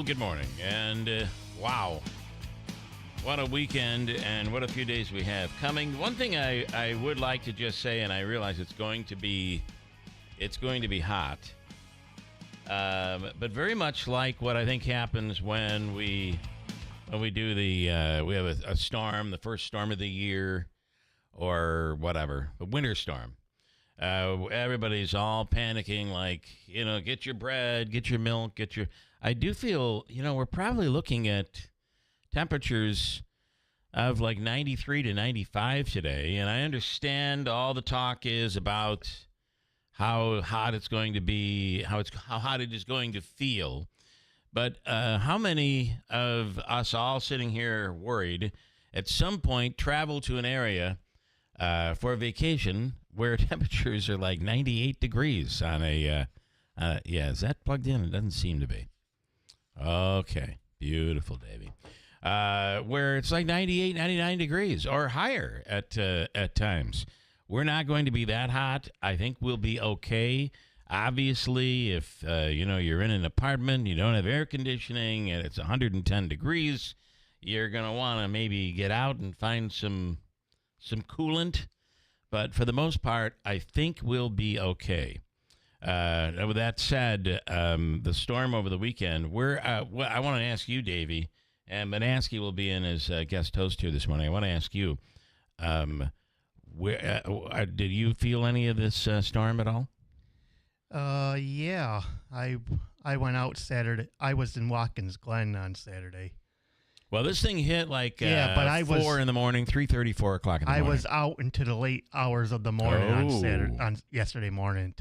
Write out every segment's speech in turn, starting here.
good morning. And wow, what a weekend and what a few days we have coming. One thing I would like to just say, and I realize it's going to be hot, but very much like what I think happens when we do we have a storm, the first storm of the year, or whatever, a winter storm. Everybody's all panicking, like, get your bread, get your milk, I do feel, we're probably looking at temperatures of like 93 to 95 today. And I understand all the talk is about how hot it's going to be, how hot it is going to feel. But how many of us all sitting here worried at some point travel to an area for a vacation where temperatures are like 98 degrees on a, is that plugged in? It doesn't seem to be. Okay, beautiful, Davey. Where it's like 98, 99 degrees or higher at times. We're not going to be that hot. I think we'll be okay. Obviously, if, you're in an apartment, you don't have air conditioning, and it's 110 degrees, you're going to want to maybe get out and find some coolant. But for the most part, I think we'll be okay. With that said, the storm over the weekend, I want to ask you, Davey, and Manansky will be in as guest host here this morning. I want to ask you, did you feel any of this storm at all? Yeah. I went out Saturday. I was in Watkins Glen on Saturday. Well, this thing hit like but I 4 in the morning, 3:30, 4 o'clock in the morning. I was out into the late hours of the morning on yesterday morning.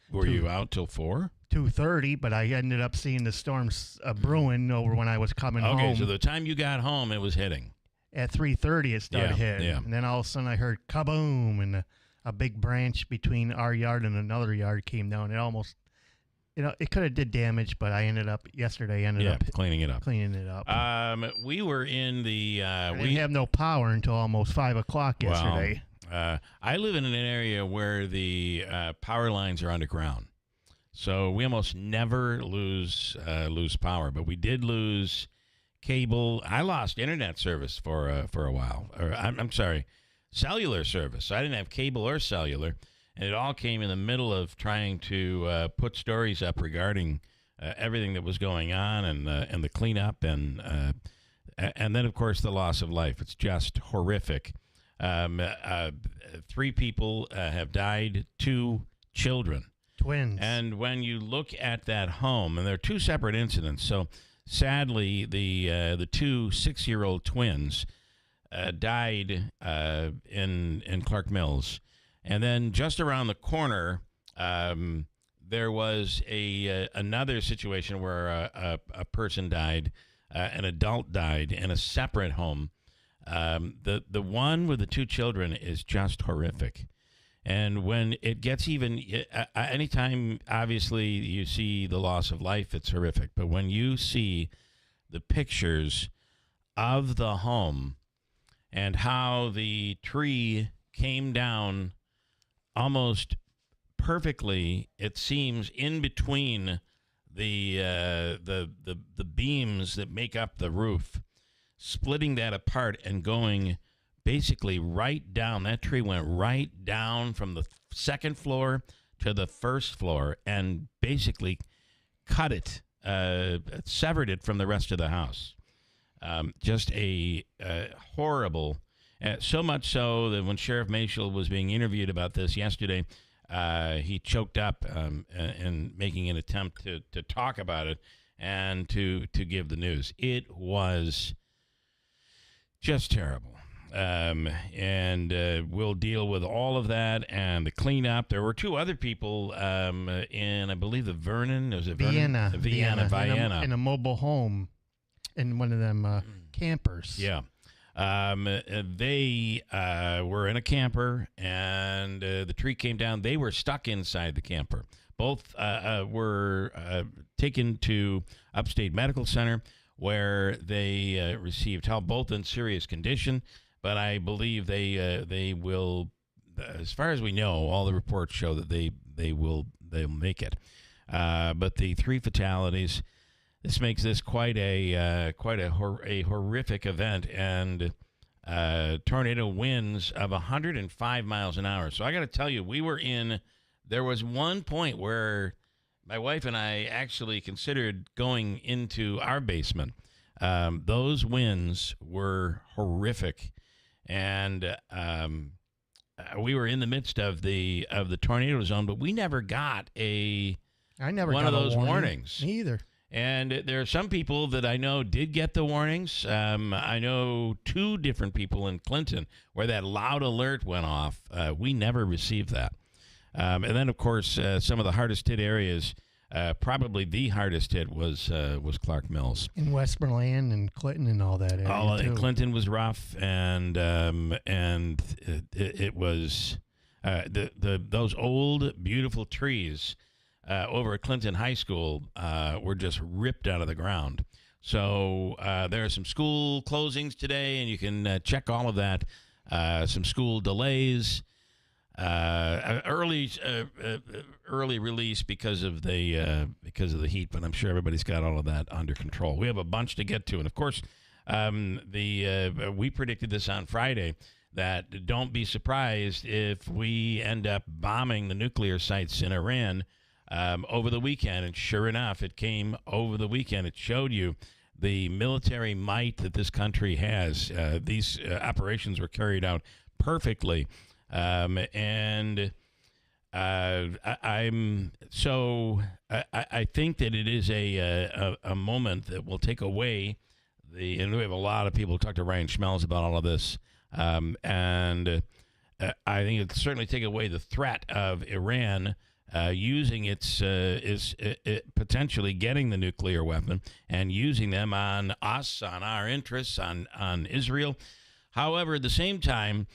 Were you out till 4? 2:30, but I ended up seeing the storms brewing over when I was coming home. Okay, so the time you got home, it was hitting. At 3:30, it started hitting. Yeah. And then all of a sudden, I heard kaboom, and a big branch between our yard and another yard came down. It almost, it could have did damage, but I ended up cleaning it up. We were in the. We didn't have no power until almost 5 o'clock yesterday. I live in an area where the power lines are underground, so we almost never lose power. But we did lose cable. I lost internet service for a while. I'm sorry, cellular service. I didn't have cable or cellular, and it all came in the middle of trying to put stories up regarding everything that was going on and the cleanup and then of course the loss of life. It's just horrific. 3 people have died, 2 children. Twins. And when you look at that home, and they're 2 separate incidents, so sadly the 2 6-year-old twins died in Clark Mills. And then just around the corner, there was another situation where a person died, an adult died in a separate home. The one with the 2 children is just horrific. And when it gets even, anytime, obviously, you see the loss of life, it's horrific. But when you see the pictures of the home and how the tree came down almost perfectly, it seems, in between the beams that make up the roof, splitting that apart and going basically right down. That tree went right down from the 2nd floor to the 1st floor and basically cut it, severed it from the rest of the house. Just a horrible, so much so that when Sheriff Mashel was being interviewed about this yesterday, he choked up in making an attempt to talk about it and to give the news. It was just terrible. And we'll deal with all of that and the cleanup. There were 2 other people in, I believe, the Vernon. Was it Vienna? Vienna. In a mobile home in one of them campers. Yeah. They were in a camper, and the tree came down. They were stuck inside the camper. Both were taken to Upstate Medical Center, where they received help, both in serious condition. But I believe they will, as far as we know, all the reports show that they'll make it. But the 3 fatalities, this makes this quite a horrific event, and tornado winds of 105 miles an hour. So I got to tell you, there was one point where my wife and I actually considered going into our basement. Those winds were horrific, and we were in the midst of the tornado zone, but we never got I never one got of those a warning. warnings. Me either. And there are some people that I know did get the warnings. I know 2 different people in Clinton where that loud alert went off. We never received that. And then, of course, some of the hardest hit areas, probably the hardest hit was Clark Mills. In Westmoreland and Clinton and all that area, too. Clinton was rough, and it was those old, beautiful trees over at Clinton High School were just ripped out of the ground. So there are some school closings today, and you can check all of that. Some school delays, early release because of the heat, but I'm sure everybody's got all of that under control. We have a bunch to get to, and of course, we predicted this on Friday, that don't be surprised if we end up bombing the nuclear sites in Iran over the weekend. And sure enough, it came over the weekend. It showed you the military might that this country has. These operations were carried out perfectly. I think that it is a moment that will take away and we have a lot of people who talk to Ryan Schmelz about all of this. I think it'll certainly take away the threat of Iran using its potentially getting the nuclear weapon and using them on us, on our interests, on Israel. However, at the same time,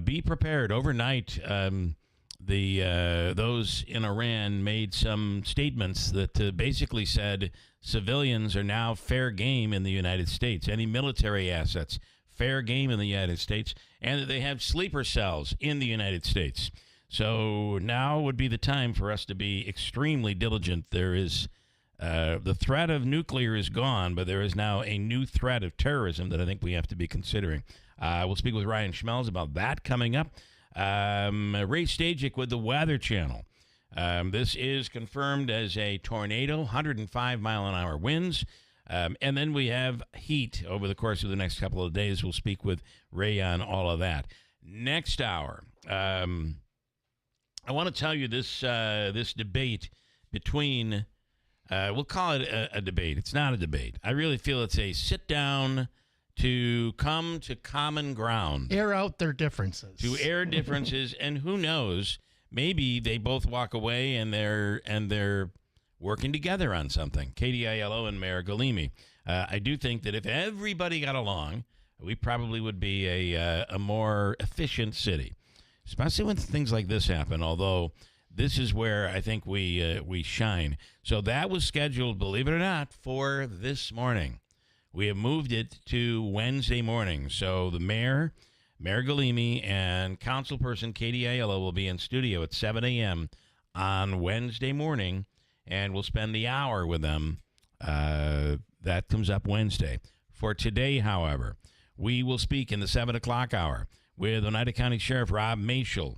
be prepared. Overnight, those in Iran made some statements that basically said civilians are now fair game in the United States. Any military assets, fair game in the United States, and that they have sleeper cells in the United States. So now would be the time for us to be extremely diligent. There is the threat of nuclear is gone, but there is now a new threat of terrorism that I think we have to be considering. We'll speak with Ryan Schmelz about that coming up. Ray Stajic with the Weather Channel. This is confirmed as a tornado, 105-mile-an-hour winds. And then we have heat over the course of the next couple of days. We'll speak with Ray on all of that. Next hour, I want to tell you this debate between, we'll call it a debate. It's not a debate. I really feel it's a sit-down to come to common ground. Air out their differences. To air differences, and who knows, maybe they both walk away and they're working together on something. KDILO and Mayor Galimi. I do think that if everybody got along, we probably would be a more efficient city, especially when things like this happen, although this is where I think we shine. So that was scheduled, believe it or not, for this morning. We have moved it to Wednesday morning. So the Mayor Galimi, and councilperson Katie Aiello will be in studio at 7 a.m. on Wednesday morning, and we'll spend the hour with them. That comes up Wednesday. For today, however, we will speak in the 7 o'clock hour with Oneida County Sheriff Rob Mashel,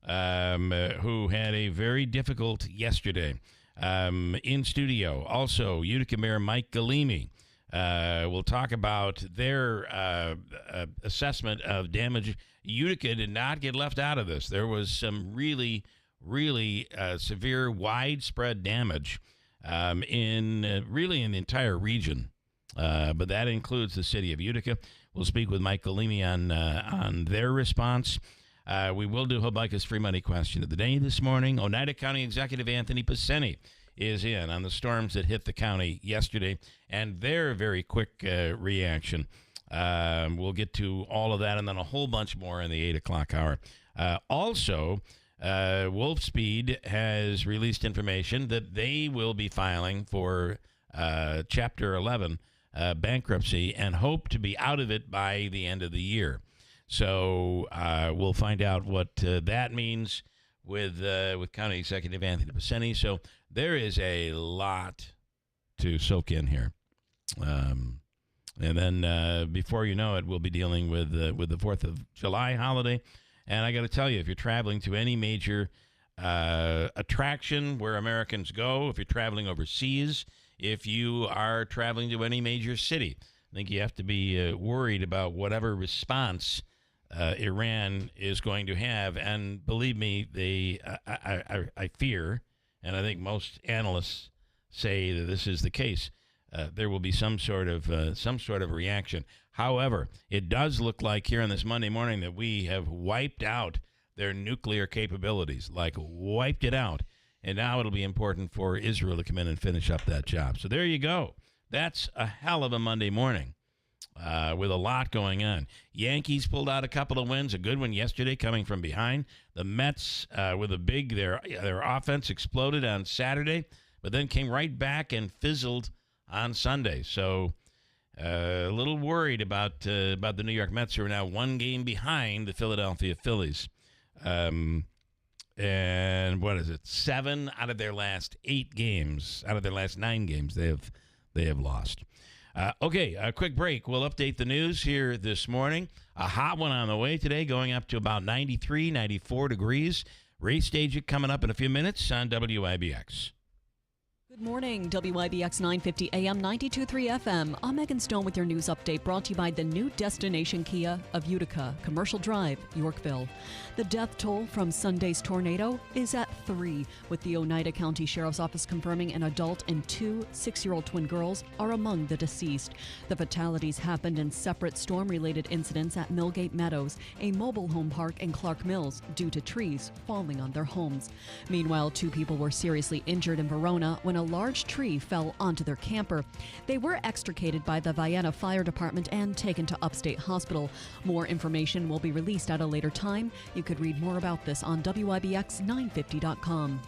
who had a very difficult yesterday in studio. Also, Utica Mayor Mike Galimi. We'll talk about their assessment of damage. Utica did not get left out of this. There was some really severe, widespread damage in the entire region, but that includes the city of Utica. We'll speak with Mike Galimi on their response. We will do Hobica's free money question of the day this morning. Oneida County Executive Anthony Piseni is in on the storms that hit the county yesterday and their very quick reaction. We'll get to all of that and then a whole bunch more in the 8 o'clock hour. Also, Wolfspeed has released information that they will be filing for Chapter 11 bankruptcy and hope to be out of it by the end of the year. So we'll find out what that means with County Executive Anthony Piseni. So there is a lot to soak in here. And then before you know it, we'll be dealing with the 4th of July holiday. And I got to tell you, if you're traveling to any major attraction where Americans go, if you're traveling overseas, if you are traveling to any major city, I think you have to be worried about whatever response Iran is going to have. And believe me, I fear, and I think most analysts say that this is the case. There will be some sort of reaction. However, it does look like here on this Monday morning that we have wiped out their nuclear capabilities, like wiped it out. And now it'll be important for Israel to come in and finish up that job. So there you go. That's a hell of a Monday morning with a lot going on. Yankees pulled out a couple of wins, a good one yesterday coming from behind. The Mets with a big, their offense exploded on Saturday, but then came right back and fizzled on Sunday. So a little worried about the New York Mets, who are now one game behind the Philadelphia Phillies. And what is it? 7 out of their last 8 games, out of their last 9 games, they have lost. Okay, a quick break. We'll update the news here this morning. A hot one on the way today, going up to about 93, 94 degrees. Ray Stajic coming up in a few minutes on WIBX. Good morning, WIBX 950 AM 92.3 FM. I'm Megan Stone with your news update, brought to you by the new destination Kia of Utica, Commercial Drive, Yorkville. The death toll from Sunday's tornado is at 3, with the Oneida County Sheriff's Office confirming an adult and 2 6-year-old twin girls are among the deceased. The fatalities happened in separate storm-related incidents at Millgate Meadows, a mobile home park in Clark Mills, due to trees falling on their homes. Meanwhile, 2 people were seriously injured in Verona when a large tree fell onto their camper. They were extricated by the Vienna Fire Department and taken to Upstate Hospital. More information will be released at a later time. You could read more about this on WIBX950.com.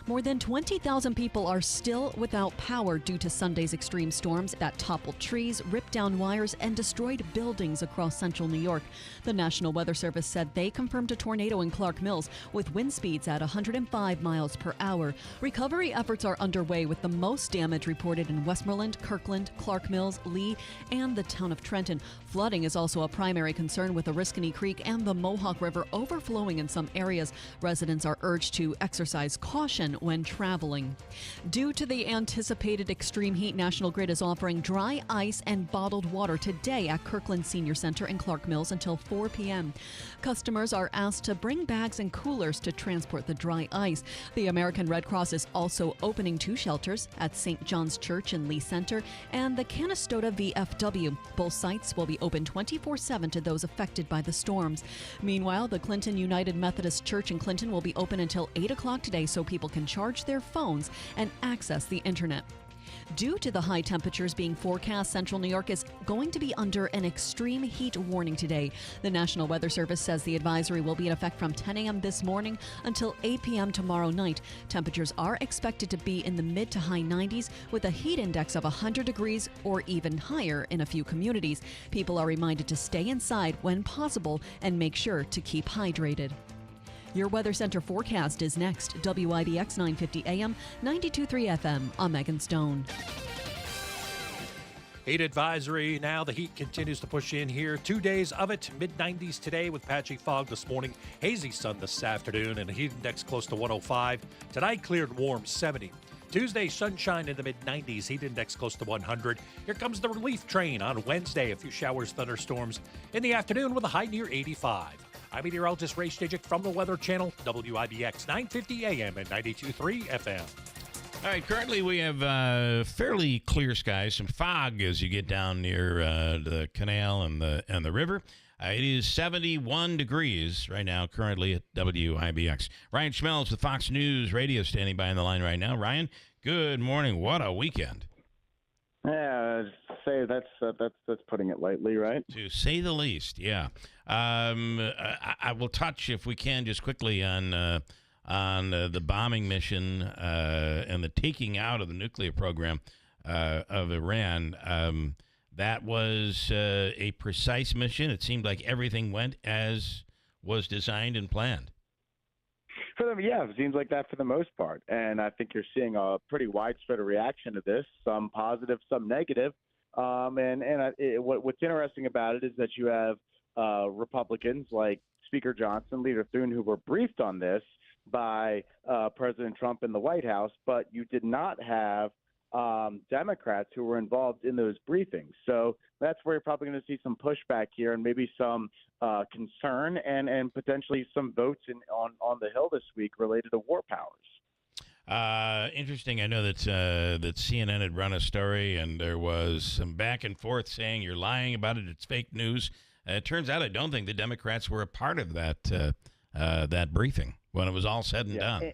More than 20,000 people are still without power due to Sunday's extreme storms that toppled trees, ripped down wires, and destroyed buildings across central New York. The National Weather Service said they confirmed a tornado in Clark Mills with wind speeds at 105 miles per hour. Recovery efforts are underway, with the most damage reported in Westmoreland, Kirkland, Clark Mills, Lee, and the town of Trenton. Flooding is also a primary concern, with the Oriskany Creek and the Mohawk River overflowing in some areas. Residents are urged to exercise caution when traveling. Due to the anticipated extreme heat, National Grid is offering dry ice and bottled water today at Kirkland Senior Center in Clark Mills until 4 p.m. Customers are asked to bring bags and coolers to transport the dry ice. The American Red Cross is also opening 2 shelters at St. John's Church in Lee Center and the Canastota VFW. Both sites will be open 24/7 to those affected by the storms. Meanwhile, the Clinton United Methodist Church in Clinton will be open until 8 o'clock today, so people can charge their phones and access the internet. Due to the high temperatures being forecast, central New York is going to be under an extreme heat warning today. The National Weather Service says the advisory will be in effect from 10 a.m. this morning until 8 p.m. tomorrow night. Temperatures are expected to be in the mid to high 90s, with a heat index of 100 degrees or even higher in a few communities. People are reminded to stay inside when possible and make sure to keep hydrated. Your Weather Center forecast is next. WIBX 950 AM, 92.3 FM. I'm Megan Stone. Heat advisory now. The heat continues to push in here. 2 days of it. Mid-90s today with patchy fog this morning. Hazy sun this afternoon and a heat index close to 105. Tonight cleared warm, 70. Tuesday, sunshine in the mid-90s, heat index close to 100. Here comes the relief train on Wednesday. A few showers, thunderstorms in the afternoon with a high near 85. I'm meteorologist Ray Stajic from the Weather Channel, WIBX 950 AM and 92.3 FM. All right, currently we have fairly clear skies, some fog as you get down near the canal and the river. It is 71 degrees right now, currently at WIBX. Ryan Schmelz with Fox News Radio standing by on the line right now. Ryan, good morning. What a weekend. Yeah, say that's putting it lightly, right? To say the least, yeah. I will touch, if we can, just quickly on the bombing mission and the taking out of the nuclear program of Iran. That was a precise mission. It seemed like everything went as was designed and planned. For them, yeah, it seems like that for the most part. And I think you're seeing a pretty widespread reaction to this, some positive, some negative. What's interesting about it is that you have Republicans like Speaker Johnson, Leader Thune, who were briefed on this by President Trump in the White House, but you did not have Democrats who were involved in those briefings. So that's where you're probably going to see some pushback here and maybe some concern and potentially some votes on the Hill this week related to war powers. Interesting. I know that CNN had run a story, and there was some back and forth saying you're lying about it. It's fake news. It turns out I don't think the Democrats were a part of that briefing when it was all said and done.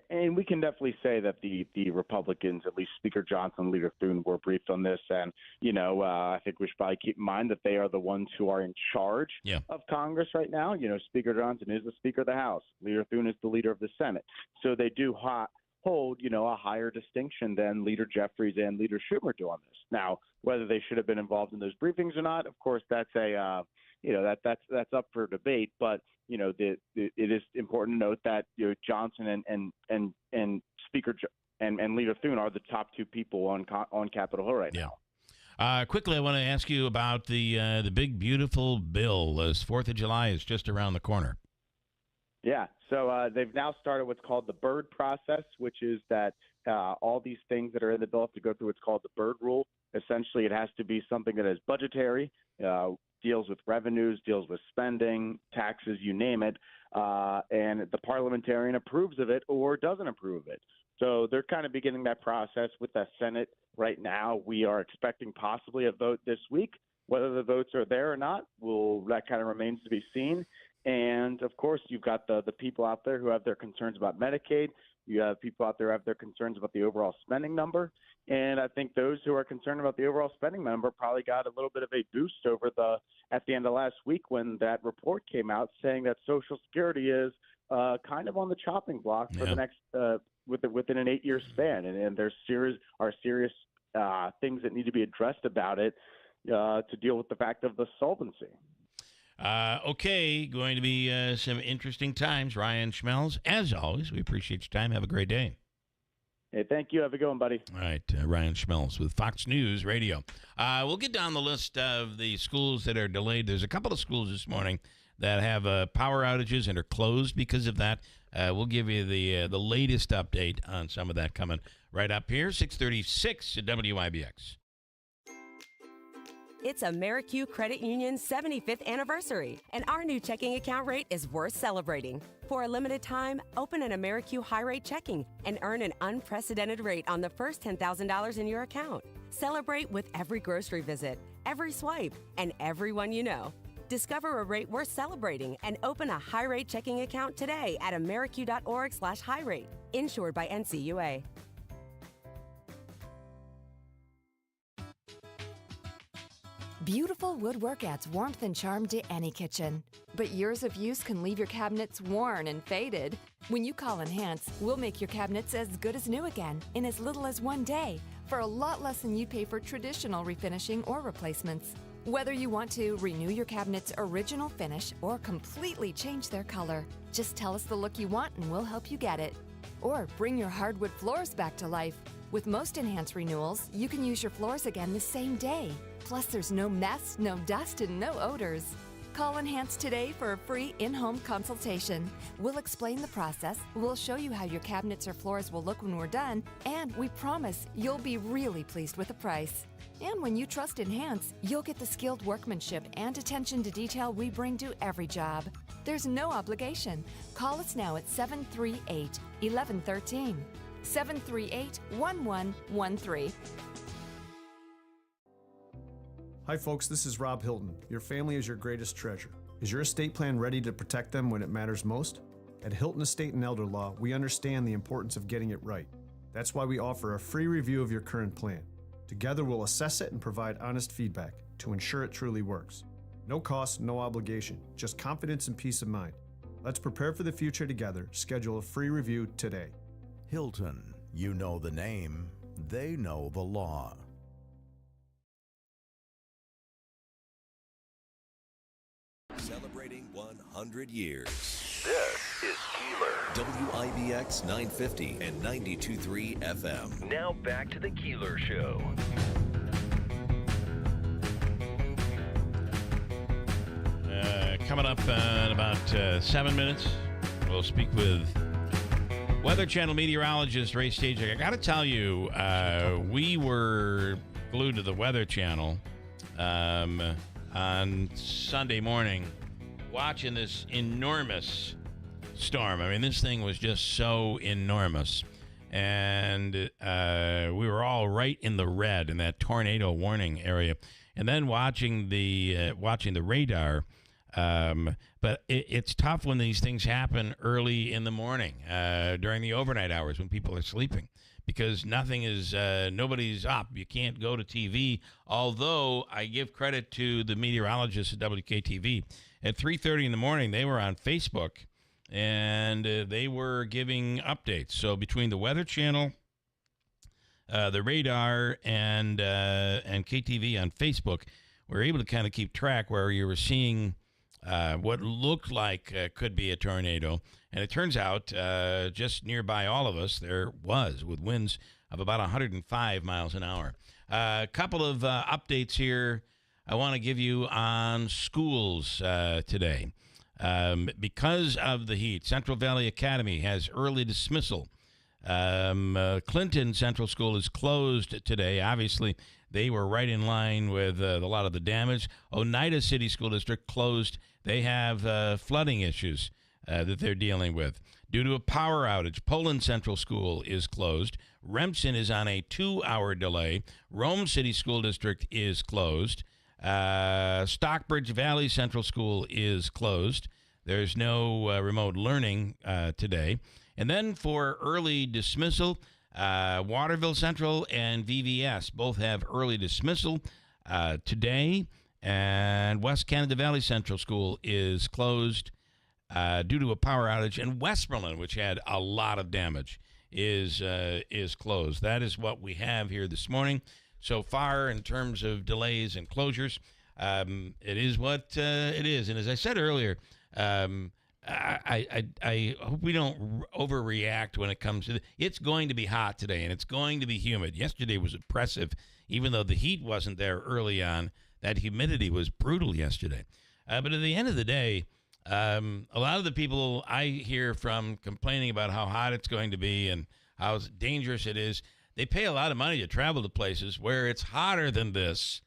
And we can definitely say that the Republicans, at least Speaker Johnson, Leader Thune, were briefed on this. And, I think we should probably keep in mind that they are the ones who are in charge of Congress right now. Speaker Johnson is the Speaker of the House. Leader Thune is the leader of the Senate. So they do hold, a higher distinction than Leader Jeffries and Leader Schumer do on this. Now, whether they should have been involved in those briefings or not, of course, that's that's up for debate. But it is important to note that Johnson and Speaker and Leader Thune are the top two people on Capitol Hill right now. Quickly, I want to ask you about the big beautiful bill. As 4th of July is just around the corner. Yeah, so they've now started what's called the Byrd process, which is that all these things that are in the bill have to go through what's called the Byrd rule. Essentially, it has to be something that is budgetary, deals with revenues, deals with spending, taxes, you name it, and the parliamentarian approves of it or doesn't approve of it. So they're kind of beginning that process with the Senate right now. We are expecting possibly a vote this week. Whether the votes are there or not, that kind of remains to be seen. And, of course, you've got the people out there who have their concerns about Medicaid. You have people out there who have their concerns about the overall spending number. And I think those who are concerned about the overall spending number probably got a little bit of a boost at the end of last week when that report came out saying that Social Security is kind of on the chopping block for the next within an 8-year span. And there's serious things that need to be addressed about it to deal with the fact of the solvency. Okay, going to be some interesting times. Ryan Schmelz, as always, we appreciate your time. Have a great day. Hey, thank you. Have a good one, buddy. All right, Ryan Schmelz with Fox News Radio. We'll get down the list of the schools that are delayed. There's a couple of schools this morning that have power outages and are closed because of that. We'll give you the latest update on some of that coming right up here, 636 at WIBX. It's AmeriQ Credit Union's 75th anniversary, and our new checking account rate is worth celebrating. For a limited time, open an AmeriQ high-rate checking and earn an unprecedented rate on the first $10,000 in your account. Celebrate with every grocery visit, every swipe, and everyone you know. Discover a rate worth celebrating and open a high-rate checking account today at ameriq.org/high-rate. Insured by NCUA. Beautiful woodwork adds warmth and charm to any kitchen. But years of use can leave your cabinets worn and faded. When you call Enhance, we'll make your cabinets as good as new again in as little as 1 day for a lot less than you'd pay for traditional refinishing or replacements. Whether you want to renew your cabinet's original finish or completely change their color, just tell us the look you want and we'll help you get it. Or bring your hardwood floors back to life. With most Enhance renewals, you can use your floors again the same day. Plus, there's no mess, no dust, and no odors. Call Enhance today for a free in-home consultation. We'll explain the process, we'll show you how your cabinets or floors will look when we're done, and we promise you'll be really pleased with the price. And when you trust Enhance, you'll get the skilled workmanship and attention to detail we bring to every job. There's no obligation. Call us now at 738-1113. 738-1113. Hi folks, this is Rob Hilton. Your family is your greatest treasure. Is your estate plan ready to protect them when it matters most? At Hilton Estate and Elder Law, we understand the importance of getting it right. That's why we offer a free review of your current plan. Together we'll assess it and provide honest feedback to ensure it truly works. No cost, no obligation, just confidence and peace of mind. Let's prepare for the future together. Schedule a free review today. Hilton, you know the name, they know the law. Celebrating 100 years. This is Keeler. WIBX 950 and 92.3 FM. Now back to the Keeler Show. Coming up in about 7 minutes, we'll speak with Weather Channel meteorologist Ray Stagek. I got to tell you, we were glued to the Weather Channel on Sunday morning watching this enormous storm. I mean, this thing was just so enormous. And we were all right in the red in that tornado warning area. And then watching the radar. But it's tough when these things happen early in the morning, during the overnight hours when people are sleeping, because nobody's up. You can't go to TV. Although I give credit to the meteorologists at WKTV. At 3:30 in the morning, they were on Facebook, and they were giving updates. So between the Weather Channel, the radar, and KTV on Facebook, we were able to kind of keep track where you were seeing what looked like could be a tornado. And it turns out just nearby all of us there was, with winds of about 105 miles an hour. A couple of updates here I want to give you on schools today. Because of the heat, Central Valley Academy has early dismissal. Clinton Central School is closed today. Obviously, they were right in line with a lot of the damage. Oneida City School District closed. They have flooding issues that they're dealing with. Due to a power outage, Poland Central School is closed. Remsen is on a 2-hour delay. Rome City School District is closed. Stockbridge Valley Central School is closed. There's no remote learning today. And then for early dismissal, Waterville Central and VVS both have early dismissal today. And West Canada Valley Central School is closed due to a power outage. And Westmoreland, which had a lot of damage, is closed. That is what we have here this morning. So far, in terms of delays and closures, it is what it is. And as I said earlier, I hope we don't overreact when it comes to it's going to be hot today, and it's going to be humid. Yesterday was oppressive, even though the heat wasn't there early on. That humidity was brutal yesterday. But at the end of the day, a lot of the people I hear from complaining about how hot it's going to be and how dangerous it is, they pay a lot of money to travel to places where it's hotter than this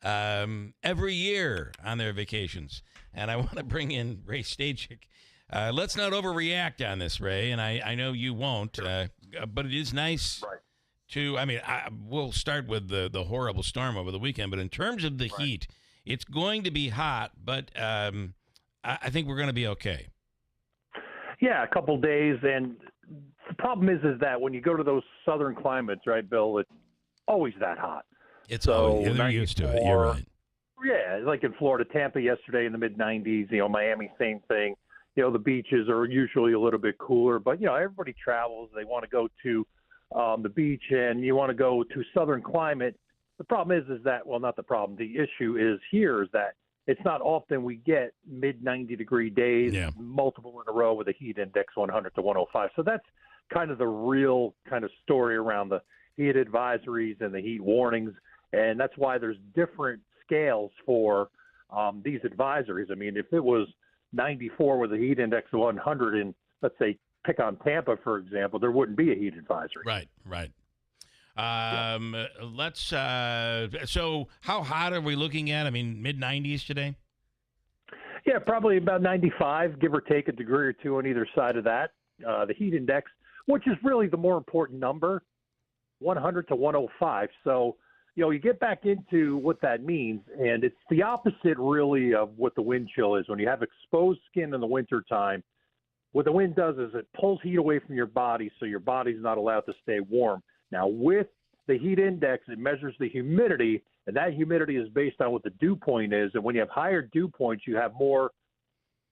every year on their vacations. And I want to bring in Ray Stagek. Let's not overreact on this, Ray, and I know you won't, but it is nice to, we'll start with the horrible storm over the weekend, but in terms of the heat, it's going to be hot, but I think we're going to be okay. Yeah, a couple days, and the problem is that when you go to those southern climates, right, Bill, it's always that hot. It's always, they're used to it. You're right. Yeah, like in Florida, Tampa yesterday in the mid-90s, Miami, same thing. The beaches are usually a little bit cooler, but, everybody travels. They want to go to the beach, and you want to go to southern climate. The problem is that, well, not the problem. The issue is here is that it's not often we get mid-90-degree days, multiple in a row with a heat index 100 to 105. So that's kind of the real kind of story around the heat advisories and the heat warnings, and that's why there's different scales for these advisories. I mean, if it was 94 with a heat index of 100 and, let's say, pick on Tampa, for example, there wouldn't be a heat advisory. Right. So how hot are we looking at? I mean, mid-90s today? Yeah, probably about 95, give or take a degree or two on either side of that. The heat index, which is really the more important number, 100 to 105. So, you get back into what that means, and it's the opposite really of what the wind chill is. When you have exposed skin in the wintertime, what the wind does is it pulls heat away from your body, so your body's not allowed to stay warm. Now, with the heat index, it measures the humidity, and that humidity is based on what the dew point is. And when you have higher dew points, you have more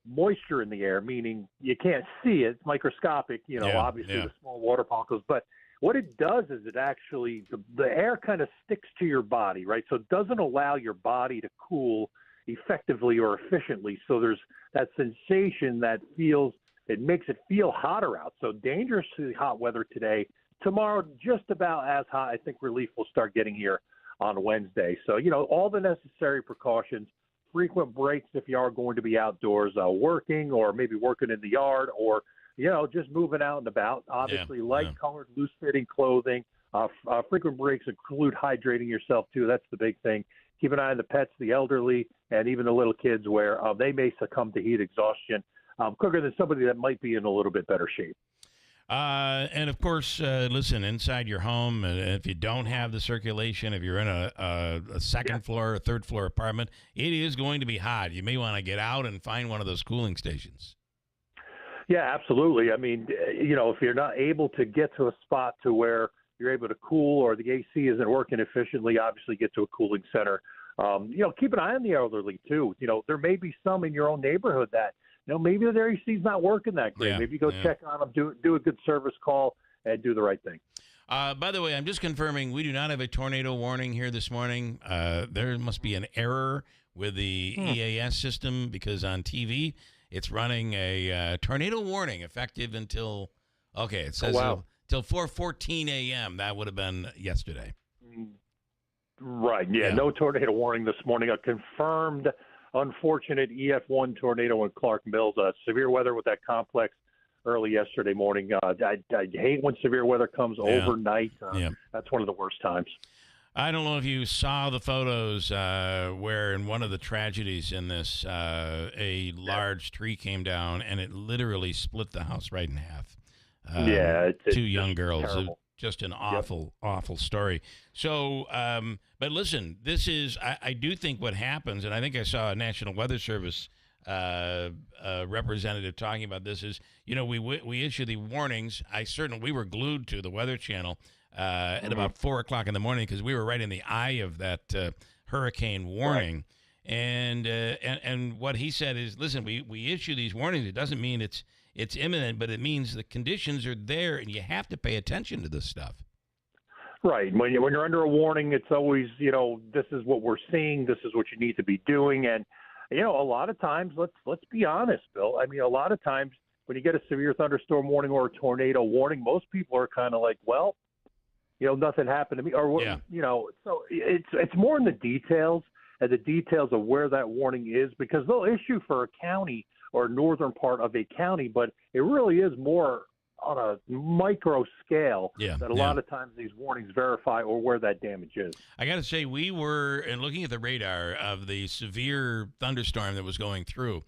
moisture in the air, meaning you can't see it. It's microscopic, obviously the small water particles. But what it does is it actually, the air kind of sticks to your body, right? So it doesn't allow your body to cool effectively or efficiently. So there's that sensation that feels it makes it feel hotter out. So dangerously hot weather today. Tomorrow, just about as hot. I think relief will start getting here on Wednesday. So, all the necessary precautions, frequent breaks if you are going to be outdoors working or maybe working in the yard or, just moving out and about. Obviously, light-colored, loose-fitting clothing. Frequent breaks include hydrating yourself, too. That's the big thing. Keep an eye on the pets, the elderly, and even the little kids where they may succumb to heat exhaustion quicker than somebody that might be in a little bit better shape. And, of course, listen, inside your home, if you don't have the circulation, if you're in a second floor or third floor apartment, it is going to be hot. You may want to get out and find one of those cooling stations. Yeah, absolutely. I mean, if you're not able to get to a spot to where you're able to cool or the AC isn't working efficiently, obviously get to a cooling center. Keep an eye on the elderly, too. There may be some in your own neighborhood that, maybe their AC is not working that great. Maybe go check on them, do a good service call, and do the right thing. By the way, I'm just confirming we do not have a tornado warning here this morning. There must be an error with the EAS system because on TV it's running a tornado warning effective until, it says till 4:14 a.m. That would have been yesterday. Right, no tornado warning this morning. A confirmed unfortunate EF1 tornado in Clark Mills. Severe weather with that complex early yesterday morning. I hate when severe weather comes overnight. That's one of the worst times. I don't know if you saw the photos where in one of the tragedies in this, a large tree came down and it literally split the house right in half. Two young girls. Terrible. Just an awful, awful story. So, but listen, this is, I do think what happens, and I think I saw a National Weather Service representative talking about this is, we issue the warnings. We were glued to the Weather Channel at about 4 o'clock in the morning because we were right in the eye of that hurricane warning. Right. And what he said is, listen, we issue these warnings. It doesn't mean it's imminent, but it means the conditions are there, and you have to pay attention to this stuff. Right. When you're under a warning, it's always, this is what we're seeing. This is what you need to be doing. And, a lot of times, let's be honest, Bill. I mean, a lot of times when you get a severe thunderstorm warning or a tornado warning, most people are kind of like, well, nothing happened to me. Or, so it's more in the details and the details of where that warning is, because they'll issue for a county or northern part of a county, but it really is more on a micro scale that a lot of times these warnings verify or where that damage is. I got to say, we were, and looking at the radar of the severe thunderstorm that was going through,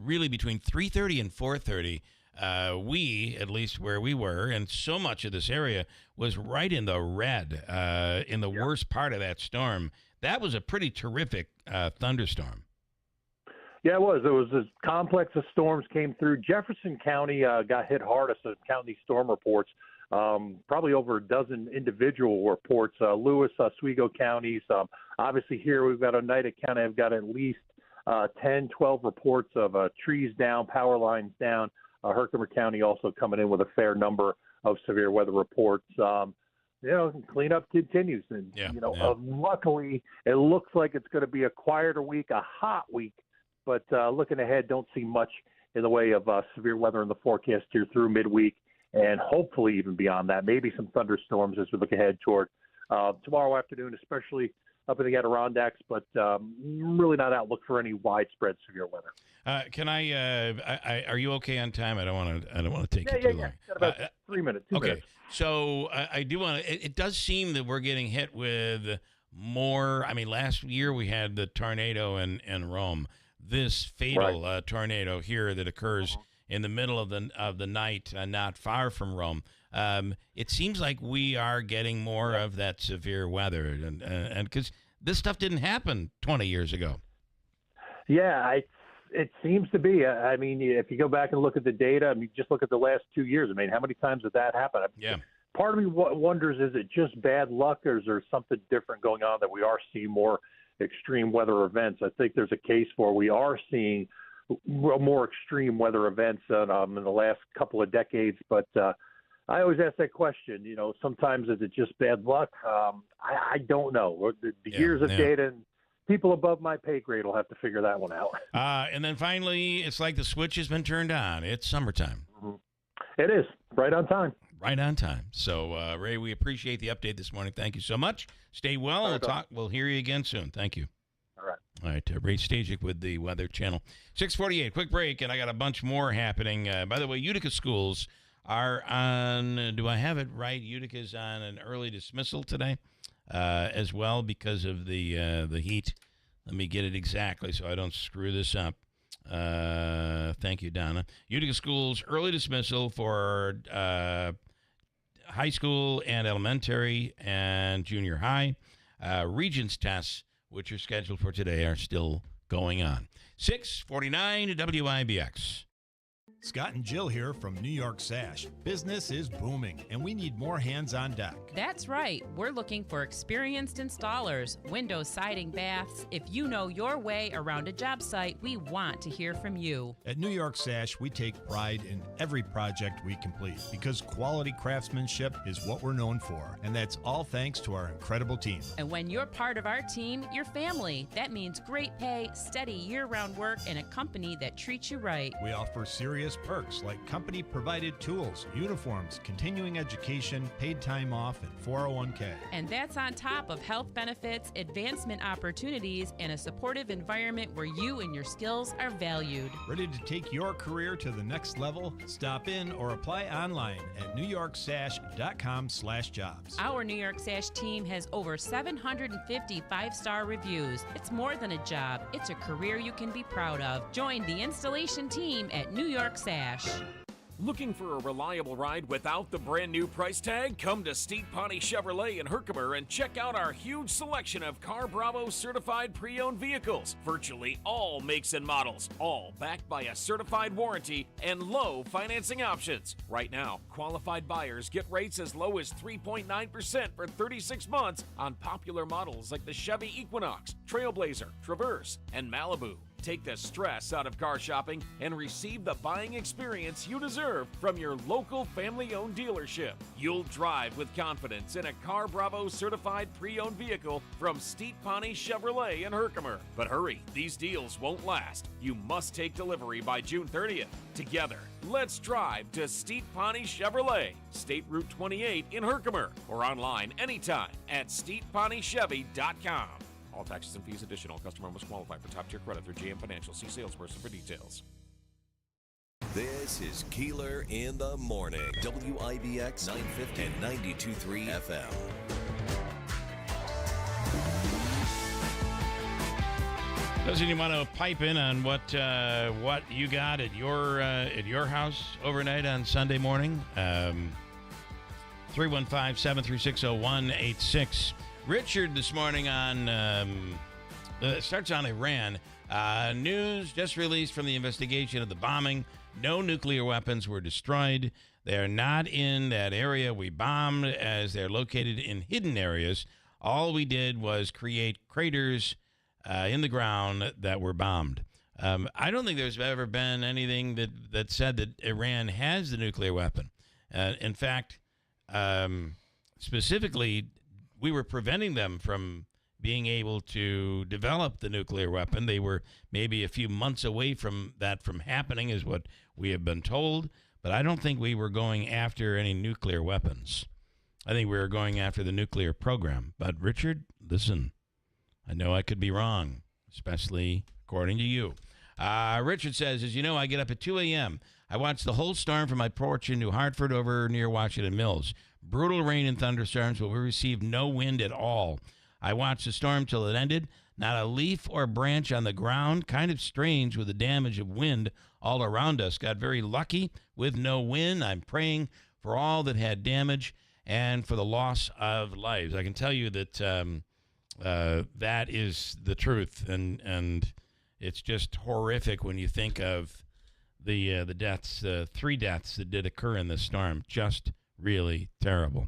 really between 3:30 and 4:30, we, at least where we were, and so much of this area was right in the red, in the worst part of that storm. That was a pretty terrific thunderstorm. Yeah, it was. It was a complex of storms came through. Jefferson County got hit hardest in county storm reports. Probably over a dozen individual reports. Lewis, Oswego counties. Obviously here we've got Oneida County. I've got at least 10, 12 reports of trees down, power lines down. Herkimer County also coming in with a fair number of severe weather reports. Cleanup continues. And, luckily, it looks like it's going to be a quieter week, a hot week. But looking ahead, don't see much in the way of severe weather in the forecast here through midweek and hopefully even beyond that. Maybe some thunderstorms as we look ahead toward tomorrow afternoon, especially up in the Adirondacks, but really not outlook for any widespread severe weather. Are you okay on time? I don't want to take you too long. Got about 3 minutes. 2 minutes. So I do want to. It does seem that we're getting hit with more. I mean, last year we had the tornado in Rome. This fatal tornado here that occurs in the middle of the night, not far from Rome. It seems like we are getting more of that severe weather, and because this stuff didn't happen 20 years ago. Yeah, it seems to be. I mean, if you go back and look at the data, I mean, just look at the last 2 years. I mean, how many times did that happen? Part of me wonders, is it just bad luck, or is there something different going on that we are seeing more extreme weather events? I think there's a case for we are seeing more extreme weather events in the last couple of decades. But I always ask that question. Sometimes is it just bad luck? I don't know. The years of data people above my pay grade will have to figure that one out. And then finally, it's like the switch has been turned on. It's summertime. Mm-hmm. It is. Right on time. Right on time. So, Ray, we appreciate the update this morning. Thank you so much. Stay well. We'll hear you again soon. Thank you. All right. All right. Ray Stasiak with the Weather Channel. 6:48. Quick break, and I got a bunch more happening. By the way, Utica schools are on, do I have it right? Utica's on an early dismissal today as well because of the heat. Let me get it exactly so I don't screw this up. Thank you, Donna. Utica schools early dismissal for high school and elementary and junior high. Regents tests, which are scheduled for today, are still going on. 6:49 WIBX. Scott and Jill here from New York Sash. Business is booming, and we need more hands on deck. That's right. We're looking for experienced installers, windows, siding, baths. If you know your way around a job site, we want to hear from you. At New York Sash, we take pride in every project we complete because quality craftsmanship is what we're known for, and that's all thanks to our incredible team. And when you're part of our team, you're family. That means great pay, steady year-round work, and a company that treats you right. We offer serious perks like company-provided tools, uniforms, continuing education, paid time off, and 401k. And that's on top of health benefits, advancement opportunities, and a supportive environment where you and your skills are valued. Ready to take your career to the next level? Stop in or apply online at newyorksash.com/jobs. Our New York Sash team has over 750 five-star reviews. It's more than a job. It's a career you can be proud of. Join the installation team at New York Sash. Looking for a reliable ride without the brand new price tag? Come to Steed Pawnee Chevrolet in Herkimer and check out our huge selection of Car Bravo certified pre-owned vehicles. Virtually all makes and models, all backed by a certified warranty and low financing options. Right now, qualified buyers get rates as low as 3.9% for 36 months on popular models like the Chevy Equinox, Trailblazer, Traverse, and Malibu. Take the stress out of car shopping and receive the buying experience you deserve from your local family-owned dealership. You'll drive with confidence in a Car Bravo certified pre-owned vehicle from Steed Pawnee Chevrolet in Herkimer. But hurry, these deals won't last. You must take delivery by June 30th. Together, let's drive to Steed Pawnee Chevrolet, State Route 28 in Herkimer, or online anytime at SteedPawneeChevy.com. All taxes and fees additional. Customer must qualify for top-tier credit through GM Financial. See salesperson for details. This is Keeler in the Morning. WIBX 950 and 92.3 FM. Doesn't you want to pipe in on what you got at your house overnight on Sunday morning? 315-736-0186. Richard this morning on, starts on Iran. News just released from the investigation of the bombing. No nuclear weapons were destroyed. They're not in that area we bombed, as they're located in hidden areas. All we did was create craters in the ground that were bombed. I don't think there's ever been anything that said that Iran has the nuclear weapon. In fact, specifically, we were preventing them from being able to develop the nuclear weapon. They were maybe a few months away from that from happening, is what we have been told. But I don't think we were going after any nuclear weapons. I think we were going after the nuclear program. But, Richard, listen, I know I could be wrong, especially according to you. Richard says, as you know, I get up at 2 a.m. I watch the whole storm from my porch in New Hartford over near Washington Mills. Brutal rain and thunderstorms, but we received no wind at all. I watched the storm till it ended. Not a leaf or branch on the ground. Kind of strange with the damage of wind all around us. Got very lucky with no wind. I'm praying for all that had damage and for the loss of lives. I can tell you that that is the truth, and it's just horrific when you think of the deaths, 3 deaths that did occur in this storm. Just really terrible.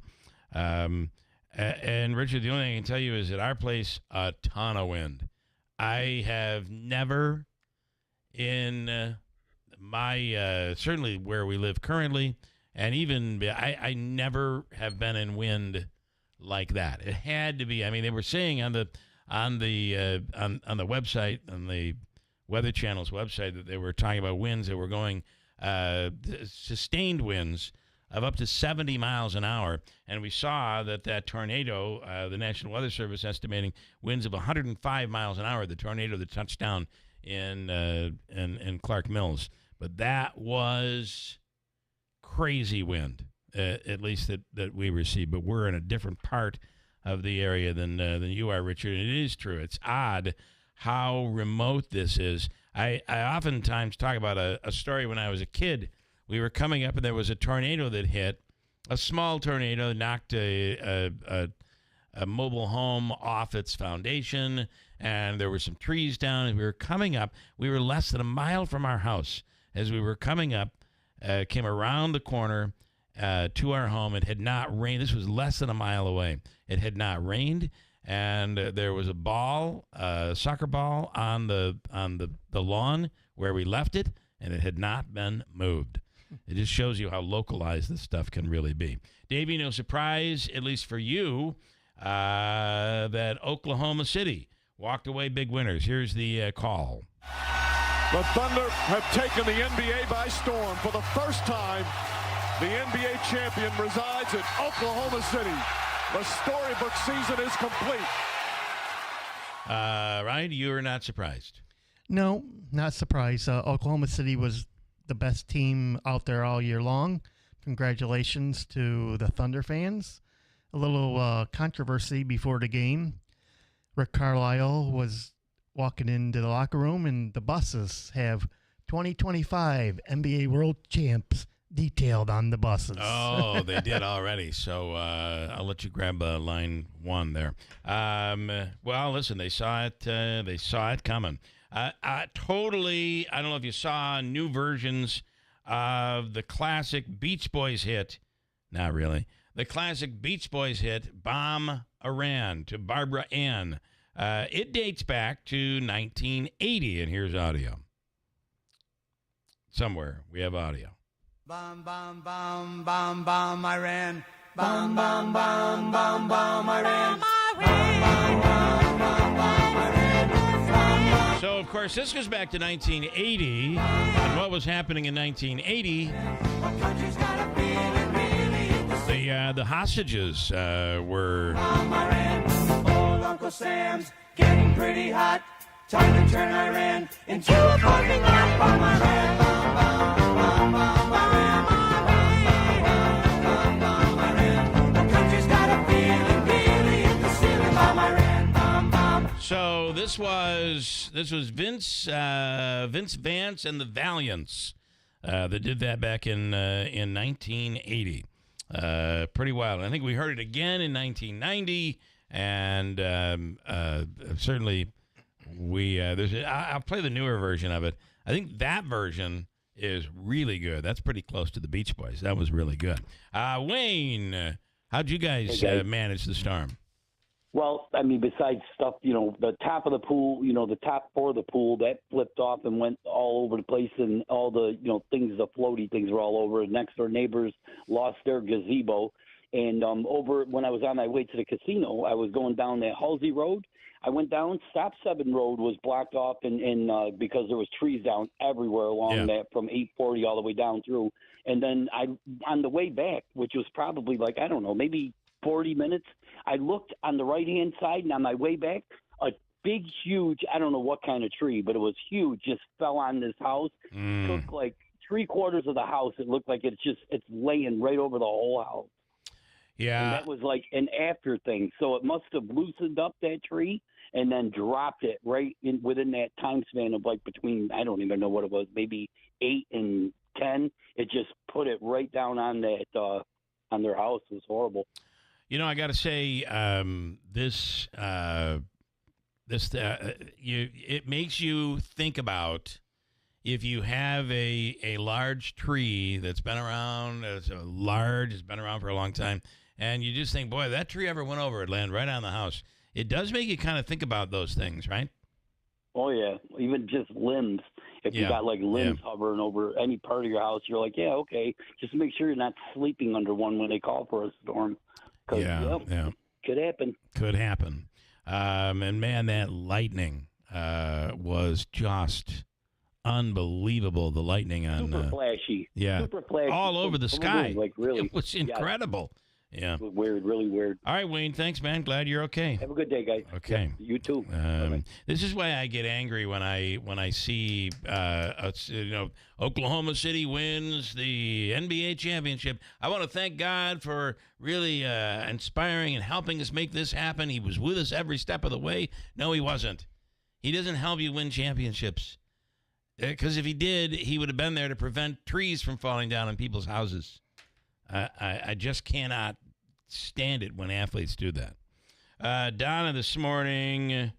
And Richard, the only thing I can tell you is at our place, a ton of wind. I have never in my, certainly where we live currently, and even I never have been in wind like that. It had to be. I mean, they were saying on the on the on the website, on the Weather Channel's website, that they were talking about winds that were going sustained winds of up to 70 miles an hour. And we saw that tornado, the National Weather Service estimating winds of 105 miles an hour, the tornado that touched down in Clark Mills. But that was crazy wind, at least that we received. But we're in a different part of the area than you are, Richard. And it is true. It's odd how remote this is. I oftentimes talk about a story when I was a kid. We were coming up, and there was a tornado that hit, a small tornado, knocked a mobile home off its foundation, and there were some trees down. As we were coming up, we were less than a mile from our house. As we were coming up, came around the corner to our home. It had not rained. This was less than a mile away. It had not rained, and there was a ball, soccer ball, on the lawn where we left it, and it had not been moved. It just shows you how localized this stuff can really be. Davey, no surprise, at least for you, that Oklahoma City walked away big winners. Here's the call. The Thunder have taken the NBA by storm. For the first time, the NBA champion resides in Oklahoma City. The storybook season is complete. Ryan, you are not surprised. No, not surprised. Oklahoma City was the best team out there all year long. Congratulations to the Thunder fans. A little controversy before the game. Rick Carlisle was walking into the locker room, and the buses have 2025 NBA World Champs detailed on the buses. Oh, they did already. So I'll let you grab line one there. Well, listen, they saw it. They saw it coming. Totally. I don't know if you saw new versions of the classic Beach Boys hit. Not really. The classic Beach Boys hit, Bomb Iran, to Barbara Ann. It dates back to 1980, and here's audio. Somewhere we have audio. Bomb, bomb, bomb, bomb, bomb, Iran. Bomb, bomb, bomb, bomb, bomb, Iran. Bomb, bomb, bomb, bomb, bomb, Iran. So, of course, this goes back to 1980, and what was happening in 1980. The hostages were. Bomb, Iran. Old Uncle Sam's getting pretty hot. Time to turn Iran into a parking lot. Bomb, Iran. Bomb, bomb, bomb, bomb, Iran. Bomb, bomb, Iran. The country's got a feeling, really hit the ceiling. Bomb, Iran. Bomb, bomb. So this was Vince Vance and the Valiants that did that back in 1980. Pretty wild. I think we heard it again in 1990, and certainly I'll play the newer version of it. I think that version is really good. That's pretty close to the Beach Boys. That was really good. Wayne, how'd you guys manage the storm? Well, I mean, besides stuff, the top of the pool, the top floor of the pool, that flipped off and went all over the place, and all the, things, the floaty things were all over. Next door neighbors lost their gazebo. And when I was on my way to the casino, I was going down that Halsey Road. I went down, Stop 7 Road was blocked off, and because there was trees down everywhere along that from 840 all the way down through. And then on the way back, which was probably like, I don't know, maybe 40 minutes, I looked on the right-hand side, and on my way back, a big, huge, I don't know what kind of tree, but it was huge, just fell on this house. Took like 3/4 of the house. It looked like it's laying right over the whole house. Yeah. And that was like an after thing. So it must have loosened up that tree and then dropped it right within that time span of like between, I don't even know what it was, maybe 8 and 10. It just put it right down on that on their house. It was horrible. I got to say, it makes you think about if you have a large tree that's been around, it's been around for a long time, and you just think, boy, that tree ever went over, it landed right on the house. It does make you kind of think about those things, right? Oh, yeah. Even just limbs. If you got like limbs hovering over any part of your house, you're like, yeah, okay. Just make sure you're not sleeping under one when they call for a storm. Could happen. Could happen. And man, that lightning was just unbelievable. The lightning on super flashy. Yeah, super flashy, all over the sky. Like really, it was incredible. Yeah, weird, really weird. All right, Wayne. Thanks, man. Glad you're okay. Have a good day, guys. Okay, yeah, you too. This is why I get angry when I see Oklahoma City wins the NBA championship. I want to thank God for really inspiring and helping us make this happen. He was with us every step of the way. No, he wasn't. He doesn't help you win championships. Because if he did, he would have been there to prevent trees from falling down on people's houses. I just cannot stand it when athletes do that. Donna this morning,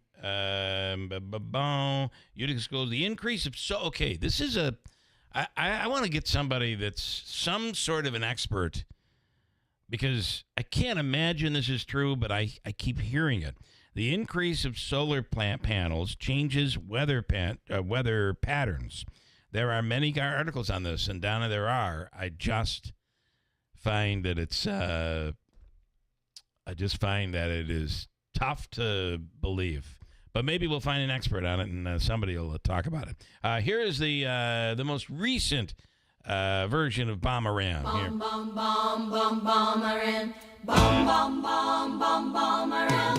Utica Schools, the increase of okay, this is I want to get somebody that's some sort of an expert, because I can't imagine this is true, but I keep hearing it. The increase of solar plant panels changes weather patterns. There are many articles on this, and Donna, there are. I just find that it is tough to believe. But maybe we'll find an expert on it, and somebody will talk about it. Here is the most recent version of Bomb-A-Ran. Bomb, bomb, bomb, bomb, Bomb-A-Ran. Bomb, bomb, bomb, bomb, Bomb-A-Ran.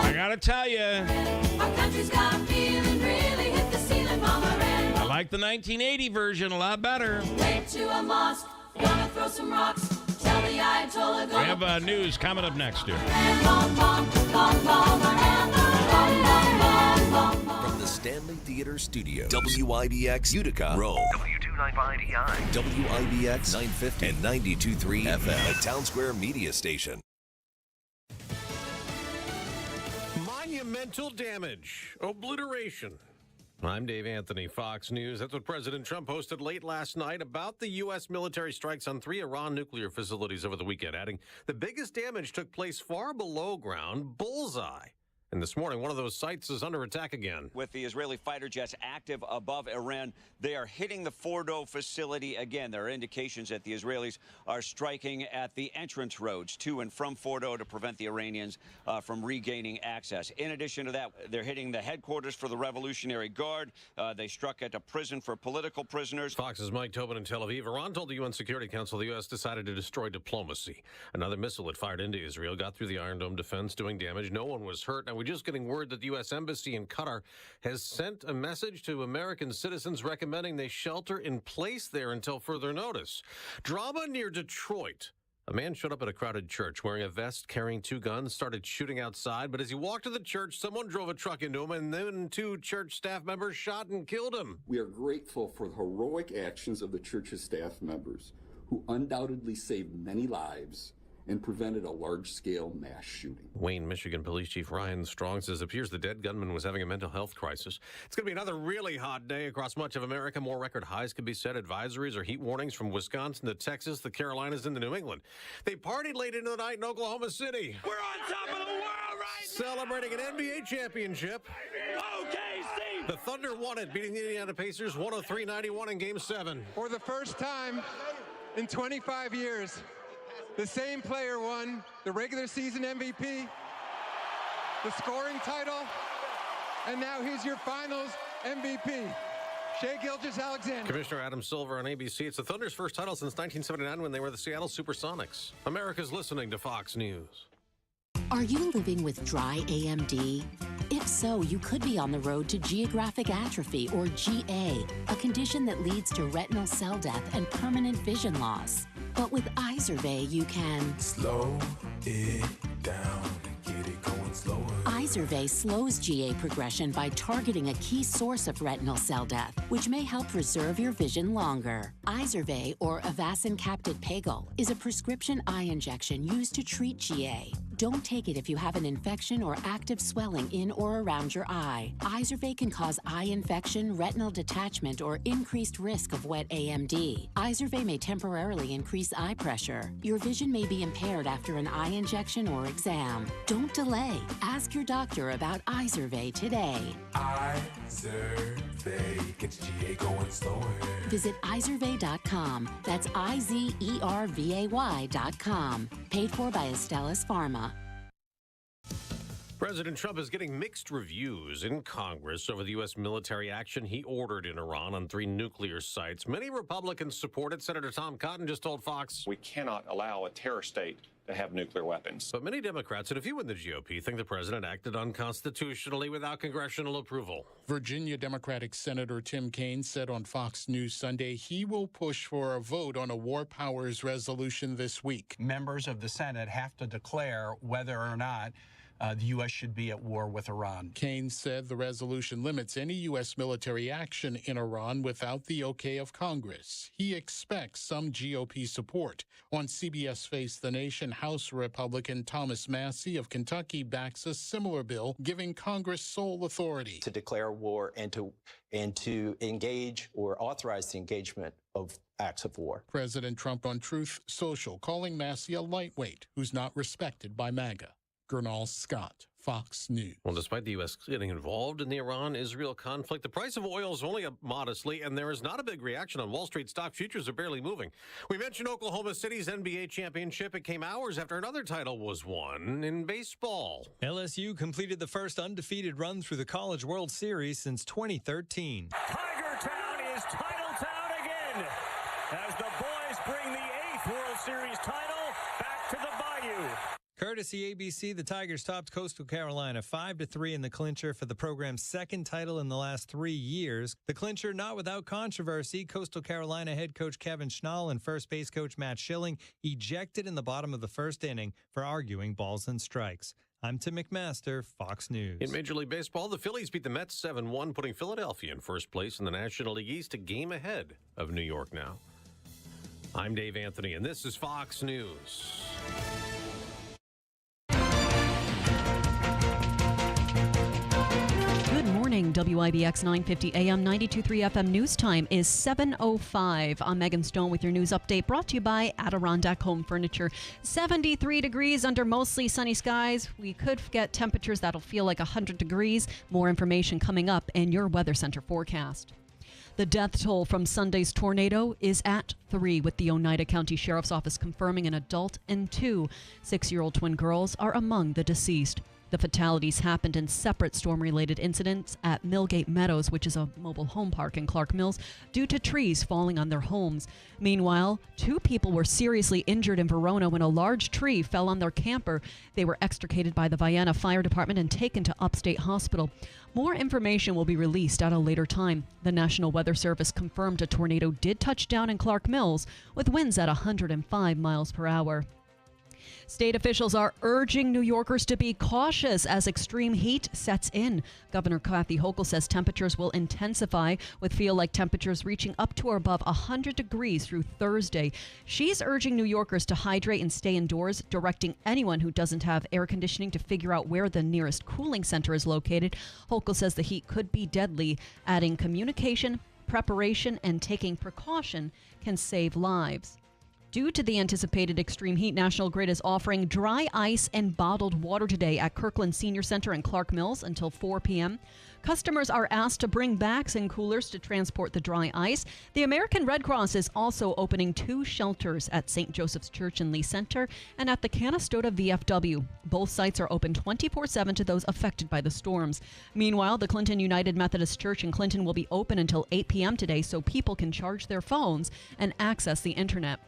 I gotta tell you, our country's got a feeling, really hit the ceiling, Bomb-A-Ran. I like the 1980 version a lot better. Way to a mosque, gonna throw some rocks. Tell the Ayatollah. We have news coming up next year. From the Stanley Theater Studio, WIBX Utica, Rome, W295EI, WIBX 950 and 92.3 FM, a Town Square media station. Monumental damage, obliteration. I'm Dave Anthony, Fox News. That's what President Trump posted late last night about the U.S. military strikes on 3 Iran nuclear facilities over the weekend, adding the biggest damage took place far below ground, bullseye. And this morning, one of those sites is under attack again. With the Israeli fighter jets active above Iran, they are hitting the Fordo facility again. There are indications that the Israelis are striking at the entrance roads to and from Fordo to prevent the Iranians from regaining access. In addition to that, they're hitting the headquarters for the Revolutionary Guard. They struck at a prison for political prisoners. Fox's Mike Tobin in Tel Aviv. Iran told the UN Security Council the U.S. decided to destroy diplomacy. Another missile it fired into Israel got through the Iron Dome defense, doing damage. No one was hurt. Now, we're just getting word that the U.S. Embassy in Qatar has sent a message to American citizens recommending they shelter in place there until further notice. Drama near Detroit. A man showed up at a crowded church wearing a vest, carrying 2 guns, started shooting outside. But as he walked to the church, someone drove a truck into him, and then 2 church staff members shot and killed him. We are grateful for the heroic actions of the church's staff members, who undoubtedly saved many lives and prevented a large-scale mass shooting. Wayne, Michigan Police Chief Ryan Strong says it appears the dead gunman was having a mental health crisis. It's going to be another really hot day across much of America. More record highs could be set. Advisories or heat warnings from Wisconsin to Texas, the Carolinas, and New England. They partied late into the night in Oklahoma City. We're on top of the world right Celebrating an NBA championship. OKC! The Thunder won it, beating the Indiana Pacers 103-91 in Game 7. For the first time in 25 years, the same player won the regular season MVP, the scoring title, and now he's your finals MVP. Shai Gilgeous-Alexander. Commissioner Adam Silver on ABC. It's the Thunder's first title since 1979 when they were the Seattle Supersonics. America's listening to Fox News. Are you living with dry AMD? If so, you could be on the road to geographic atrophy, or GA, a condition that leads to retinal cell death and permanent vision loss. But with Izervay, you can slow it down and get it going slower. Izervay slows GA progression by targeting a key source of retinal cell death, which may help preserve your vision longer. Izervay, or Avastin Capted Pagel, is a prescription eye injection used to treat GA. Don't take it if you have an infection or active swelling in or around your eye. Izervay can cause eye infection, retinal detachment, or increased risk of wet AMD. Izervay may temporarily increase eye pressure. Your vision may be impaired after an eye injection or exam. Don't delay. Ask your doctor about Izervay today. Izervay gets GA going slower. Visit Izervay.com. That's IZERVAY.com. Paid for by Astellas Pharma. President Trump is getting mixed reviews in Congress over the U.S. military action he ordered in Iran on 3 nuclear sites. Many Republicans support it. Senator Tom Cotton just told Fox, "We cannot allow a terror state to have nuclear weapons." But many Democrats and a few in the GOP think the president acted unconstitutionally without congressional approval. Virginia Democratic Senator Tim Kaine said on Fox News Sunday he will push for a vote on a war powers resolution this week. Members of the Senate have to declare whether or not the U.S. should be at war with Iran. Kaine said the resolution limits any U.S. military action in Iran without the okay of Congress. He expects some GOP support. On CBS Face the Nation, House Republican Thomas Massey of Kentucky backs a similar bill giving Congress sole authority to declare war and to engage or authorize the engagement of acts of war. President Trump on Truth Social calling Massey a lightweight who's not respected by MAGA. Gernal Scott, Fox News. Well, despite the U.S. getting involved in the Iran-Israel conflict, the price of oil is only up modestly, and there is not a big reaction on Wall Street. Stock futures are barely moving. We mentioned Oklahoma City's NBA championship. It came hours after another title was won in baseball. LSU completed the first undefeated run through the College World Series since 2013. Tiger Town is Title Town again as the boys bring the 8th World Series title back to the Bayou. Courtesy ABC, the Tigers topped Coastal Carolina 5-3 in the clincher for the program's second title in the last 3 years. The clincher not without controversy. Coastal Carolina head coach Kevin Schnall and first base coach Matt Schilling ejected in the bottom of the first inning for arguing balls and strikes. I'm Tim McMaster, Fox News. In Major League Baseball, the Phillies beat the Mets 7-1, putting Philadelphia in first place in the National League East, a game ahead of New York now. I'm Dave Anthony, and this is Fox News. Good morning. WIBX 950 AM 92.3 FM news time is 7:05. I'm Megan Stone with your news update brought to you by Adirondack Home Furniture. 73 degrees under mostly sunny skies. We could get temperatures that'll feel like 100 degrees. More information coming up in your Weather Center forecast. The death toll from Sunday's tornado is at 3, with the Oneida County Sheriff's Office confirming an adult and 2 6-year-old twin girls are among the deceased. The fatalities happened in separate storm-related incidents at Millgate Meadows, which is a mobile home park in Clark Mills, due to trees falling on their homes. Meanwhile, 2 people were seriously injured in Verona when a large tree fell on their camper. They were extricated by the Vienna Fire Department and taken to Upstate Hospital. More information will be released at a later time. The National Weather Service confirmed a tornado did touch down in Clark Mills with winds at 105 miles per hour. State officials are urging New Yorkers to be cautious as extreme heat sets in. Governor Kathy Hochul says temperatures will intensify, with feel-like temperatures reaching up to or above 100 degrees through Thursday. She's urging New Yorkers to hydrate and stay indoors, directing anyone who doesn't have air conditioning to figure out where the nearest cooling center is located. Hochul says the heat could be deadly, adding communication, preparation, and taking precaution can save lives. Due to the anticipated extreme heat, National Grid is offering dry ice and bottled water today at Kirkland Senior Center in Clark Mills until 4 p.m. Customers are asked to bring bags and coolers to transport the dry ice. The American Red Cross is also opening 2 shelters at St. Joseph's Church in Lee Center and at the Canastota VFW. Both sites are open 24/7 to those affected by the storms. Meanwhile, the Clinton United Methodist Church in Clinton will be open until 8 p.m. today so people can charge their phones and access the internet.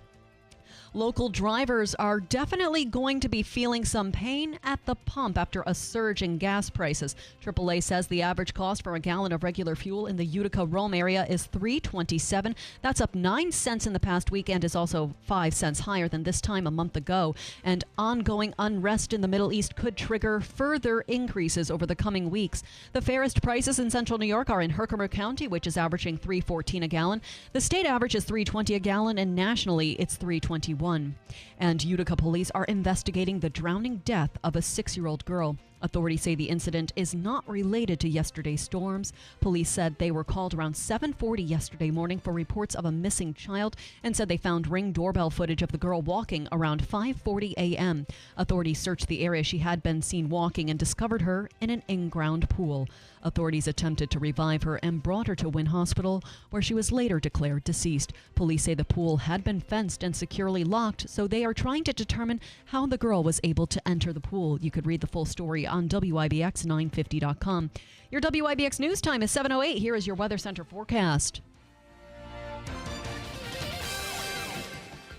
Local drivers are definitely going to be feeling some pain at the pump after a surge in gas prices. AAA says the average cost for a gallon of regular fuel in the Utica-Rome area is $3.27. That's up 9 cents in the past week and is also 5 cents higher than this time a month ago. And ongoing unrest in the Middle East could trigger further increases over the coming weeks. The fairest prices in central New York are in Herkimer County, which is averaging $3.14 a gallon. The state average is $3.20 a gallon, and nationally it's $3.21. 21. And Utica police are investigating the drowning death of a 6-year-old girl. Authorities say the incident is not related to yesterday's storms. Police said they were called around 7:40 yesterday morning for reports of a missing child and said they found Ring doorbell footage of the girl walking around 5:40 a.m. Authorities searched the area she had been seen walking and discovered her in an in-ground pool. Authorities attempted to revive her and brought her to Wynn Hospital, where she was later declared deceased. Police say the pool had been fenced and securely locked, so they are trying to determine how the girl was able to enter the pool. You could read the full story on WIBX950.com. Your WIBX news time is 7:08. Here is your Weather Center forecast.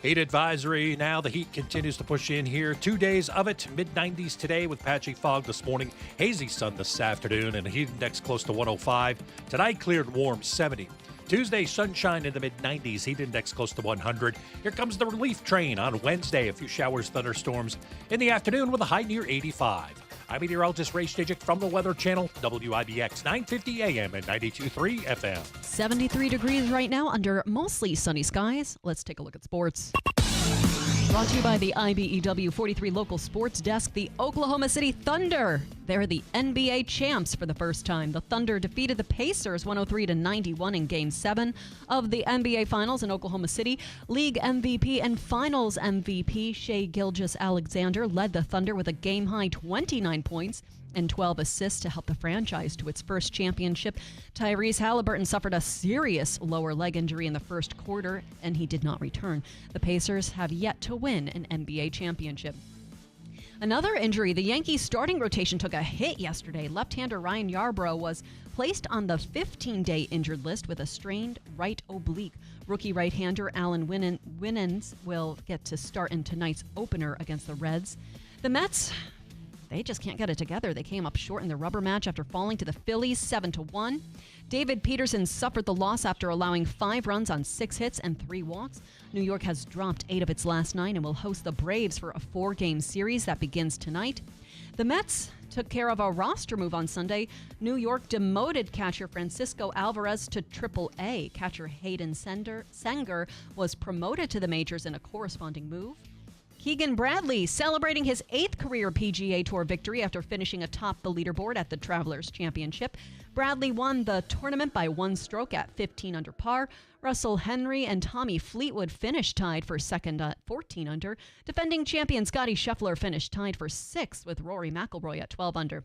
Heat advisory now. The heat continues to push in here. 2 days of it. Mid-90s today with patchy fog this morning. Hazy sun this afternoon and a heat index close to 105. Tonight cleared warm, 70. Tuesday, sunshine in the mid-90s. Heat index close to 100. Here comes the relief train on Wednesday. A few showers, thunderstorms in the afternoon with a high near 85. I'm meteorologist Ray Stajic from the Weather Channel, WIBX 950 AM and 92.3 FM. 73 degrees right now under mostly sunny skies. Let's take a look at sports. Brought to you by the IBEW 43 local sports desk, the Oklahoma City Thunder. They're the NBA champs for the first time. The Thunder defeated the Pacers 103-91 in Game 7 of the NBA Finals in Oklahoma City. League MVP and Finals MVP Shai Gilgeous-Alexander led the Thunder with a game-high 29 points and 12 assists to help the franchise to its first championship. Tyrese Halliburton suffered a serious lower leg injury in the first quarter, and he did not return. The Pacers have yet to win an NBA championship. Another injury, the Yankees starting rotation took a hit yesterday. Left-hander Ryan Yarbrough was placed on the 15-day injured list with a strained right oblique. Rookie right-hander Alan Winans will get to start in tonight's opener against the Reds. The Mets, they just can't get it together. They came up short in the rubber match after falling to the Phillies 7-1. David Peterson suffered the loss after allowing 5 runs on 6 hits and 3 walks. New York has dropped 8 of its last 9 and will host the Braves for a 4-game series that begins tonight. The Mets took care of a roster move on Sunday. New York demoted catcher Francisco Alvarez to Triple-A. Catcher Hayden Senger was promoted to the majors in a corresponding move. Keegan Bradley celebrating his 8th career PGA Tour victory after finishing atop the leaderboard at the Travelers Championship. Bradley won the tournament by 1 stroke at 15 under par. Russell Henry and Tommy Fleetwood finished tied for second at 14 under. Defending champion Scottie Scheffler finished tied for 6th with Rory McIlroy at 12 under.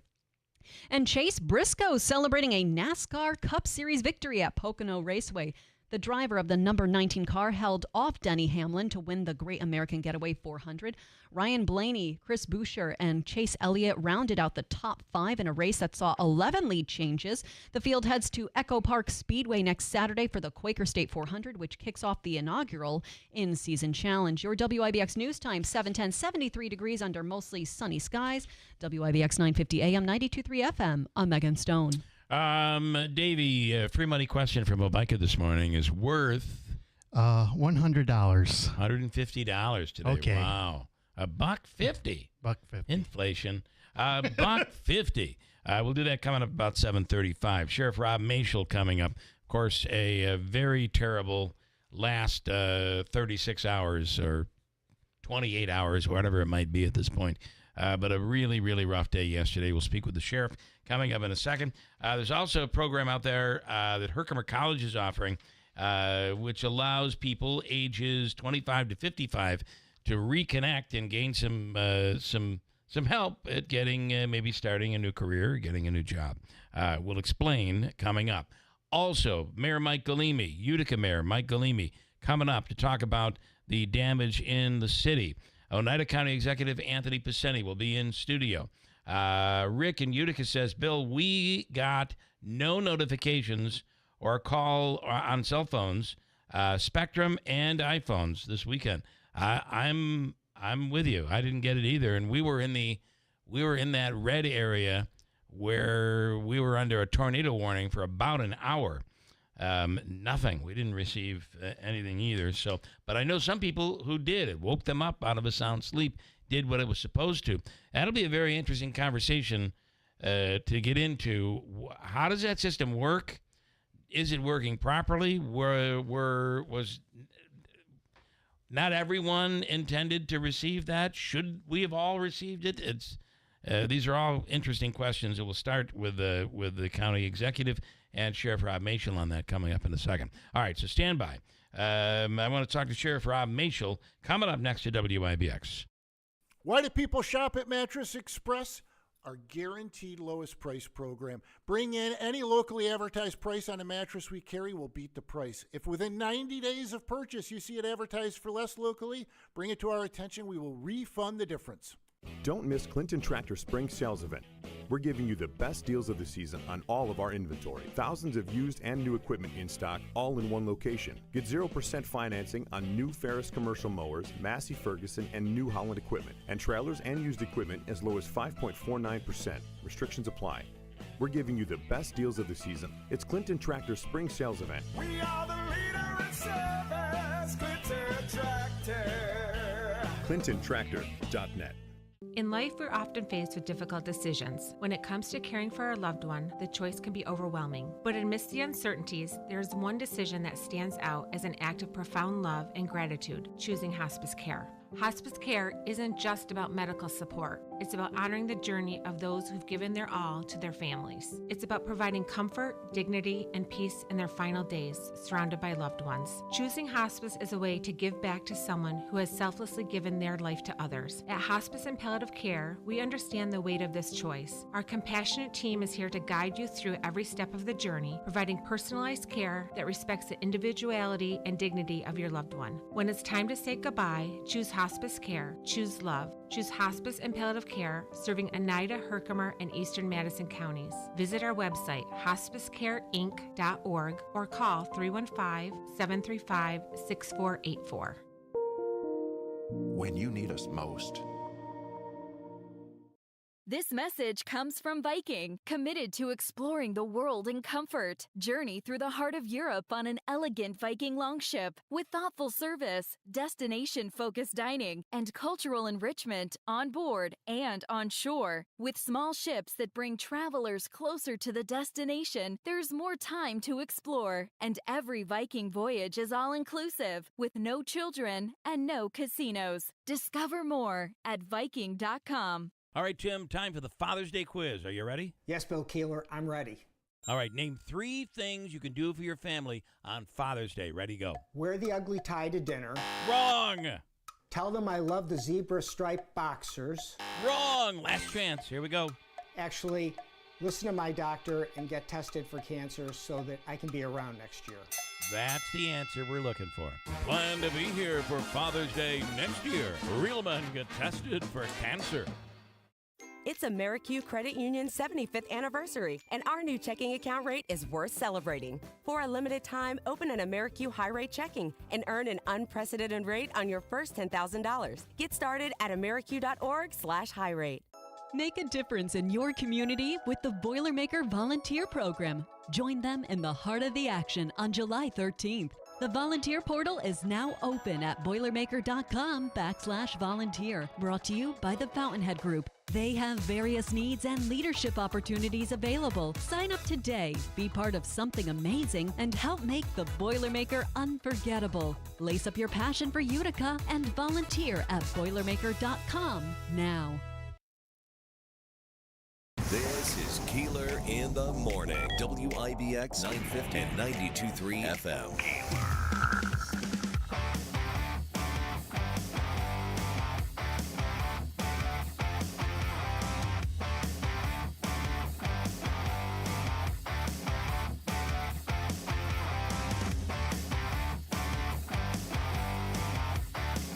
And Chase Briscoe celebrating a NASCAR Cup Series victory at Pocono Raceway. The driver of the number 19 car held off Denny Hamlin to win the Great American Getaway 400. Ryan Blaney, Chris Buescher, and Chase Elliott rounded out the top 5 in a race that saw 11 lead changes. The field heads to Echo Park Speedway next Saturday for the Quaker State 400, which kicks off the inaugural in-season challenge. Your WIBX news time, 7:10, 73 degrees under mostly sunny skies. WIBX 950 AM, 92.3 FM. I'm Megan Stone. Davey, free money question from Obika this morning is worth $100. $150 today. Okay. Wow. $1.50. $1.50. Inflation. $1.50. We'll do that coming up about 7:35. Sheriff Rob Mashel coming up. Of course, a very terrible last 36 hours or 28 hours, whatever it might be at this point. But a really, really rough day yesterday. We'll speak with the sheriff coming up in a second. There's also a program out there that Herkimer College is offering, which allows people ages 25 to 55 to reconnect and gain some help at getting maybe starting a new career, or getting a new job. We'll explain coming up. Also, Mayor Mike Galimi, Utica Mayor Mike Galimi, coming up to talk about the damage in the city. Oneida County Executive Anthony Pacini will be in studio. Rick in Utica says, Bill, we got no notifications or call on cell phones, Spectrum and iPhones this weekend. I'm with you. I didn't get it either, and we were in that red area where we were under a tornado warning for about an hour. Nothing. We didn't receive anything either. So, but I know some people who did. It woke them up out of a sound sleep, did what it was supposed to. That'll be a very interesting conversation to get into. How does that system work? Is it working properly? not everyone intended to receive that. Should we have all received it? These are all interesting questions. It will start with the county executive and Sheriff Rob Machel on that coming up in a second. All right, so stand by. I want to talk to Sheriff Rob Machel coming up next to WIBX. Why do people shop at Mattress Express? Our guaranteed lowest price program. Bring in any locally advertised price on a mattress we carry, will beat the price. If within 90 days of purchase you see it advertised for less locally, bring it to our attention. We will refund the difference. Don't miss Clinton Tractor Spring Sales Event. We're giving you the best deals of the season on all of our inventory. Thousands of used and new equipment in stock, all in one location. Get 0% financing on new Ferris commercial mowers, Massey Ferguson, and New Holland equipment. And trailers and used equipment as low as 5.49%. Restrictions apply. We're giving you the best deals of the season. It's Clinton Tractor Spring Sales Event. We are the leader in service, Clinton Tractor. ClintonTractor.net. In life, we're often faced with difficult decisions. When it comes to caring for our loved one, the choice can be overwhelming. But amidst the uncertainties, there's one decision that stands out as an act of profound love and gratitude: choosing hospice care. Hospice care isn't just about medical support. It's about honoring the journey of those who've given their all to their families. It's about providing comfort, dignity, and peace in their final days, surrounded by loved ones. Choosing hospice is a way to give back to someone who has selflessly given their life to others. At Hospice and Palliative Care, we understand the weight of this choice. Our compassionate team is here to guide you through every step of the journey, providing personalized care that respects the individuality and dignity of your loved one. When it's time to say goodbye, choose hospice care. Choose love. Choose Hospice and Palliative Care, serving Oneida, Herkimer, and Eastern Madison counties. Visit our website, hospicecareinc.org, or call 315-735-6484. When you need us most. This message comes from Viking, committed to exploring the world in comfort. Journey through the heart of Europe on an elegant Viking longship with thoughtful service, destination-focused dining, and cultural enrichment on board and on shore. With small ships that bring travelers closer to the destination, there's more time to explore. And every Viking voyage is all-inclusive, with no children and no casinos. Discover more at Viking.com. All right, Tim, time for the Father's Day quiz. Are you ready? Yes, Bill Keeler, I'm ready. All right, name 3 things you can do for your family on Father's Day. Ready, go. Wear the ugly tie to dinner. Wrong. Tell them I love the zebra striped boxers. Wrong. Last chance. Here we go. Actually, listen to my doctor and get tested for cancer so that I can be around next year. That's the answer we're looking for. Plan to be here for Father's Day next year. Real men get tested for cancer. It's Amerique Credit Union's 75th anniversary, and our new checking account rate is worth celebrating. For a limited time, open an Amerique High Rate checking and earn an unprecedented rate on your first $10,000. Get started at amerique.org/high rate. Make a difference in your community with the Boilermaker Volunteer Program. Join them in the heart of the action on July 13th. The volunteer portal is now open at boilermaker.com/volunteer. Brought to you by the Fountainhead Group. They have various needs and leadership opportunities available. Sign up today, be part of something amazing, and help make the Boilermaker unforgettable. Lace up your passion for Utica and volunteer at boilermaker.com now. This is Keeler in the Morning. WIBX 950 and 92.3 FM.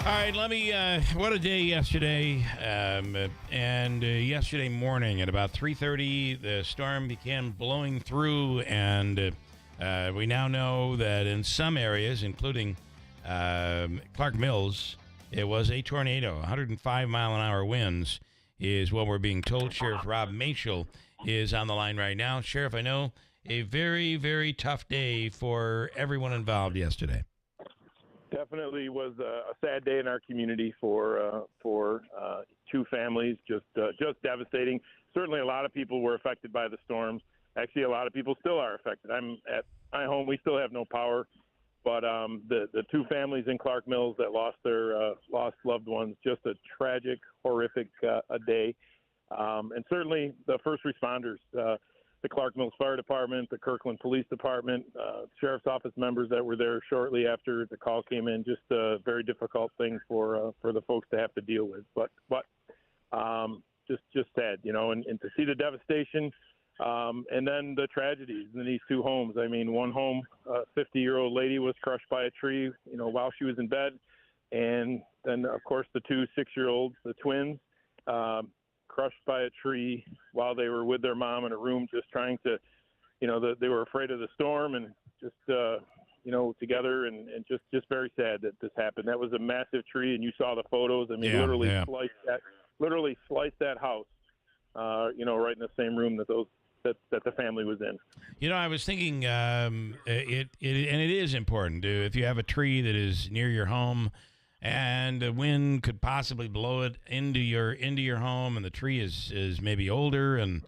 All right, let me, what a day yesterday. And yesterday morning at about 3:30, the storm began blowing through, and we now know that in some areas, including Clark Mills, it was a tornado. 105-mile-an-hour winds is what we're being told. Sheriff Rob Machel is on the line right now. Sheriff, I know a very, very tough day for everyone involved yesterday. Definitely was a sad day in our community for 2 families. Just devastating. Certainly, a lot of people were affected by the storms. Actually, a lot of people still are affected. I'm at my home. We still have no power But the two families in Clark Mills that lost their lost loved ones, just a tragic, horrific a day. And certainly the first responders, the Clark Mills Fire Department, the Kirkland Police Department, Sheriff's Office members that were there shortly after the call came in. Just a very difficult thing for the folks to have to deal with. But just sad, and to see the devastation. And then the tragedies in these two homes. I mean, one home, a 50-year-old lady was crushed by a tree, while she was in bed. And then, of course, the two 6-year-olds, the twins, crushed by a tree while they were with their mom in a room just trying to, they were afraid of the storm and just, together and just very sad that this happened. That was a massive tree, and you saw the photos. I mean, literally sliced that house, right in the same room that the family was in. I was thinking it is important if you have a tree that is near your home and the wind could possibly blow it into your home, and the tree is maybe older and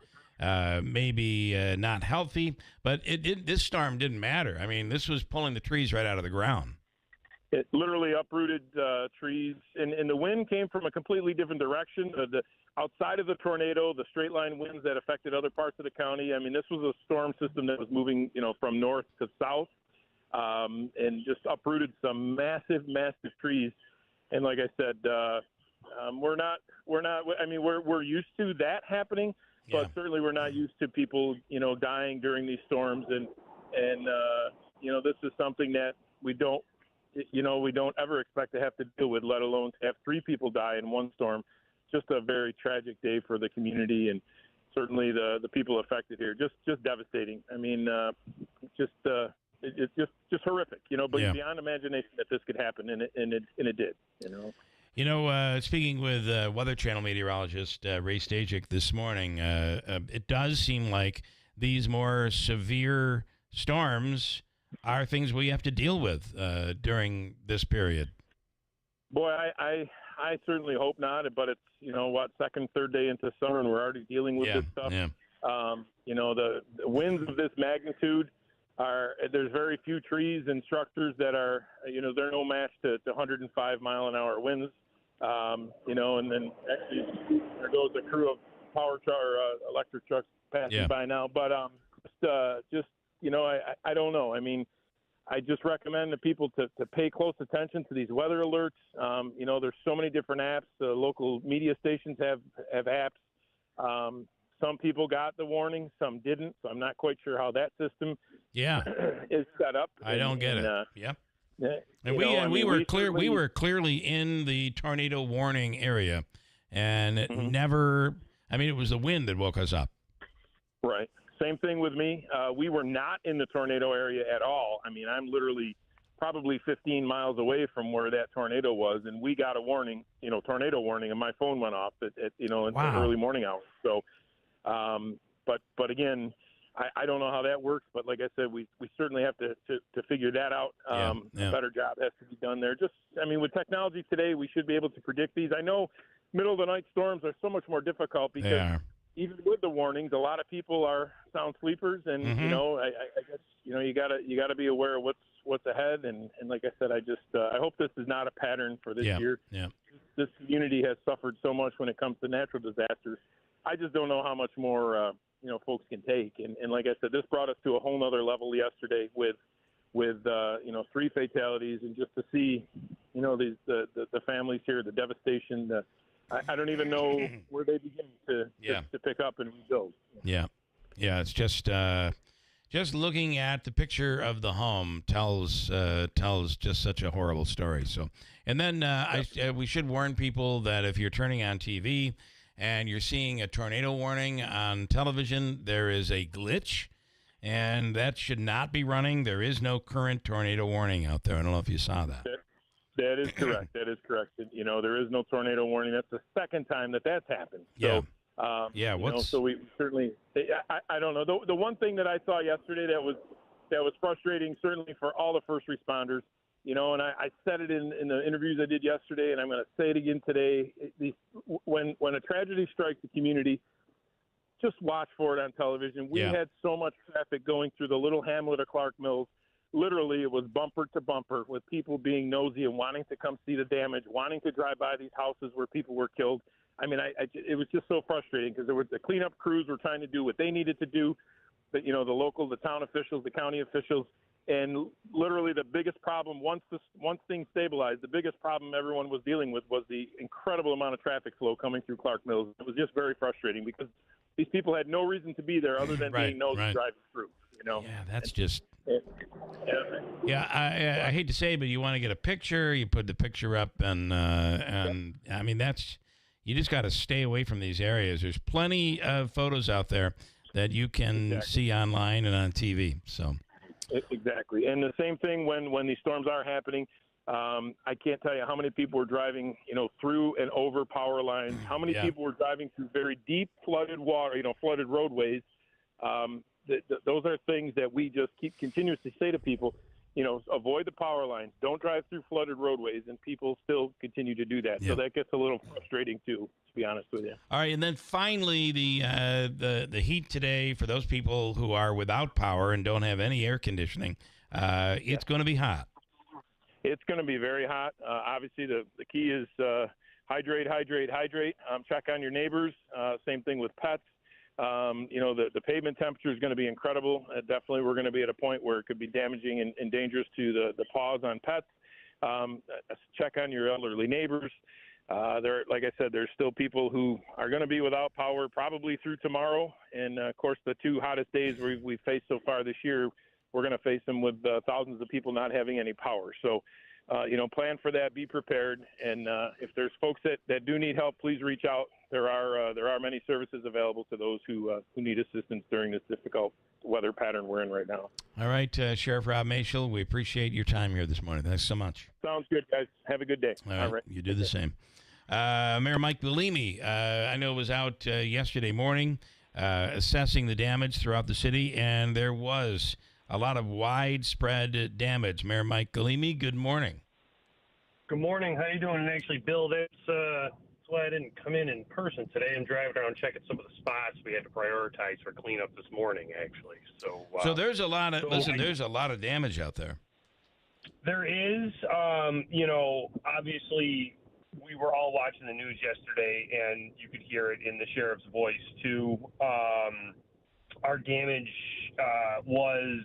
maybe not healthy, but this storm didn't matter. I mean, this was pulling the trees right out of the ground. It literally uprooted trees, and the wind came from a completely different direction. Outside of the tornado, the straight line winds that affected other parts of the county. I mean, this was a storm system that was moving, from north to south, and just uprooted some massive trees. And like I said, we're used to that happening, but certainly we're not used to people, dying during these storms. And this is something that we don't ever expect to have to deal with, let alone to have 3 people die in one storm. Just a very tragic day for the community and certainly the people affected here. Just devastating. I mean, it's just horrific, but beyond imagination that this could happen, and it did, Speaking with Weather Channel meteorologist Ray Stajic this morning, it does seem like these more severe storms are things we have to deal with during this period. Boy, I certainly hope not, but it's, second, third day into summer, and we're already dealing with this stuff. Yeah. The winds of this magnitude there's very few trees and structures that are, they're no match to 105-mile-an-hour winds. And then actually there goes a crew of electric trucks passing by now. But I don't know. I mean, I just recommend to people to pay close attention to these weather alerts. There's so many different apps. The local media stations have apps. Some people got the warning, some didn't. So I'm not quite sure how that system is set up. I don't get it. And we were clearly in the tornado warning area, and it never. I mean, it was the wind that woke us up. Right. Same thing with me. We were not in the tornado area at all. I mean, I'm literally probably 15 miles away from where that tornado was, and we got a warning, tornado warning, and my phone went off in the early morning hours. So, but again, I don't know how that works, but like I said, we certainly have to figure that out. A better job has to be done there. With technology today, we should be able to predict these. I know middle of the night storms are so much more difficult because even with the warnings, a lot of people are sound sleepers, and I guess you gotta be aware of what's ahead. And like I said, I hope this is not a pattern for this year. Yeah. This community has suffered so much when it comes to natural disasters. I just don't know how much more folks can take. And like I said, this brought us to a whole nother level yesterday with 3 fatalities, and just to see these the families here, the devastation. I don't even know where they begin to pick up and rebuild. Yeah. It's just looking at the picture of the home tells just such a horrible story. So, and then we should warn people that if you're turning on TV and you're seeing a tornado warning on television, there is a glitch, and that should not be running. There is no current tornado warning out there. I don't know if you saw that. That is correct. There is no tornado warning. That's the second time that's happened. So, so we certainly, I don't know. The one thing that I saw yesterday that was frustrating, certainly for all the first responders, and I said it in the interviews I did yesterday, and I'm going to say it again today. When a tragedy strikes the community, just watch for it on television. We had so much traffic going through the little hamlet of Clark Mills literally it was bumper to bumper with people being nosy and wanting to come see the damage, wanting to drive by these houses where people were killed. I mean, it was just so frustrating because there were the cleanup crews were trying to do what they needed to do, but the town officials, the county officials, and literally the biggest problem once things stabilized, the biggest problem everyone was dealing with was the incredible amount of traffic flow coming through Clark Mills. It was just very frustrating because these people had no reason to be there other than being nosy driving through. Yeah, that's just. Yeah, I hate to say, but you want to get a picture, you put the picture up, and I mean you just got to stay away from these areas. There's plenty of photos out there that you can see online and on TV. So. Exactly, and the same thing when these storms are happening. I can't tell you how many people were driving, through and over power lines. How many people were driving through very deep flooded water, flooded roadways. Those are things that we just keep continuously say to people. Avoid the power lines. Don't drive through flooded roadways, and people still continue to do that. So that gets a little frustrating too, to be honest with you. All right, and then finally, the heat today for those people who are without power and don't have any air conditioning. It's going to be hot. It's going to be very hot. Obviously, the key is hydrate. Check on your neighbors. Same thing with pets. The pavement temperature is going to be incredible. Definitely, we're going to be at a point where it could be damaging and dangerous to the paws on pets. Check on your elderly neighbors. Like I said, there's still people who are going to be without power probably through tomorrow. And, of course, the two hottest days we've faced so far this year, we're going to face them with thousands of people not having any power. So, plan for that, be prepared. And if there's folks that do need help, please reach out. There are many services available to those who need assistance during this difficult weather pattern we're in right now. All right, Sheriff Rob Mashel, we appreciate your time here this morning. Thanks so much. Sounds good, guys. Have a good day. All right. You do the same. Mayor Mike Bellini, I know, was out yesterday morning assessing the damage throughout the city, and there was a lot of widespread damage. Mayor Mike Bellini, good morning. Good morning. How you doing? And actually, Bill, that's why I didn't come in person today. I'm driving around checking some of the spots we had to prioritize for cleanup this morning, actually. So there's a lot of there's a lot of damage out there. There is. Obviously, we were all watching the news yesterday, and you could hear it in the sheriff's voice too. Our damage was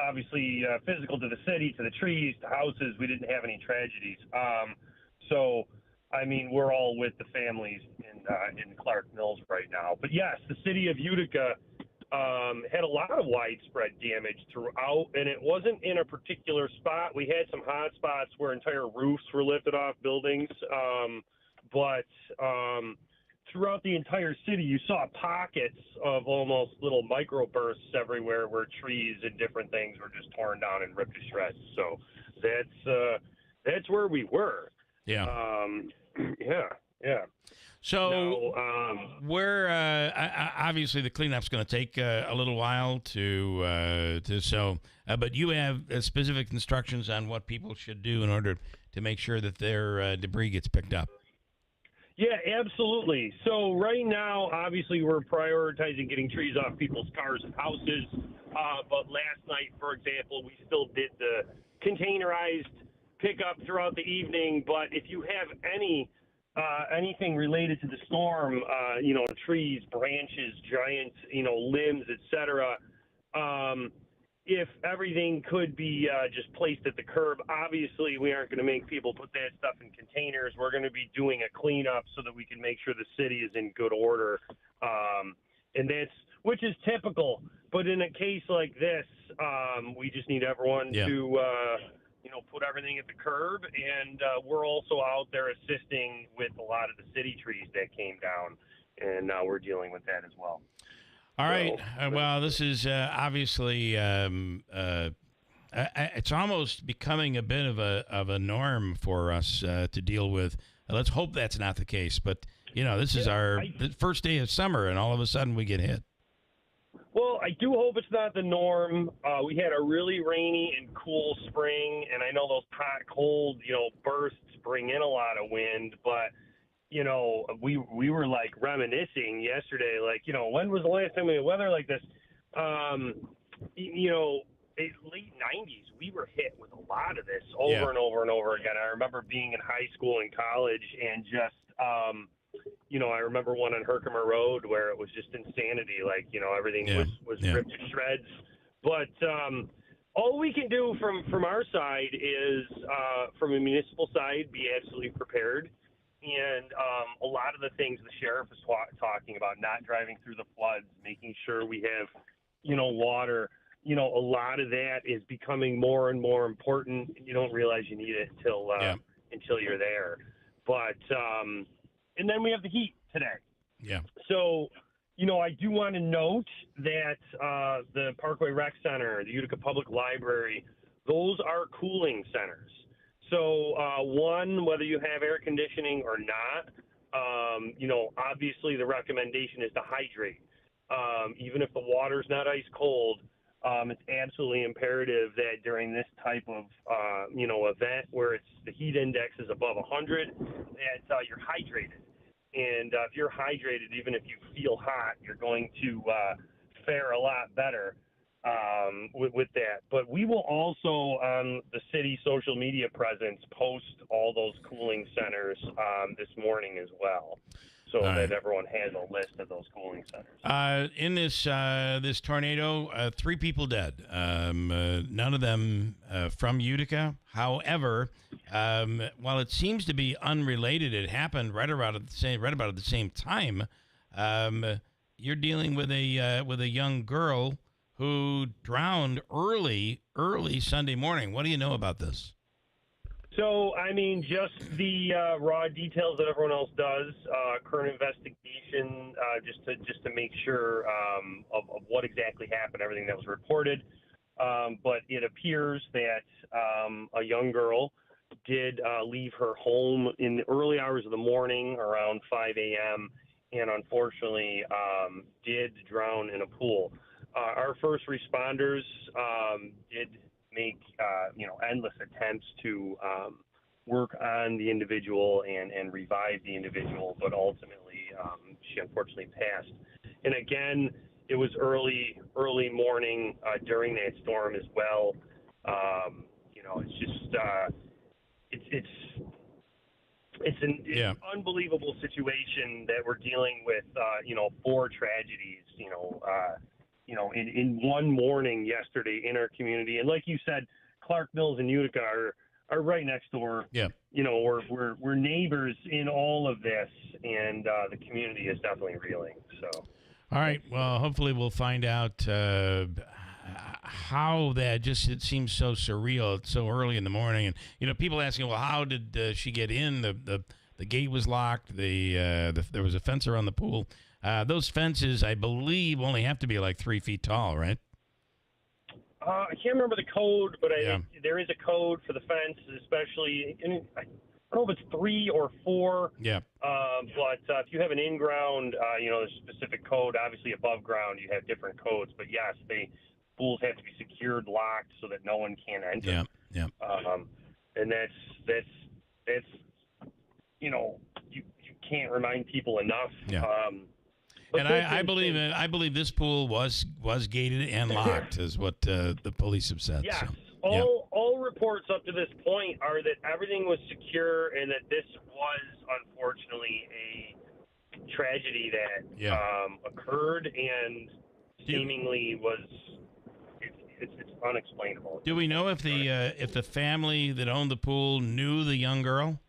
obviously physical to the city, to the trees, to houses. We didn't have any tragedies. We're all with the families in Clark Mills right now. But yes, the city of Utica had a lot of widespread damage throughout, and it wasn't in a particular spot. We had some hot spots where entire roofs were lifted off buildings, but throughout the entire city, you saw pockets of almost little microbursts everywhere where trees and different things were just torn down and ripped to shreds. So that's where we were. Yeah. Yeah. So obviously the cleanup's going to take a little while but you have specific instructions on what people should do in order to make sure that their debris gets picked up. Yeah, absolutely. So right now, obviously, we're prioritizing getting trees off people's cars and houses. But last night, for example, we still did the containerized pickup throughout the evening. But if you have anything related to the storm, trees, branches, giant, limbs, etc., if everything could be just placed at the curb, obviously we aren't going to make people put that stuff in containers. We're going to be doing a cleanup so that we can make sure the city is in good order, which is typical. But in a case like this, we just need everyone to put everything at the curb, and we're also out there assisting with a lot of the city trees that came down, and we're dealing with that as well. All right. Well, this is obviously it's almost becoming a bit of a norm for us to deal with. Let's hope that's not the case. But this is the first day of summer, and all of a sudden we get hit. Well, I do hope it's not the norm. We had a really rainy and cool spring, and I know those hot, cold, bursts bring in a lot of wind, but. We were like reminiscing yesterday, when was the last time we had weather like this? late 90s, we were hit with a lot of this over and over and over again. I remember being in high school and college and just, I remember one on Herkimer Road where it was just insanity. Like, everything was ripped to shreds. But all we can do from our side is, from a municipal side, be absolutely prepared. And a lot of the things the sheriff is talking about, not driving through the floods, making sure we have, water, a lot of that is becoming more and more important. You don't realize you need it until you're there. But, and then we have the heat today. Yeah. So, I do want to note that the Parkway Rec Center, the Utica Public Library, those are cooling centers. So, one, whether you have air conditioning or not, obviously the recommendation is to hydrate. Even if the water's not ice cold, it's absolutely imperative that during this type of, event where the heat index is above 100, that you're hydrated. And if you're hydrated, even if you feel hot, you're going to fare a lot better with that. But we will also, on the city social media presence, post all those cooling centers this morning as well, so that everyone has a list of those cooling centers. In this tornado, 3 people dead. None of them from Utica. However, while it seems to be unrelated, it happened right about at the same time. You're dealing with a young girl who drowned early Sunday morning. What do you know about this? So, just the raw details that everyone else does, current investigation, just to make sure of what exactly happened, everything that was reported. But it appears that a young girl did leave her home in the early hours of the morning, around 5 a.m., and unfortunately did drown in a pool. Our first responders did make endless attempts to work on the individual and revive the individual, but ultimately she unfortunately passed. And again, it was early morning during that storm as well. It's just it's an unbelievable situation that we're dealing with. 4 tragedies. In one morning yesterday in our community. And like you said, Clark Mills and Utica are right next door. Yeah. We're neighbors in all of this, and the community is definitely reeling. So. All right. Well, hopefully we'll find out how that it seems so surreal. It's so early in the morning, and people asking, well, how did she get in? The gate was locked. There was a fence around the pool. Those fences, I believe, only have to be like 3 feet tall, right? I can't remember the code, but there is a code for the fence, especially. I don't know if it's 3 or 4. Yeah. But if you have an in-ground, there's a specific code. Obviously, above ground, you have different codes. But yes, pools have to be secured, locked, so that no one can enter. Yeah. And that's you can't remind people enough. Yeah. And I believe this pool was gated and locked, is what the police have said. Yes. So, all reports up to this point are that everything was secure and that this was unfortunately a tragedy that occurred and seemingly it's unexplainable. Do we know if the family that owned the pool knew the young girl?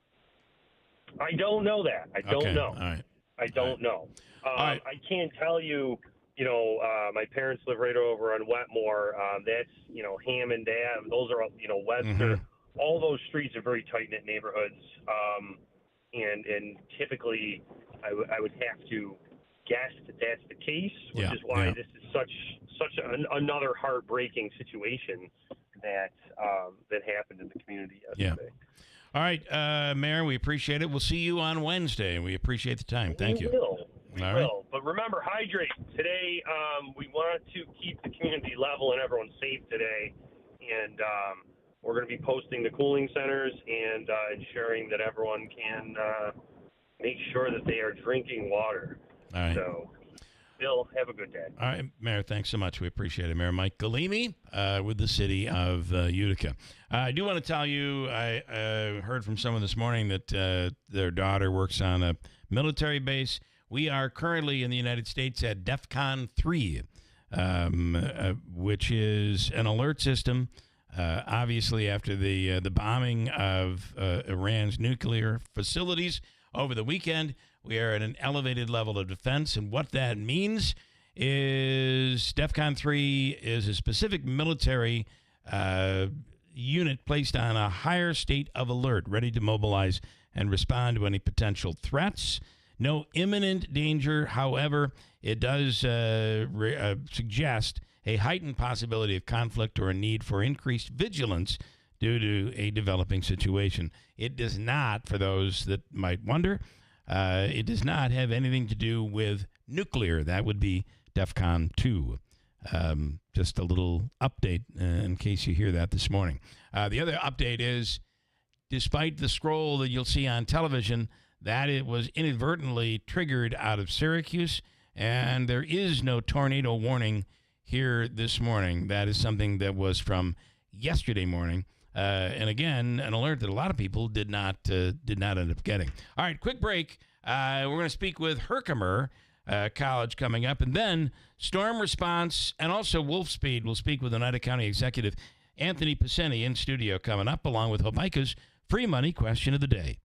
I don't know that. I don't know. All right. I don't know. Right. I can't tell you, my parents live right over on Wetmore. That's, Hammond Ave. Those are, Webster. Mm-hmm. All those streets are very tight-knit neighborhoods. And typically I would have to guess that that's the case, which is why this is such another heartbreaking situation that happened in the community yesterday. Yeah. All right, Mayor, we appreciate it. We'll see you on Wednesday. We appreciate the time. Thank you. We will. But remember, hydrate. Today, we want to keep the community level and everyone safe today. And we're going to be posting the cooling centers and ensuring that everyone can make sure that they are drinking water. All right. So, Bill, have a good day. All right, Mayor, thanks so much. We appreciate it. Mayor Mike Galimi with the city of Utica. I do want to tell you, I heard from someone this morning that their daughter works on a military base. We are currently in the United States at DEFCON 3, which is an alert system. Obviously, after the bombing of Iran's nuclear facilities over the weekend, we are at an elevated level of defense, and what that means is DEFCON 3 is a specific military unit placed on a higher state of alert, ready to mobilize and respond to any potential threats. No imminent danger. However, it does suggest a heightened possibility of conflict or a need for increased vigilance due to a developing situation. It does not, for those that might wonder, it does not have anything to do with nuclear. That would be DEFCON 2. Just a little update in case you hear that this morning. The other update is, despite the scroll that you'll see on television, that it was inadvertently triggered out of Syracuse, and there is no tornado warning here this morning. That is something that was from yesterday morning. And again, an alert that a lot of people did not end up getting. All right, quick break. We're going to speak with Herkimer College coming up, and then storm response and also Wolf Speed. We'll speak with Oneida County Executive Anthony Pacini in studio coming up, along with Hopica's free money question of the day.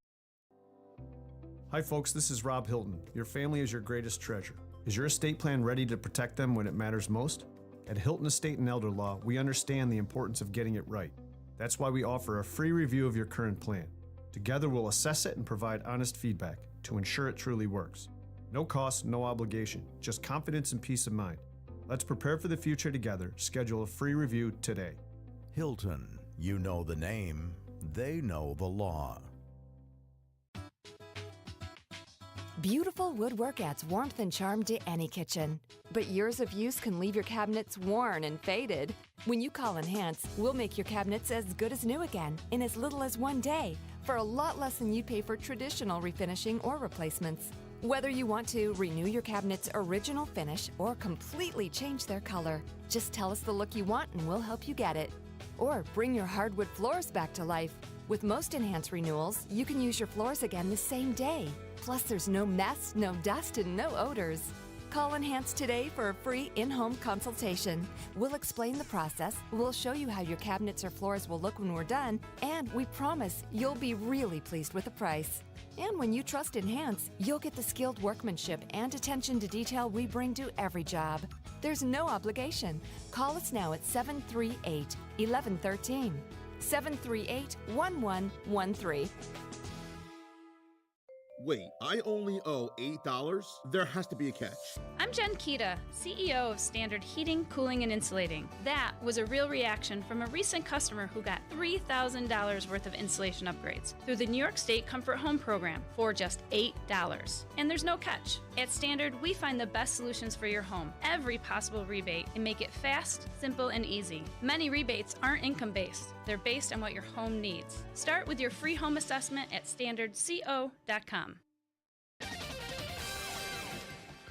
Hi, folks. This is Rob Hilton. Your family is your greatest treasure. Is your estate plan ready to protect them when it matters most? At Hilton Estate and Elder Law, we understand the importance of getting it right. That's why we offer a free review of your current plan. Together, we'll assess it and provide honest feedback to ensure it truly works. No cost, no obligation, just confidence and peace of mind. Let's prepare for the future together. Schedule a free review today. Hilton, you know the name, they know the law. Beautiful woodwork adds warmth and charm to any kitchen. But years of use can leave your cabinets worn and faded. When you call Enhance, we'll make your cabinets as good as new again in as little as 1 day for a lot less than you'd pay for traditional refinishing or replacements. Whether you want to renew your cabinet's original finish or completely change their color, just tell us the look you want and we'll help you get it. Or bring your hardwood floors back to life. With most Enhance renewals, you can use your floors again the same day. Plus, there's no mess, no dust, and no odors. Call Enhance today for a free in-home consultation. We'll explain the process, we'll show you how your cabinets or floors will look when we're done, and we promise you'll be really pleased with the price. And when you trust Enhance, you'll get the skilled workmanship and attention to detail we bring to every job. There's no obligation. Call us now at 738-1113. 738-1113. Wait, I only owe $8? There has to be a catch. I'm Jen Kita, CEO of Standard Heating, Cooling, and Insulating. That was a real reaction from a recent customer who got $3,000 worth of insulation upgrades through the New York State Comfort Home Program for just $8. And there's no catch. At Standard, we find the best solutions for your home, every possible rebate, and make it fast, simple, and easy. Many rebates aren't income-based. They're based on what your home needs. Start with your free home assessment at standardco.com.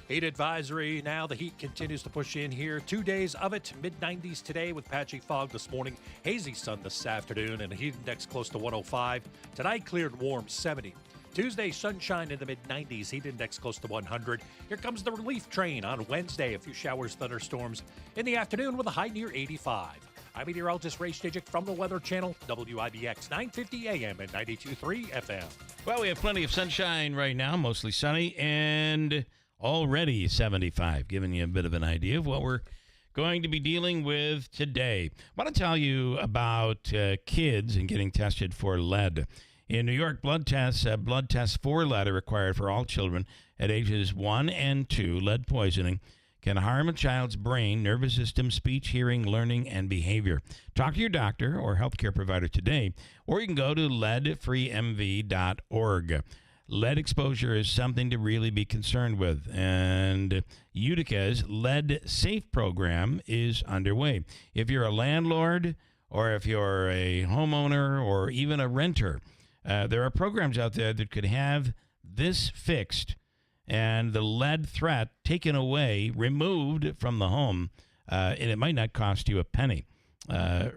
Heat advisory now. The heat continues to push in here. 2 days of it. Mid-90s today with patchy fog this morning. Hazy sun this afternoon and a heat index close to 105. Tonight cleared warm 70. Tuesday, sunshine in the mid-90s. Heat index close to 100. Here comes the relief train on Wednesday. A few showers, thunderstorms in the afternoon with a high near 85. I'm meteorologist Ray Stijik from the Weather Channel, WIBX 950 AM and 92.3 FM. Well, we have plenty of sunshine right now, mostly sunny, and already 75, giving you a bit of an idea of what we're going to be dealing with today. I want to tell you about kids and getting tested for lead. In New York, blood tests for lead are required for all children at ages 1 and 2. Lead poisoning can harm a child's brain, nervous system, speech, hearing, learning, and behavior. Talk to your doctor or healthcare provider today, or you can go to leadfreemv.org. Lead exposure is something to really be concerned with, and Utica's Lead Safe program is underway. If you're a landlord or if you're a homeowner or even a renter, there are programs out there that could have this fixed and the lead threat taken away, removed from the home, and it might not cost you a penny.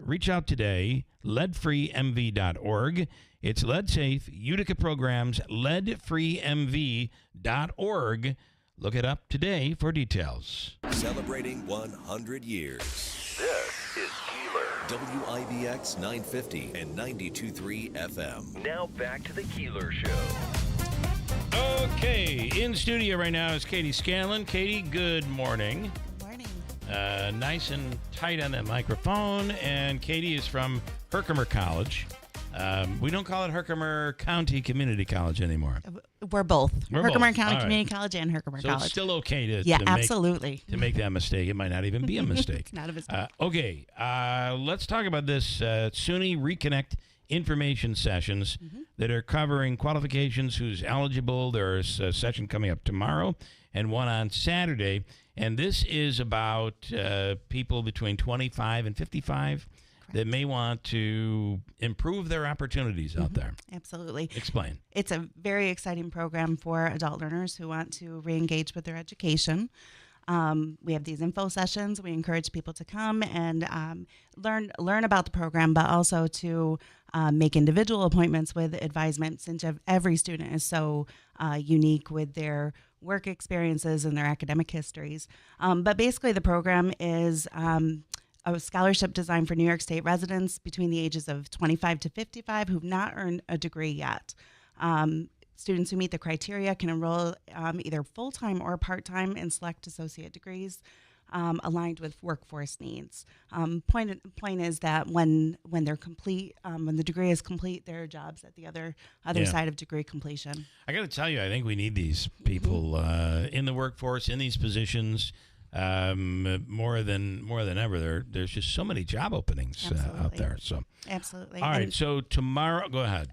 Reach out today, leadfreemv.org. It's lead safe, Utica programs, leadfreemv.org. Look it up today for details. Celebrating 100 years. This is Keeler. WIBX 950 and 92.3 FM. Now back to the Keeler Show. Okay, in studio right now is Katie Scanlon. Katie, good morning. Morning. Nice and tight on that microphone. And Katie is from Herkimer College. We don't call it Herkimer County Community College anymore. We're both. Herkimer both. County All Community College and Herkimer so College. It's still okay to absolutely. to make that mistake. It might not even be a mistake. Not a mistake. Okay, let's talk about this SUNY Reconnect information sessions that are covering qualifications, who's eligible. There's a session coming up tomorrow and one on Saturday. And this is about people between 25 and 55 that may want to improve their opportunities out there. Absolutely. Explain. It's a very exciting program for adult learners who want to re-engage with their education. We have these info sessions. We encourage people to come and learn about the program, but also to make individual appointments with advisement, since every student is so unique with their work experiences and their academic histories. But basically the program is a scholarship designed for New York State residents between the ages of 25 to 55 who've not earned a degree yet. Students who meet the criteria can enroll either full-time or part-time in select associate degrees aligned with workforce needs. Point is that when they're complete, when the degree is complete, there are jobs at the other side of degree completion. I got to tell you, I think we need these people in the workforce, in these positions. More than ever. There's just so many job openings out there. So absolutely. All right. So tomorrow, go ahead.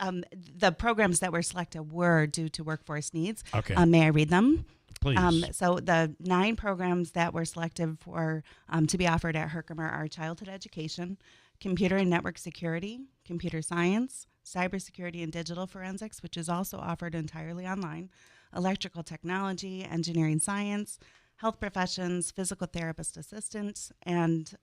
The programs that were selected were due to workforce needs. Okay. May I read them? Please. So the 9 programs that were selected for to be offered at Herkimer are childhood education, computer and network security, computer science, cybersecurity and digital forensics, which is also offered entirely online, electrical technology, engineering science, health professions, physical therapist assistants, and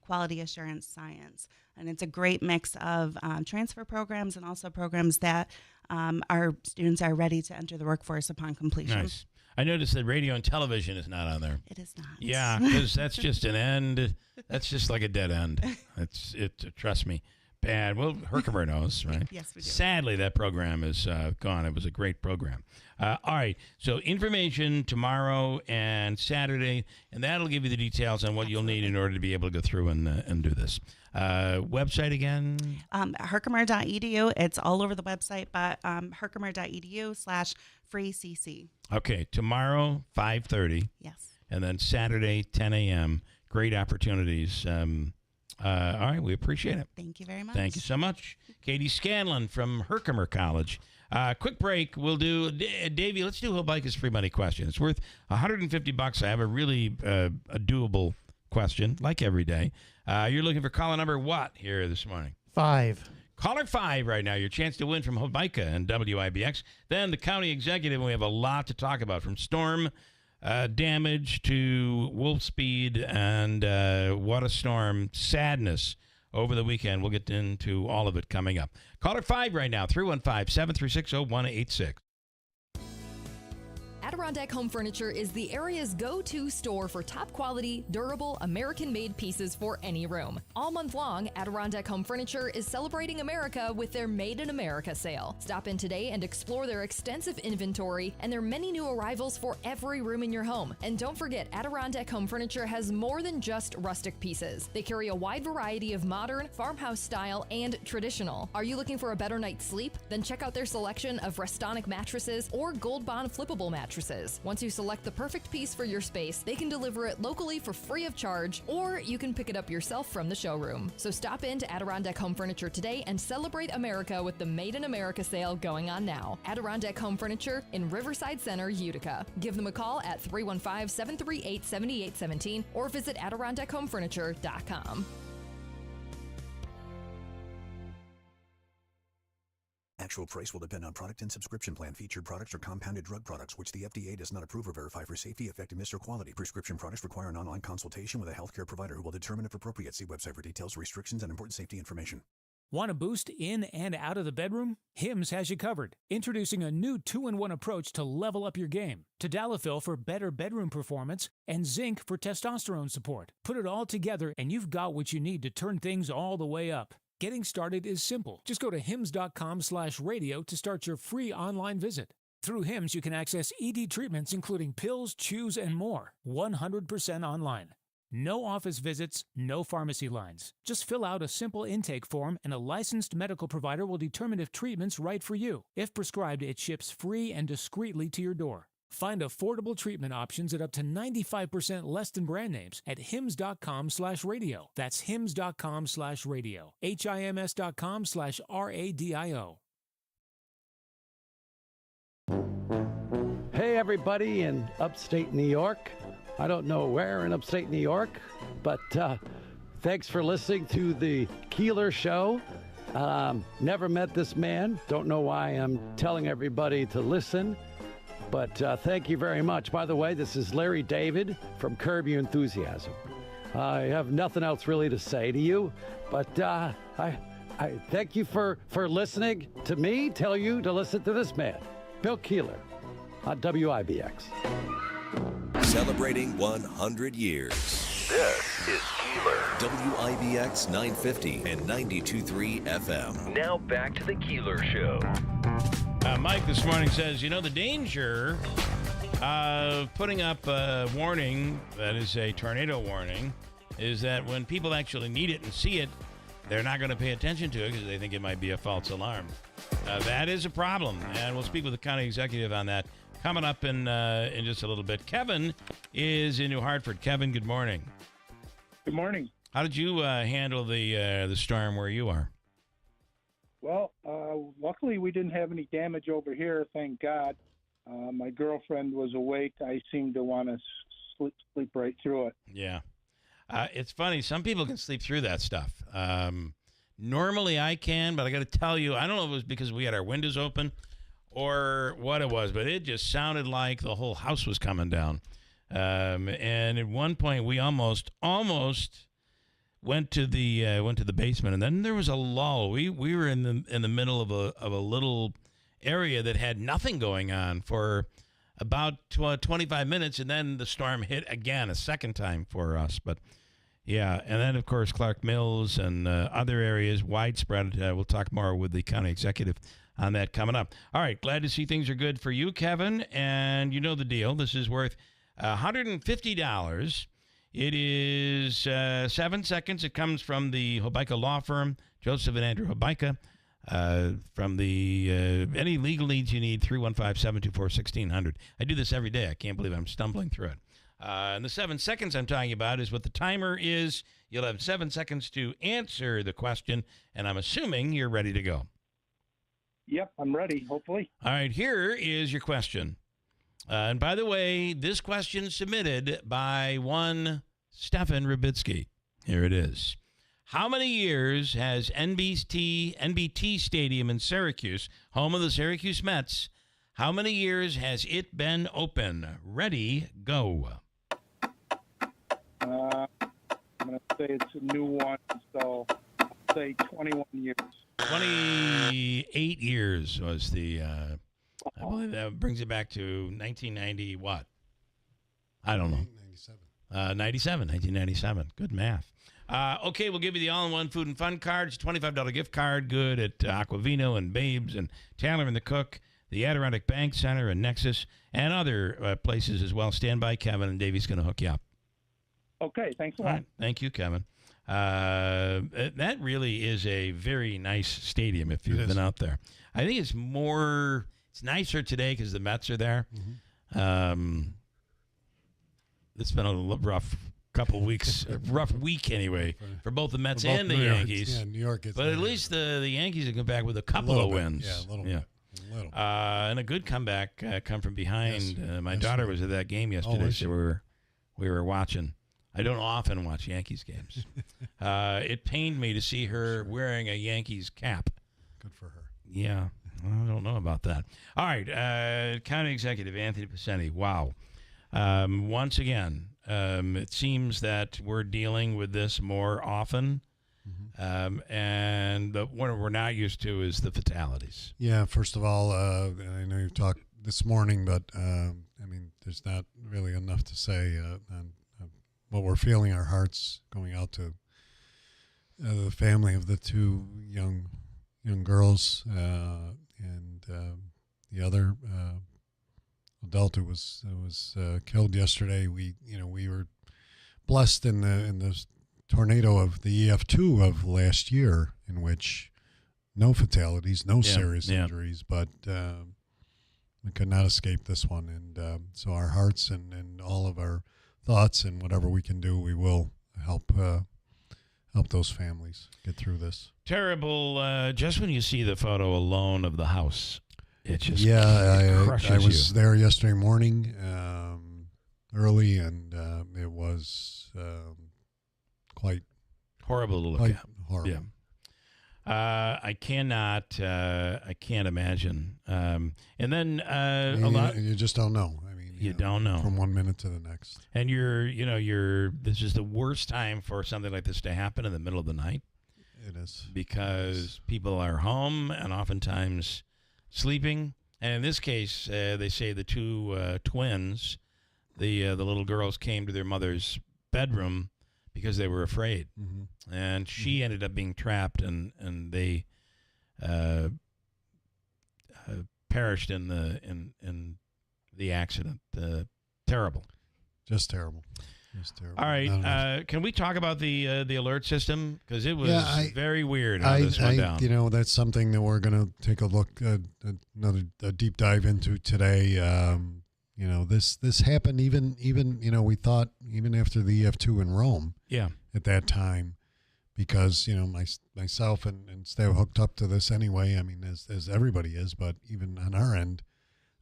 quality assurance science. And it's a great mix of transfer programs and also programs that our students are ready to enter the workforce upon completion. Nice. I noticed that radio and television is not on there. It is not. Yeah, because that's just an end. That's just like a dead end. Trust me. Bad. Well, Herkimer knows, right? Yes, we do. Sadly, that program is gone. It was a great program. All right. So information tomorrow and Saturday, and that'll give you the details on what you'll need in order to be able to go through and do this. Website again? Herkimer.edu. It's all over the website, but herkimer.edu/freecc. Okay. Tomorrow, 5:30. Yes. And then Saturday, 10 a.m. Great opportunities. All right, we appreciate it. Thank you very much. Thank you so much. Katie Scanlon from Herkimer College. Quick break. We'll do, Davey, let's do a Bike is Free Money question. It's worth $150. I have a really a doable question, like every day. You're looking for caller number what here this morning? 5. Caller 5 right now. Your chance to win from Habica and WIBX. Then the county executive, and we have a lot to talk about, from storm damage to wolf speed and what a storm sadness over the weekend. We'll get into all of it coming up. Caller 5 right now, 315-736-0186. Adirondack Home Furniture is the area's go-to store for top-quality, durable, American-made pieces for any room. All month long, Adirondack Home Furniture is celebrating America with their Made in America sale. Stop in today and explore their extensive inventory and their many new arrivals for every room in your home. And don't forget, Adirondack Home Furniture has more than just rustic pieces. They carry a wide variety of modern, farmhouse style, and traditional. Are you looking for a better night's sleep? Then check out their selection of Restonic mattresses or Gold Bond flippable mattresses. Once you select the perfect piece for your space, they can deliver it locally for free of charge, or you can pick it up yourself from the showroom. So stop in to Adirondack Home Furniture today and celebrate America with the Made in America sale going on now. Adirondack Home Furniture in Riverside Center, Utica. Give them a call at 315-738-7817 or visit AdirondackHomeFurniture.com. Actual price will depend on product and subscription plan. Featured products are compounded drug products, which the FDA does not approve or verify for safety, effectiveness, or quality. Prescription products require an online consultation with a healthcare provider who will determine if appropriate. See website for details, restrictions, and important safety information. Want a boost in and out of the bedroom? Hims has you covered. Introducing a new 2-in-1 approach to level up your game. Tadalafil for better bedroom performance and zinc for testosterone support. Put it all together and you've got what you need to turn things all the way up. Getting started is simple. Just go to hims.com/radio to start your free online visit. Through Hims, you can access ED treatments including pills, chews, and more. 100% online. No office visits, no pharmacy lines. Just fill out a simple intake form and a licensed medical provider will determine if treatment's right for you. If prescribed, it ships free and discreetly to your door. Find affordable treatment options at up to 95% less than brand names at hims.com/radio. That's hims.com/radio. HIMS.com/RADIO. Hey, everybody in upstate New York. I don't know where in upstate New York, but thanks for listening to the Keeler Show. Never met this man. Don't know why I'm telling everybody to listen, but thank you very much. By the way, this is Larry David from Curb Your Enthusiasm. I have nothing else really to say to you, but I thank you for listening to me tell you to listen to this man, Bill Keeler, on WIBX. Celebrating 100 years. This is Keeler. WIBX 950 and 92.3 FM. Now back to the Keeler Show. Mike this morning says, the danger of putting up a warning that is a tornado warning is that when people actually need it and see it, they're not going to pay attention to it because they think it might be a false alarm. That is a problem, and we'll speak with the county executive on that coming up in just a little bit. Kevin is in New Hartford. Kevin, good morning. Good morning. How did you handle the storm where you are? Well, luckily we didn't have any damage over here, thank God. My girlfriend was awake. I seemed to want to sleep right through it. Yeah. It's funny. Some people can sleep through that stuff. Normally I can, but I got to tell you, I don't know if it was because we had our windows open or what it was, but it just sounded like the whole house was coming down. And at one point, we almost went to the basement, and then there was a lull. We were in the middle of a little area that had nothing going on for about 25 minutes, and then the storm hit again a second time for us. But yeah, and then of course Clark Mills and other areas widespread. We'll talk more with the county executive on that coming up. All right, glad to see things are good for you, Kevin. And you know the deal. This is worth $150. It is 7 seconds. It comes from the Hobeika law firm, Joseph and Andrew Hobeika. From the any legal needs you need, 315-724-1600. I do this every day. I can't believe I'm stumbling through it. And the 7 seconds I'm talking about is what the timer is. You'll have 7 seconds to answer the question, and I'm assuming you're ready to go. Yep, I'm ready, hopefully. All right, here is your question. And by the way, this question submitted by one Stefan Rubitsky. Here it is. How many years has NBT Stadium in Syracuse, home of the Syracuse Mets, how many years has it been open? Ready, go. I'm going to say it's a new one, so I'll say 21 years. 28 years was the, I believe that brings it back to 1990 what? I don't know. 1997. Good math. Okay, we'll give you the all-in-one food and fun card. It's a $25 gift card, good at Aquavino and Babes and Taylor and the Cook, the Adirondack Bank Center and Nexus, and other places as well. Stand by, Kevin, and Davey's going to hook you up. Okay, thanks a lot. Right, thank you, Kevin. That really is a very nice stadium if you've been out there. I think it's nicer today because the Mets are there. Mm-hmm. It's been a rough couple weeks, a rough week anyway, for both the Mets and the Yankees. Yeah, New York is. But at least the Yankees have come back with a couple of wins. Yeah, a little bit. And a good comeback, come from behind. Yes. My daughter was at that game yesterday, so we were watching. I don't often watch Yankees games. It pained me to see her wearing a Yankees cap. Good for her. Yeah, I don't know about that. All right, County Executive Anthony Pacini. Wow. Once again, it seems that we're dealing with this more often, and what we're not used to is the fatalities. Yeah, first of all, I know you've talked this morning, but I mean, there's not really enough to say on what we're feeling. Our hearts going out to the family of the two young girls and the other adult who was killed yesterday. We were blessed in the tornado of the EF2 of last year, in which no fatalities, no serious injuries, but we could not escape this one. And so our hearts and all of our thoughts and whatever we can do, we will help those families get through this. Terrible. Just when you see the photo alone of the house, it just crushes I was you. there yesterday morning early, and it was quite horrible to look quite at. Horrible. Yeah. I can't imagine. And then a lot. You just don't know. I mean, you don't know from 1 minute to the next. And this is the worst time for something like this to happen in the middle of the night. It is. Because people are home and oftentimes sleeping. And in this case, they say the two twins, the little girls, came to their mother's bedroom because they were afraid. Mm-hmm. And she ended up being trapped, and they perished in the accident. Terrible. Just terrible. All right. Can we talk about the alert system? Because it was very weird how this went down. You know, that's something that we're going to take a look at, a deep dive into today. You know, this happened even we thought even after the EF2 in Rome. Yeah. At that time, because myself and Steve hooked up to this anyway. I mean, as everybody is, but even on our end,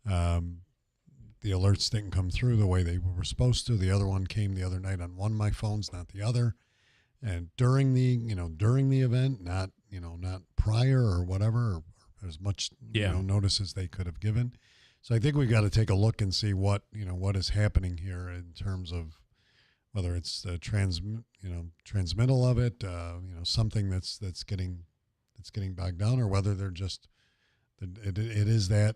the alerts didn't come through the way they were supposed to. The other one came the other night on one of my phones, not the other. And during the event, not prior or whatever, or as much notice as they could have given. So I think we got to take a look and see what is happening here in terms of whether it's the transmittal of it, something that's getting bogged down, or whether they're just it is that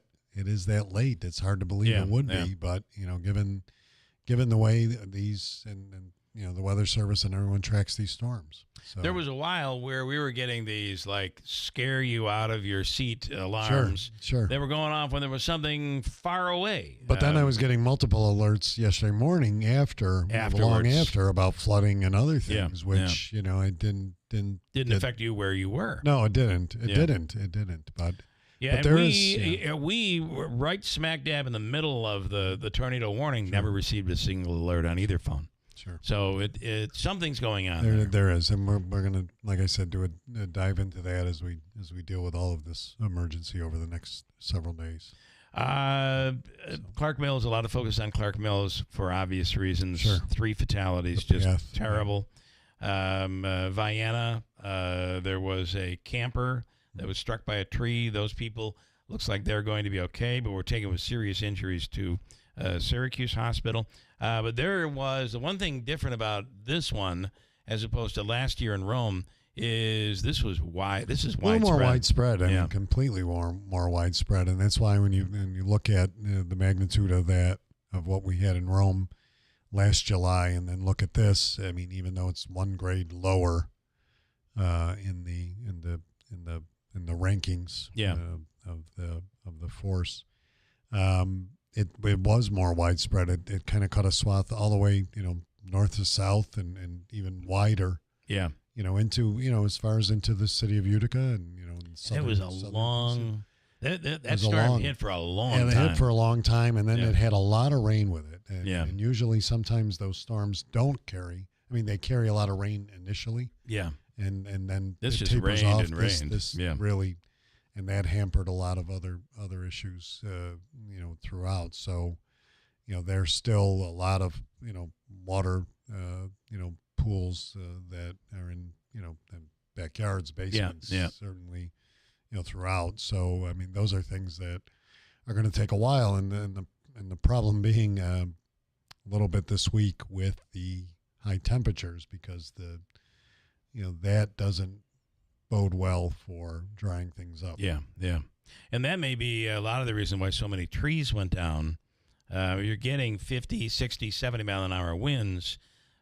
late. It's hard to believe it would be, but given the way these and the Weather Service and everyone tracks these storms. So. There was a while where we were getting these like scare you out of your seat alarms. Sure. They were going off when there was something far away. But then I was getting multiple alerts yesterday morning long after about flooding and other things, which it didn't affect you where you were. No, it didn't. It didn't. But yeah, but and we were right smack dab in the middle of the tornado warning. Never received a single alert on either phone. Sure. So it something's going on. There is, and we're gonna, like I said, do a dive into that as we deal with all of this emergency over the next several days. Clark Mills, a lot of focus on Clark Mills for obvious reasons. Sure. 3 fatalities, just terrible. Vienna, there was a camper that was struck by a tree. Those people looks like they're going to be okay, but we're taken with serious injuries to Syracuse Hospital. But there was the one thing different about this one, as opposed to last year in Rome, is this is widespread. A little more widespread. I mean, completely more widespread, and that's why when you look at the magnitude of that, of what we had in Rome last July, and then look at this. I mean, even though it's 1 grade lower in the rankings of the force. It was more widespread. It kind of cut a swath all the way, north to south and even wider. Yeah. Into, as far as into the city of Utica and, it was a long, that storm hit for a long time. And it hit for a long time, and then it had a lot of rain with it. And, yeah. And usually sometimes those storms don't carry. I mean, they carry a lot of rain initially. Yeah. And then this it just tapers rained off. and rained. This really, and that hampered a lot of other issues, throughout. So, there's still a lot of, water, pools that are in, backyards, basements, certainly, throughout. So I mean, those are things that are going to take a while, and the problem being a little bit this week with the high temperatures, because that doesn't bode well for drying things up. Yeah. And that may be a lot of the reason why so many trees went down. You're getting 50, 60, 70 mile an hour winds.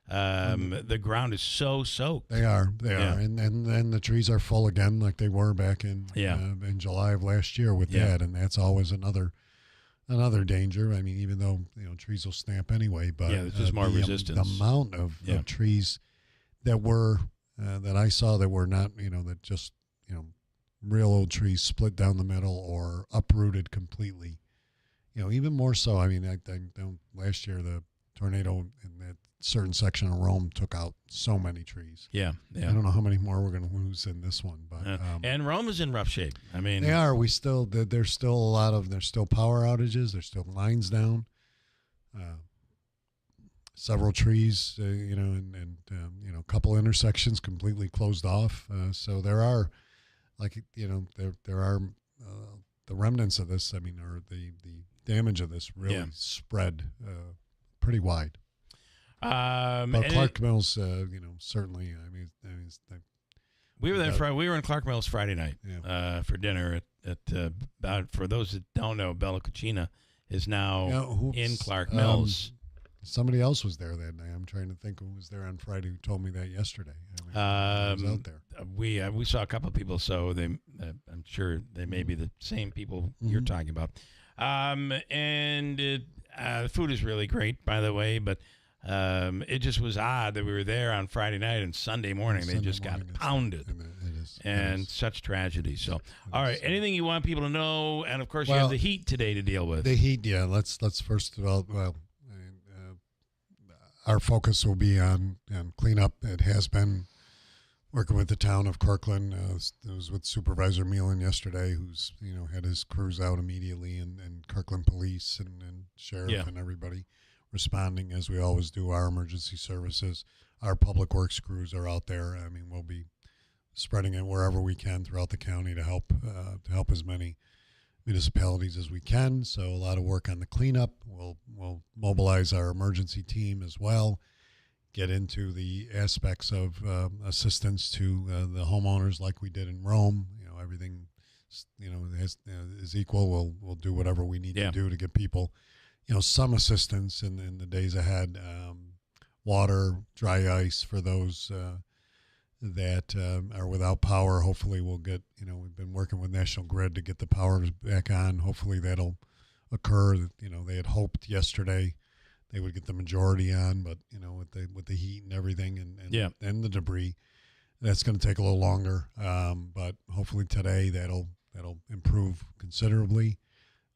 The ground is so soaked. They are. And then the trees are full again like they were back in July of last year with that. And that's always another danger. I mean, even though, trees will snap anyway, but there's more resistance. The amount of trees that were that I saw that were not, that just, real old trees split down the middle or uprooted completely. Even more so. I mean, I last year the tornado in that certain section of Rome took out so many trees. Yeah. I don't know how many more we're going to lose in this one, but and Rome is in rough shape. I mean, they are. There's still there's still power outages. There's still lines down. Several trees, and a couple intersections completely closed off. So there are, there are the remnants of this. I mean, or the damage of this really spread pretty wide. But Clark Mills, certainly. I mean, we were there. We were in Clark Mills Friday night for dinner at for those that don't know, Bella Cucina is now in Clark Mills. Somebody else was there that night. I'm trying to think who was there on Friday who told me that yesterday. I was out there. We saw a couple of people, so they I'm sure they may be the same people you're talking about. And the food is really great, by the way, but it just was odd that we were there on Friday night and Sunday morning they just got pounded. It is such tragedy. So, all right, anything you want people to know? And of course, you have the heat today to deal with. The heat, yeah. Let's first of all, our focus will be on cleanup. It has been working with the town of Kirkland. It was with Supervisor Meelan yesterday, who's had his crews out immediately, and Kirkland Police and Sheriff and everybody responding as we always do. Our emergency services, our public works crews are out there. I mean, we'll be spreading it wherever we can throughout the county to help as many municipalities as we can. So a lot of work on the cleanup. We'll mobilize our emergency team as well, get into the aspects of assistance to the homeowners like we did in Rome. Everything is equal. We'll do whatever we need to do to get people some assistance in the days ahead. Water, dry ice for those that are without power. Hopefully we'll get, we've been working with National Grid to get the power back on. Hopefully that'll occur. They had hoped yesterday they would get the majority on, but, with the heat and everything and the debris, that's going to take a little longer. But hopefully today that'll improve considerably.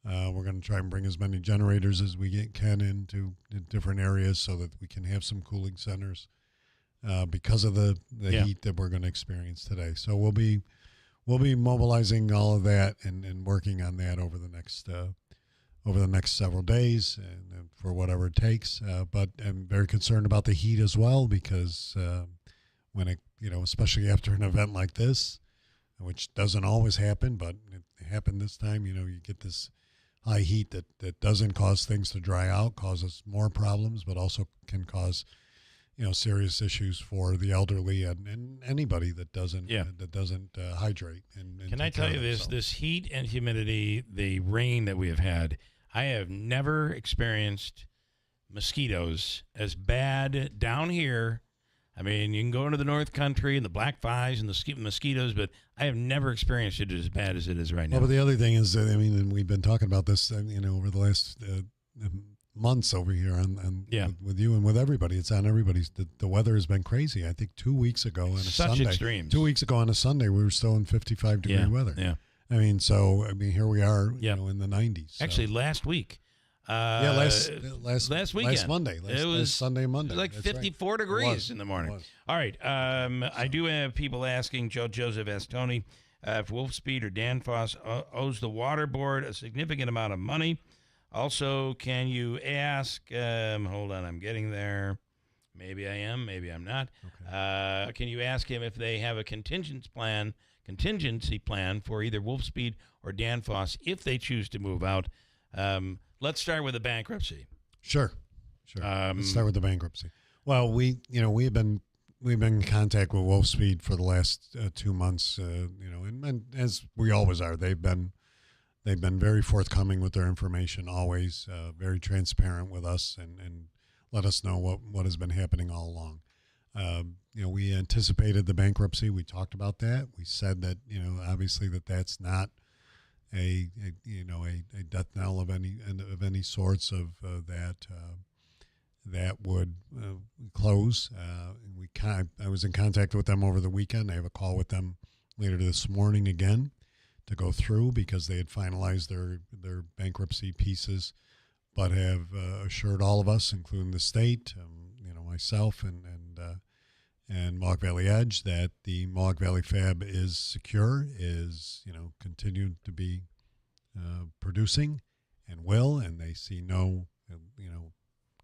We're going to try and bring as many generators as we can into different areas so that we can have some cooling centers because of the heat that we're going to experience today. So we'll be mobilizing all of that and working on that over the next several days and for whatever it takes. But I'm very concerned about the heat as well, because when it especially after an event like this, which doesn't always happen, but it happened this time. You get this high heat that doesn't cause things to dry out, causes more problems, but also can cause serious issues for the elderly and anybody that doesn't hydrate. And can I tell you this heat and humidity, the rain that we have had, I have never experienced mosquitoes as bad down here. I mean, you can go into the North Country and the black flies and the mosquitoes, but I have never experienced it as bad as it is right now. Well, but the other thing is, and we've been talking about this, over the last months over here with you and with everybody. It's on everybody's. The weather has been crazy. I think 2 weeks ago on a Sunday. Extremes. 2 weeks ago on a Sunday, we were still in 55-degree weather. Yeah. I mean, here we are, in the 90s. So. Actually, last week. Last weekend. Last Monday. Last Sunday, Monday. It was like 54 degrees in the morning. All right. I do have people asking, Joseph asked Tony, if Wolfspeed or Danfoss owes the water board a significant amount of money. Also, can you ask, hold on, I'm getting there. Maybe I am, maybe I'm not. Okay. Can you ask him if they have a contingency contingency plan for either Wolfspeed or Danfoss if they choose to move out. Let's start with the bankruptcy. Sure. Let's start with the bankruptcy. Well, we've been in contact with Wolfspeed for the last 2 months. And as we always are, they've been very forthcoming with their information, always very transparent with us, and let us know what has been happening all along. We anticipated the bankruptcy. We talked about that. We said that obviously that's not a death knell of any sorts of that would close. I was in contact with them over the weekend. I have a call with them later this morning again to go through because they had finalized their bankruptcy pieces, but have assured all of us, including the state, myself and Mohawk Valley Edge, that the Mohawk Valley Fab is secure, is continued to be producing and will, and they see no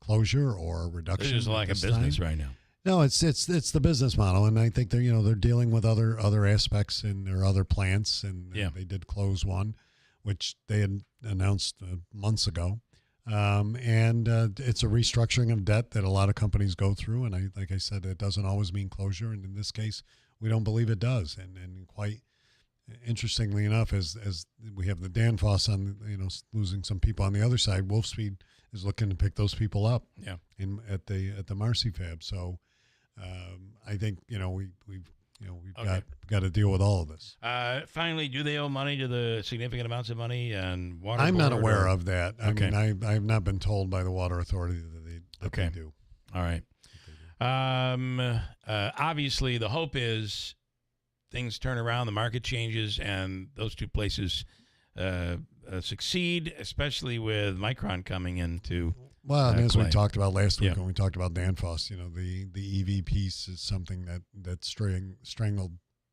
closure or reduction. It's just like a business right now. No, it's the business model, and I think they're dealing with other aspects in their other plants, and they did close one, which they had announced months ago. And it's a restructuring of debt that a lot of companies go through, and like I said, it doesn't always mean closure, and in this case, we don't believe it does. And quite interestingly enough, as we have the Danfoss on, losing some people on the other side, Wolfspeed is looking to pick those people up. Yeah. At the Marcy Fab. So I think we've got to deal with all of this. Finally, do they owe money to the significant amounts of money and water? I'm not aware of that. Okay. I mean, I have not been told by the Water Authority that they do. All right. Obviously, the hope is things turn around, the market changes, and those two places succeed, especially with Micron coming into. Well, and as play. we talked about last week when we talked about Danfoss, the EV piece is something that strangled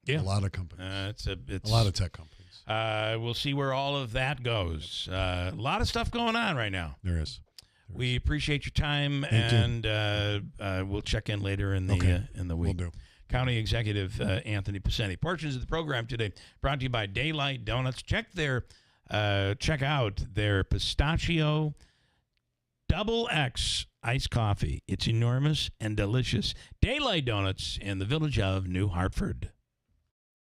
a lot of companies. It's a lot of tech companies. We'll see where all of that goes. A lot of stuff going on right now. There is. We appreciate your time, Thank and we'll check in later in the week. We'll do. County Executive Anthony Pacenti. Portions of the program today brought to you by Daylight Donuts. Check out their pistachio Double X iced coffee. It's enormous and delicious. Daylight Donuts in the village of New Hartford.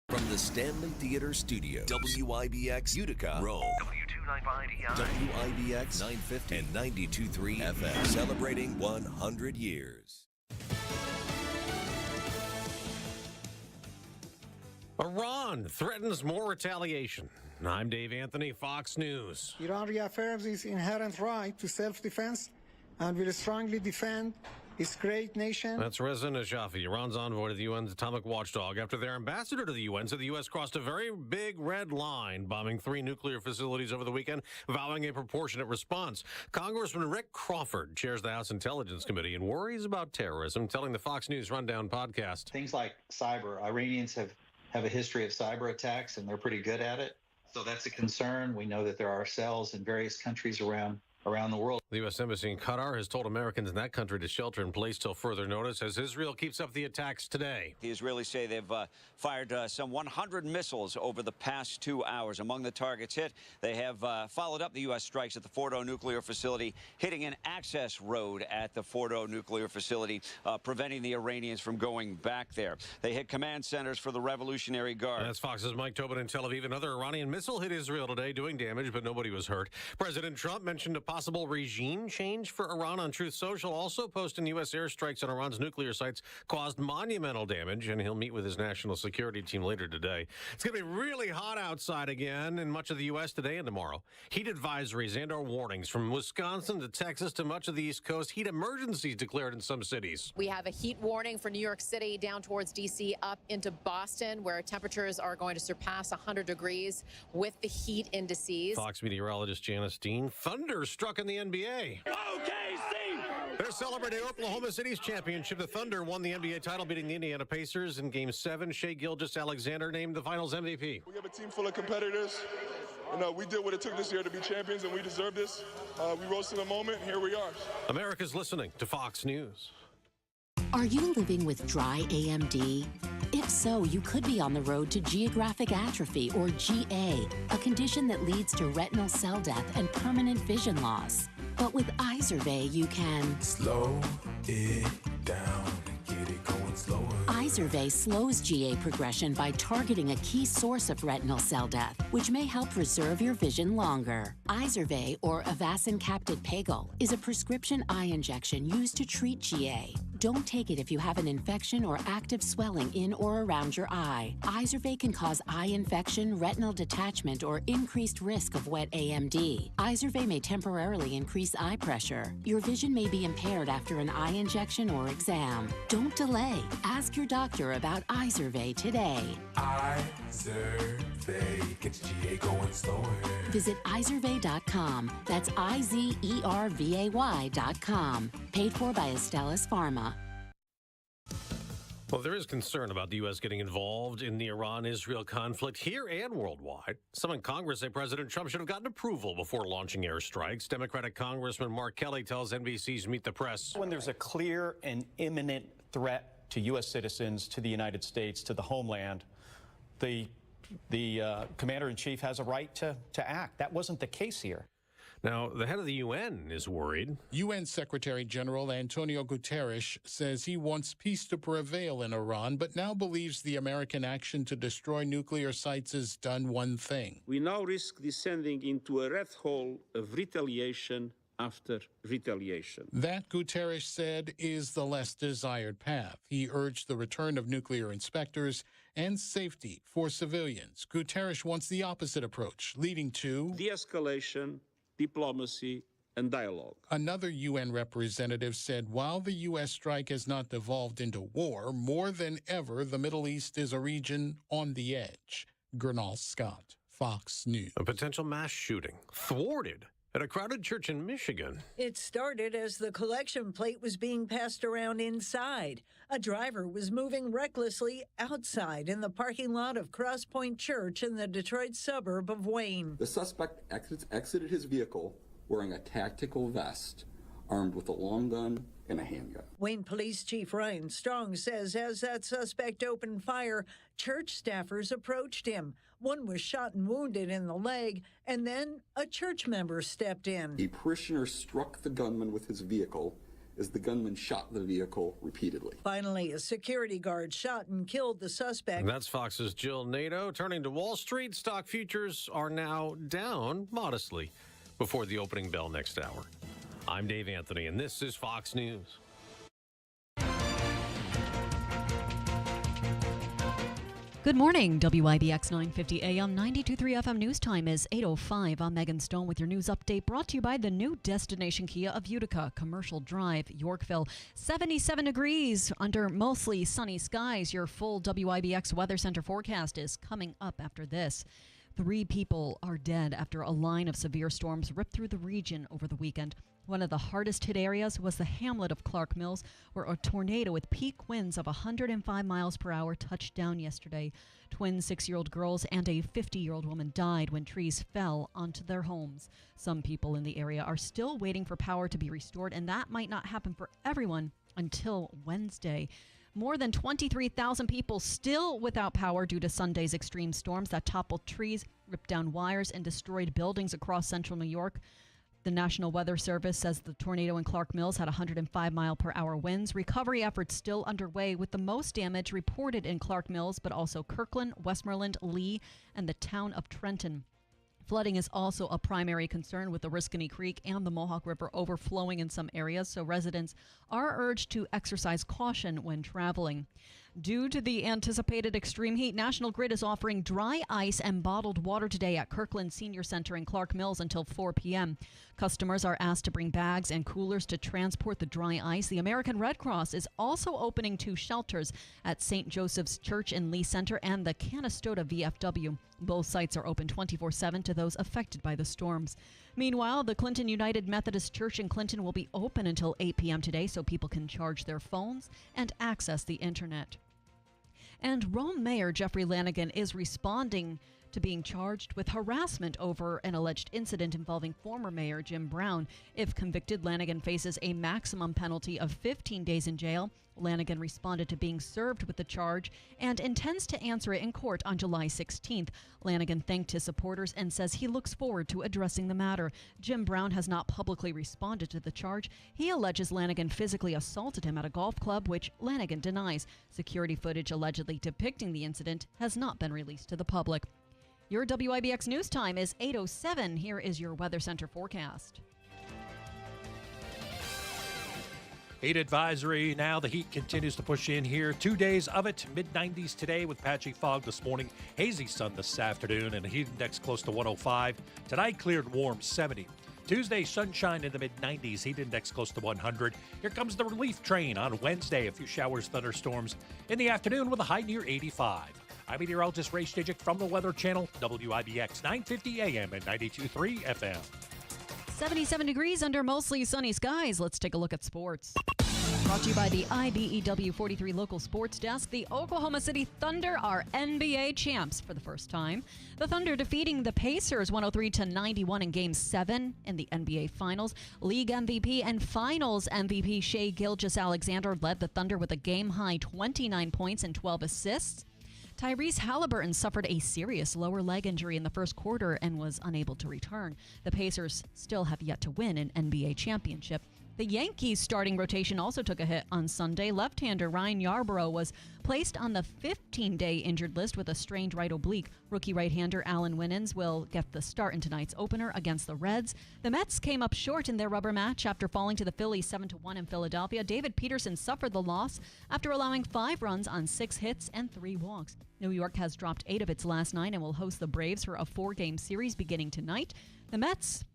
From the Stanley Theater Studio, WIBX Utica, Rome. W295EI. WIBX 950 and 92.3 FM. Celebrating 100 years. Iran threatens more retaliation. I'm Dave Anthony, Fox News. Iran reaffirms its inherent right to self-defense and will strongly defend its great nation. That's Reza Najafi, Iran's envoy to the UN's atomic watchdog, after their ambassador to the UN said the U.S. crossed a very big red line, bombing 3 nuclear facilities over the weekend, vowing a proportionate response. Congressman Rick Crawford chairs the House Intelligence Committee and worries about terrorism, telling the Fox News Rundown podcast. Things like cyber. Iranians have a history of cyber attacks, and they're pretty good at it. So that's a concern. We know that there are cells in various countries around the world. The U.S. Embassy in Qatar has told Americans in that country to shelter in place till further notice as Israel keeps up the attacks today. The Israelis say they've fired some 100 missiles over the past 2 hours. Among the targets hit, they have followed up the U.S. strikes at the Fordo nuclear facility, hitting an access road at the Fordo nuclear facility, preventing the Iranians from going back there. They hit command centers for the Revolutionary Guard. That's Fox's Mike Tobin in Tel Aviv. Another Iranian missile hit Israel today, doing damage, but nobody was hurt. President Trump mentioned a possible regime change for Iran on Truth Social, also posting U.S. airstrikes on Iran's nuclear sites caused monumental damage, and he'll meet with his national security team later today. It's going to be really hot outside again in much of the U.S. today and tomorrow. Heat advisories and/or warnings from Wisconsin to Texas to much of the East Coast. Heat emergencies declared in some cities. We have a heat warning for New York City down towards D.C. up into Boston, where temperatures are going to surpass 100 degrees with the heat indices. Fox meteorologist Janice Dean. Thunder struck in the NBA. OKC! They're celebrating Oklahoma City's championship. The Thunder won the NBA title, beating the Indiana Pacers in Game 7. Shai Gilgeous-Alexander named the Finals MVP. We have a team full of competitors. We did what it took this year to be champions, and we deserve this. We rose to the moment, and here we are. America's listening to Fox News. Are you living with dry AMD? If so, you could be on the road to geographic atrophy, or GA, a condition that leads to retinal cell death and permanent vision loss. But with Izervay, you can slow it down and get it going slower. Izervay slows GA progression by targeting a key source of retinal cell death, which may help preserve your vision longer. Izervay, or Avastin Captid Pagel, is a prescription eye injection used to treat GA. Don't take it if you have an infection or active swelling in or around your eye. Izervay can cause eye infection, retinal detachment, or increased risk of wet AMD. Izervay may temporarily increase eye pressure. Your vision may be impaired after an eye injection or exam. Don't delay. Ask your doctor about Izervay today. Izervay gets GA going slower. Visit Izervay.com. That's IZERVAY.com. Paid for by Astellas Pharma. Well, there is concern about the U.S. getting involved in the Iran-Israel conflict here and worldwide. Some in Congress say President Trump should have gotten approval before launching airstrikes. Democratic Congressman Mark Kelly tells NBC's Meet the Press. When there's a clear and imminent threat to U.S. citizens, to the United States, to the homeland, the commander-in-chief has a right to act. That wasn't the case here. Now, the head of the UN is worried. UN Secretary General Antonio Guterres says he wants peace to prevail in Iran, but now believes the American action to destroy nuclear sites has done one thing. We now risk descending into a rat hole of retaliation after retaliation. That, Guterres said, is the less desired path. He urged the return of nuclear inspectors and safety for civilians. Guterres wants the opposite approach, leading to de-escalation, diplomacy, and dialogue. Another UN representative said while the U.S. strike has not devolved into war, more than ever, the Middle East is a region on the edge. Gernal Scott, Fox News. A potential mass shooting thwarted at a crowded church in Michigan. It started as the collection plate was being passed around inside. A driver was moving recklessly outside in the parking lot of Cross Point Church in the Detroit suburb of Wayne. The suspect exited his vehicle wearing a tactical vest, armed with a long gun and a handgun. Wayne Police Chief Ryan Strong says as that suspect opened fire, church staffers approached him. One was shot and wounded in the leg, and then a church member stepped in. A parishioner struck the gunman with his vehicle as the gunman shot the vehicle repeatedly. Finally, a security guard shot and killed the suspect. That's Fox's Jill Nato. Turning to Wall Street, stock futures are now down modestly before the opening bell next hour. I'm Dave Anthony, and this is Fox News. Good morning. WIBX 950 AM 92.3 FM news time is 8:05. I'm Megan Stone with your news update brought to you by the new destination Kia of Utica, Commercial Drive, Yorkville. 77 degrees under mostly sunny skies. Your full WIBX Weather Center forecast is coming up after this. 3 people are dead after a line of severe storms ripped through the region over the weekend. One of the hardest hit areas was the hamlet of Clark Mills, where a tornado with peak winds of 105 miles per hour touched down yesterday. Twin 6-year-old girls and a 50-year-old woman died when trees fell onto their homes. Some people in the area are still waiting for power to be restored, and that might not happen for everyone until Wednesday. More than 23,000 people still without power due to Sunday's extreme storms that toppled trees, ripped down wires, and destroyed buildings across central New York. The National Weather Service says the tornado in Clark Mills had 105-mile-per-hour winds. Recovery efforts still underway, with the most damage reported in Clark Mills, but also Kirkland, Westmoreland, Lee, and the town of Trenton. Flooding is also a primary concern, with the Oriskany Creek and the Mohawk River overflowing in some areas, so residents are urged to exercise caution when traveling. Due to the anticipated extreme heat, National Grid is offering dry ice and bottled water today at Kirkland Senior Center in Clark Mills until 4 p.m. Customers are asked to bring bags and coolers to transport the dry ice. The American Red Cross is also opening 2 shelters at St. Joseph's Church in Lee Center and the Canastota VFW. Both sites are open 24/7 to those affected by the storms. Meanwhile, the Clinton United Methodist Church in Clinton will be open until 8 p.m. today so people can charge their phones and access the internet. And Rome Mayor Jeffrey Lanigan is responding to being charged with harassment over an alleged incident involving former Mayor Jim Brown. If convicted, Lanigan faces a maximum penalty of 15 days in jail. Lanigan responded to being served with the charge and intends to answer it in court on July 16th. Lanigan thanked his supporters and says he looks forward to addressing the matter. Jim Brown has not publicly responded to the charge. He alleges Lanigan physically assaulted him at a golf club, which Lanigan denies. Security footage allegedly depicting the incident has not been released to the public. Your WIBX News Time is 8:07. Here is your Weather Center forecast. Heat advisory now. The heat continues to push in here. 2 days of it. Mid-90s today with patchy fog this morning. Hazy sun this afternoon and a heat index close to 105. Tonight cleared and warm, 70. Tuesday, sunshine in the mid-90s. Heat index close to 100. Here comes the relief train on Wednesday. A few showers, thunderstorms in the afternoon with a high near 85. I'm meteorologist Ray Stajic from the Weather Channel, WIBX 950 AM and 92.3 FM. 77 degrees under mostly sunny skies. Let's take a look at sports. Brought to you by the IBEW 43 local sports desk. The Oklahoma City Thunder are NBA champs for the first time. The Thunder defeating the Pacers 103-91 in Game 7 in the NBA Finals. League MVP and Finals MVP Shai Gilgeous-Alexander led the Thunder with a game-high 29 points and 12 assists. Tyrese Halliburton suffered a serious lower leg injury in the first quarter and was unable to return. The Pacers still have yet to win an NBA championship. The Yankees starting rotation also took a hit on Sunday. Left-hander Ryan Yarbrough was placed on the 15-day injured list with a strained right oblique. Rookie right-hander Allen Winans will get the start in tonight's opener against the Reds. The Mets came up short in their rubber match after falling to the Phillies 7-1 in Philadelphia. David Peterson suffered the loss after allowing 5 runs on 6 hits and 3 walks. New York has dropped 8 of its last 9 and will host the Braves for a 4-game series beginning tonight. The Mets,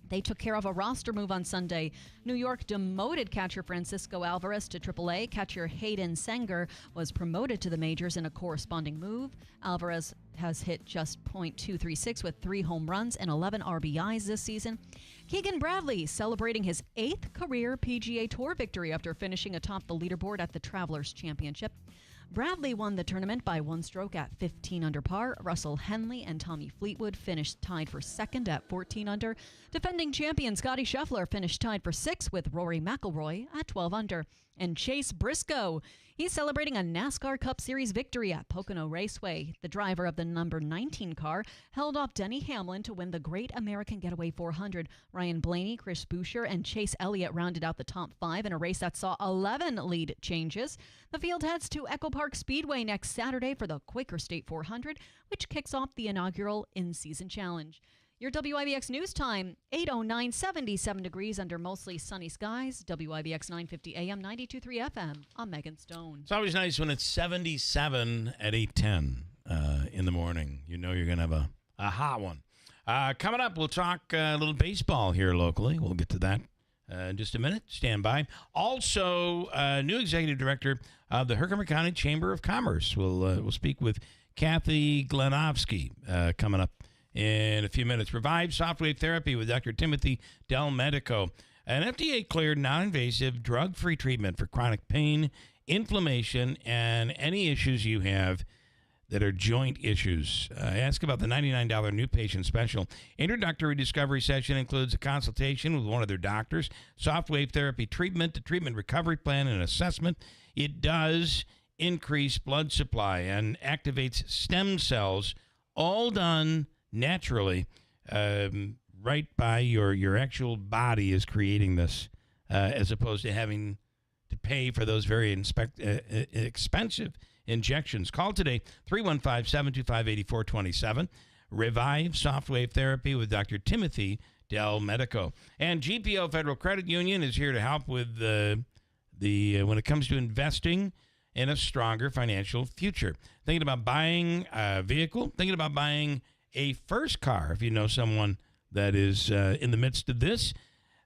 they took care of a roster move on Sunday. New York demoted catcher Francisco Alvarez to AAA. Catcher Hayden Sanger was promoted to the majors in a corresponding move. Alvarez has hit just .236 with 3 home runs and 11 RBIs this season. Keegan Bradley celebrating his 8th career PGA Tour victory after finishing atop the leaderboard at the Travelers Championship. Bradley won the tournament by 1 stroke at 15 under par. Russell Henley and Tommy Fleetwood finished tied for second at 14 under. Defending champion Scotty Scheffler finished tied for 6th with Rory McIlroy at 12 under. And Chase Briscoe, he's celebrating a NASCAR Cup Series victory at Pocono Raceway. The driver of the number 19 car held off Denny Hamlin to win the Great American Getaway 400. Ryan Blaney, Chris Buescher, and Chase Elliott rounded out the top 5 in a race that saw 11 lead changes. The field heads to Echo Park Speedway next Saturday for the Quaker State 400, which kicks off the inaugural in-season challenge. Your WIBX News Time, 8:09, 77 degrees under mostly sunny skies. WIBX 950 AM, 92.3 FM. I'm Megan Stone. It's always nice when it's 77 at 8:10 in the morning. You know you're going to have a hot one. Coming up, we'll talk a little baseball here locally. We'll get to that in just a minute. Stand by. Also, new executive director of the Herkimer County Chamber of Commerce. We'll speak with Kathy Glenovsky coming up in a few minutes. Revive Softwave Therapy with Dr. Timothy Del Medico. An FDA-cleared, non-invasive, drug-free treatment for chronic pain, inflammation, and any issues you have that are joint issues. Ask about the $99 new patient special. Introductory discovery session includes a consultation with one of their doctors, Softwave Therapy treatment, a treatment recovery plan, and assessment. It does increase blood supply and activates stem cells, all done naturally, right by your actual body is creating this, as opposed to having to pay for those very expensive injections. Call today, 315-725-8427. Revive Softwave Therapy with Dr. Timothy Del Medico. And GPO Federal Credit Union is here to help with when it comes to investing in a stronger financial future. Thinking about buying a vehicle, thinking about buying a first car. If you know someone that is in the midst of this,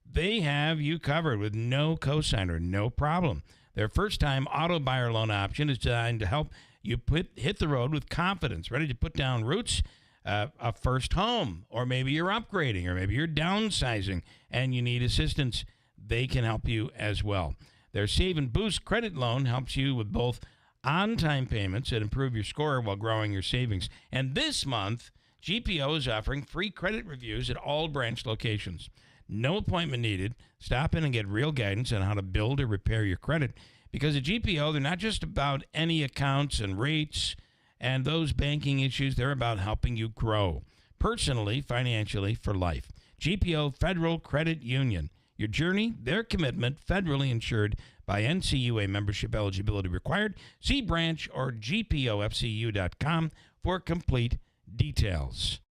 they have you covered with no cosigner, no problem. Their first-time auto buyer loan option is designed to help you hit the road with confidence, ready to put down roots, a first home, or maybe you're upgrading, or maybe you're downsizing, and you need assistance. They can help you as well. Their Save and Boost credit loan helps you with both on-time payments that improve your score while growing your savings. And this month, GPO is offering free credit reviews at all branch locations. No appointment needed. Stop in and get real guidance on how to build or repair your credit. Because at GPO, they're not just about any accounts and rates and those banking issues. They're about helping you grow personally, financially, for life. GPO Federal Credit Union. Your journey, their commitment, federally insured by NCUA membership eligibility required. See branch or gpofcu.com for complete details.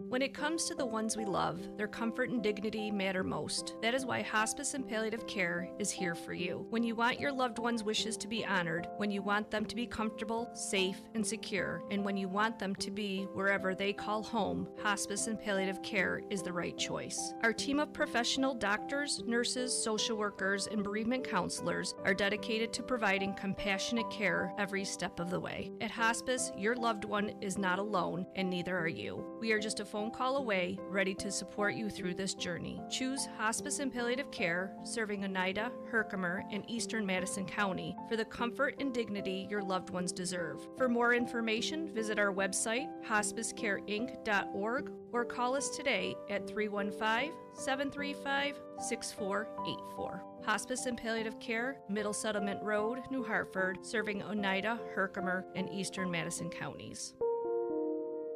When it comes to the ones we love, their comfort and dignity matter most. That is why Hospice and Palliative Care is here for you. When you want your loved ones' wishes to be honored, when you want them to be comfortable, safe, and secure, and when you want them to be wherever they call home, Hospice and Palliative Care is the right choice. Our team of professional doctors, nurses, social workers, and bereavement counselors are dedicated to providing compassionate care every step of the way. At Hospice, your loved one is not alone, and neither are you. We are just a phone call away, ready to support you through this journey. Choose Hospice and Palliative Care, serving Oneida, Herkimer, and Eastern Madison County for the comfort and dignity your loved ones deserve. For more information, visit our website, hospicecareinc.org, or call us today at 315-735-6484. Hospice and Palliative Care, Middle Settlement Road, New Hartford, serving Oneida, Herkimer, and Eastern Madison counties.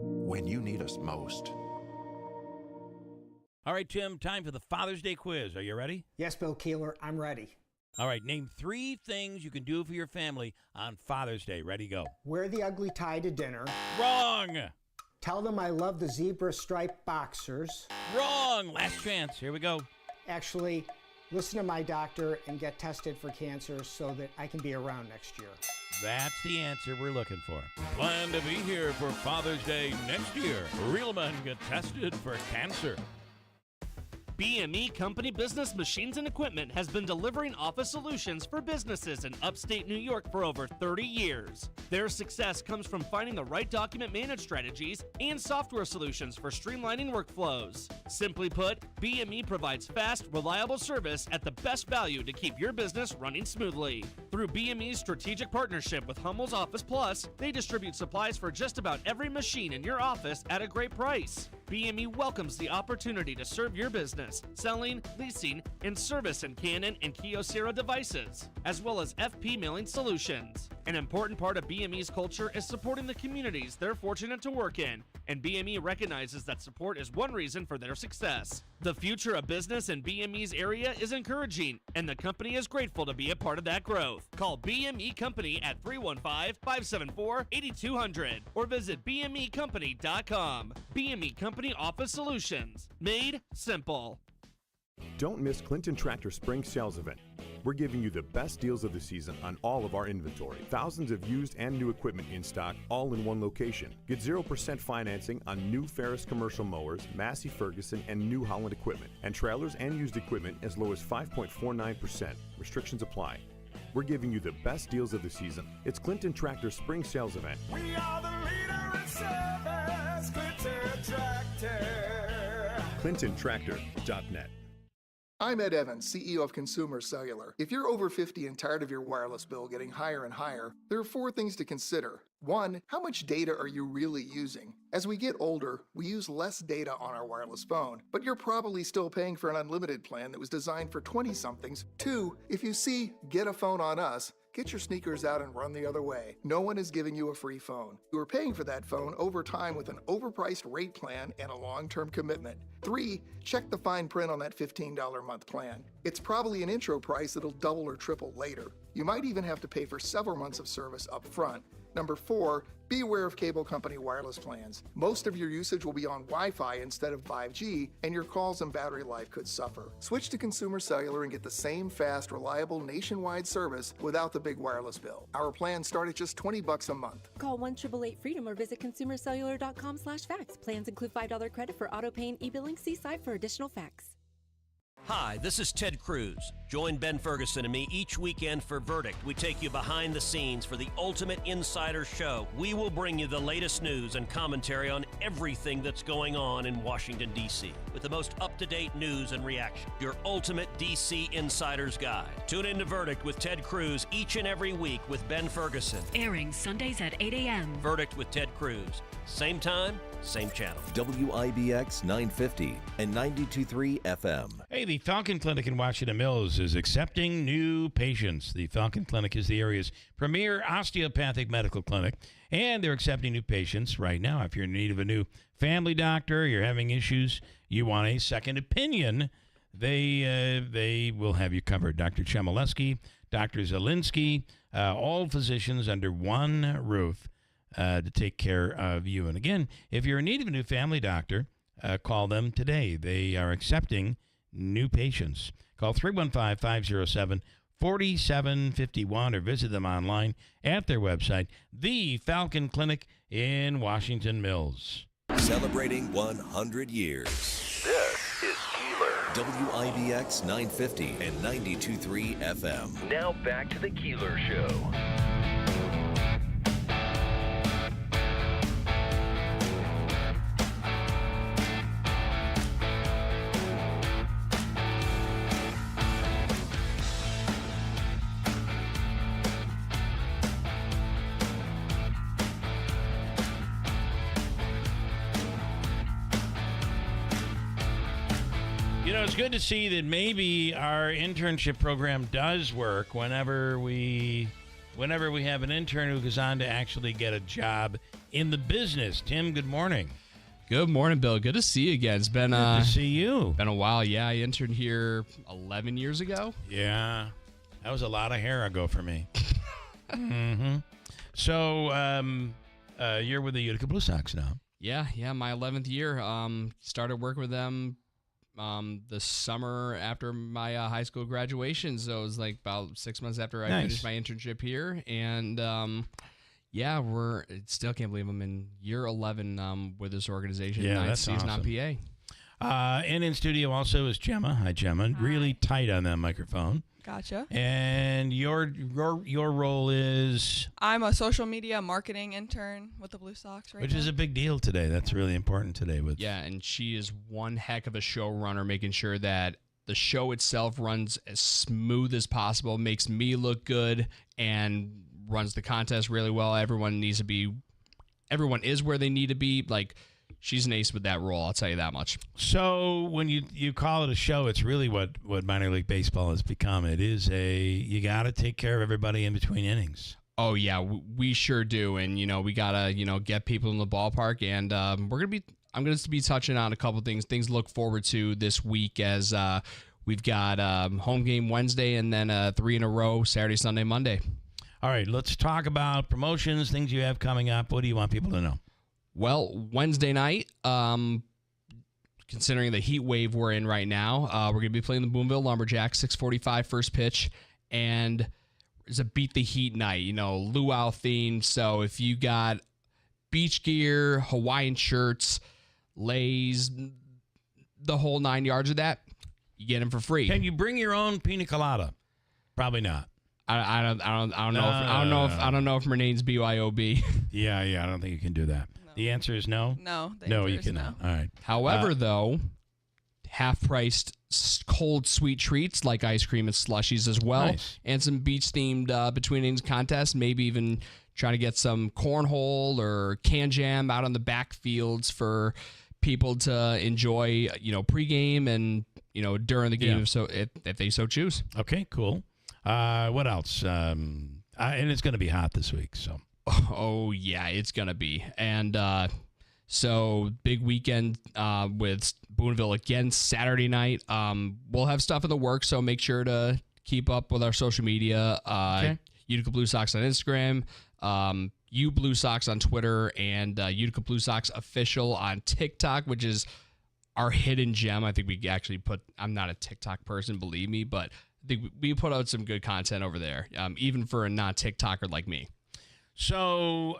When you need us most. All right, Tim, time for the Father's Day quiz. Are you ready? Yes, Bill Keeler, I'm ready. All right, name 3 things you can do for your family on Father's Day. Ready, go. Wear the ugly tie to dinner. Wrong. Tell them I love the zebra striped boxers. Wrong. Last chance. Here we go. Actually, listen to my doctor and get tested for cancer so that I can be around next year. That's the answer we're looking for. Plan to be here for Father's Day next year. Real men get tested for cancer. BME Company Business Machines and Equipment has been delivering office solutions for businesses in upstate New York for over 30 years. Their success comes from finding the right document management strategies and software solutions for streamlining workflows. Simply put, BME provides fast, reliable service at the best value to keep your business running smoothly. Through BME's strategic partnership with Hummel's Office Plus, they distribute supplies for just about every machine in your office at a great price. BME welcomes the opportunity to serve your business, selling, leasing, and service in Canon and Kyocera devices, as well as FP mailing solutions. An important part of BME's culture is supporting the communities they're fortunate to work in, and BME recognizes that support is one reason for their success. The future of business in BME's area is encouraging, and the company is grateful to be a part of that growth. Call BME Company at 315-574-8200 or visit BMEcompany.com. BME Company Office Solutions. Made simple. Don't miss Clinton Tractor Spring Sales Event. We're giving you the best deals of the season on all of our inventory. Thousands of used and new equipment in stock, all in one location. Get 0% financing on new Ferris commercial mowers, Massey Ferguson, and New Holland equipment. And trailers and used equipment as low as 5.49%. Restrictions apply. We're giving you the best deals of the season. It's Clinton Tractor Spring Sales Event. We are the leader in service, Clinton Tractor. ClintonTractor.net. I'm Ed Evans, CEO of Consumer Cellular. If you're over 50 and tired of your wireless bill getting higher and higher, there are 4 things to consider. 1, how much data are you really using? As we get older, we use less data on our wireless phone, but you're probably still paying for an unlimited plan that was designed for 20-somethings. 2, if you see "Get a phone on us," get your sneakers out and run the other way. No one is giving you a free phone. You are paying for that phone over time with an overpriced rate plan and a long-term commitment. 3, check the fine print on that $15 a month plan. It's probably an intro price that'll double or triple later. You might even have to pay for several months of service up front. Number 4, be aware of cable company wireless plans. Most of your usage will be on Wi-Fi instead of 5G, and your calls and battery life could suffer. Switch to Consumer Cellular and get the same fast, reliable nationwide service without the big wireless bill. Our plans start at just $20 a month. Call 1-888-FREEDOM or visit consumercellular.com/facts. Plans include $5 credit for auto pay and e-billing. See site for additional facts. Hi, this is Ted Cruz. Join Ben Ferguson and me each weekend for Verdict. We take you behind the scenes for the ultimate insider show. We will bring you the latest news and commentary on everything that's going on in Washington, D.C. with the most up-to-date news and reaction. Your ultimate D.C. insider's guide. Tune in to Verdict with Ted Cruz each and every week with Ben Ferguson. Airing Sundays at 8 a.m. Verdict with Ted Cruz. Same time, same channel. WIBX 950 and 92.3 FM. Hey, the Falcon Clinic in Washington Mills is accepting new patients. The Falcon Clinic is the area's premier osteopathic medical clinic, and they're accepting new patients right now. If you're in need of a new family doctor, you're having issues, you want a second opinion, they will have you covered. Dr. Chmielewski, Dr. Zielinski, all physicians under one roof to take care of you. And again, if you're in need of a new family doctor, call them today. They are accepting new patients. Call 315-507-4751 or visit them online at their website, The Falcon Clinic in Washington Mills. Celebrating 100 years. This is Keeler. WIBX 950 and 92.3 FM. Now back to the Keeler Show. You know, it's good to see that maybe our internship program does work whenever we have an intern who goes on to actually get a job in the business. Tim, good morning. Good morning, Bill. Good to see you again. It's been good to see you. Been a while. Yeah, I interned here 11 years ago. Yeah, that was a lot of hair ago for me. Mm-hmm. So you're with the Utica Blue Sox now. Yeah, my 11th year. Started working with them the summer after my high school graduation. So it was like about 6 months after I finished my internship here. And yeah, still can't believe I'm in year 11 with this organization. Yeah, 9th that's season awesome. on PA. And in studio also is Gemma. Hi, Gemma. Hi. Really tight on that microphone. Gotcha. And your role is? I'm a social media marketing intern with the Blue Sox right now. Which is a big deal today. That's really important today. Yeah, and she is one heck of a showrunner, making sure that the show itself runs as smooth as possible, makes me look good, and runs the contest really well. Everyone is where they need to be. Like, she's an ace with that role, I'll tell you that much. So when you call it a show, it's really what minor league baseball has become. It is you got to take care of everybody in between innings. Oh yeah, we sure do, and we gotta get people in the ballpark, and I'm gonna be touching on a couple things to look forward to this week, as we've got home game Wednesday and then 3 in a row Saturday, Sunday, Monday. All right, let's talk about promotions, things you have coming up. What do you want people to know? Well, Wednesday night, considering the heat wave we're in right now, we're going to be playing the Boonville Lumberjacks, 6:45 first pitch, and it's a beat the heat night, luau theme. So if you got beach gear, Hawaiian shirts, lays, the whole 9 yards of that, you get them for free. Can you bring your own pina colada? Probably not. I don't know if her name's BYOB. Yeah, I don't think you can do that. The answer is no? No, you cannot. No. All right. However, though, half-priced cold sweet treats like ice cream and slushies as well. Nice. And some beach-themed between innings contests, maybe even trying to get some cornhole or can jam out on the backfields for people to enjoy, pregame and, during the game if they so choose. Okay, cool. What else? And it's going to be hot this week, so. Oh, yeah, it's going to be. And so big weekend with Boonville again Saturday night. We'll have stuff in the works, so make sure to keep up with our social media. Okay. Utica Blue Sox on Instagram, U Blue Sox on Twitter, and Utica Blue Sox official on TikTok, which is our hidden gem. I think we actually I'm not a TikTok person, believe me, but I think we put out some good content over there, even for a non-TikToker like me. So,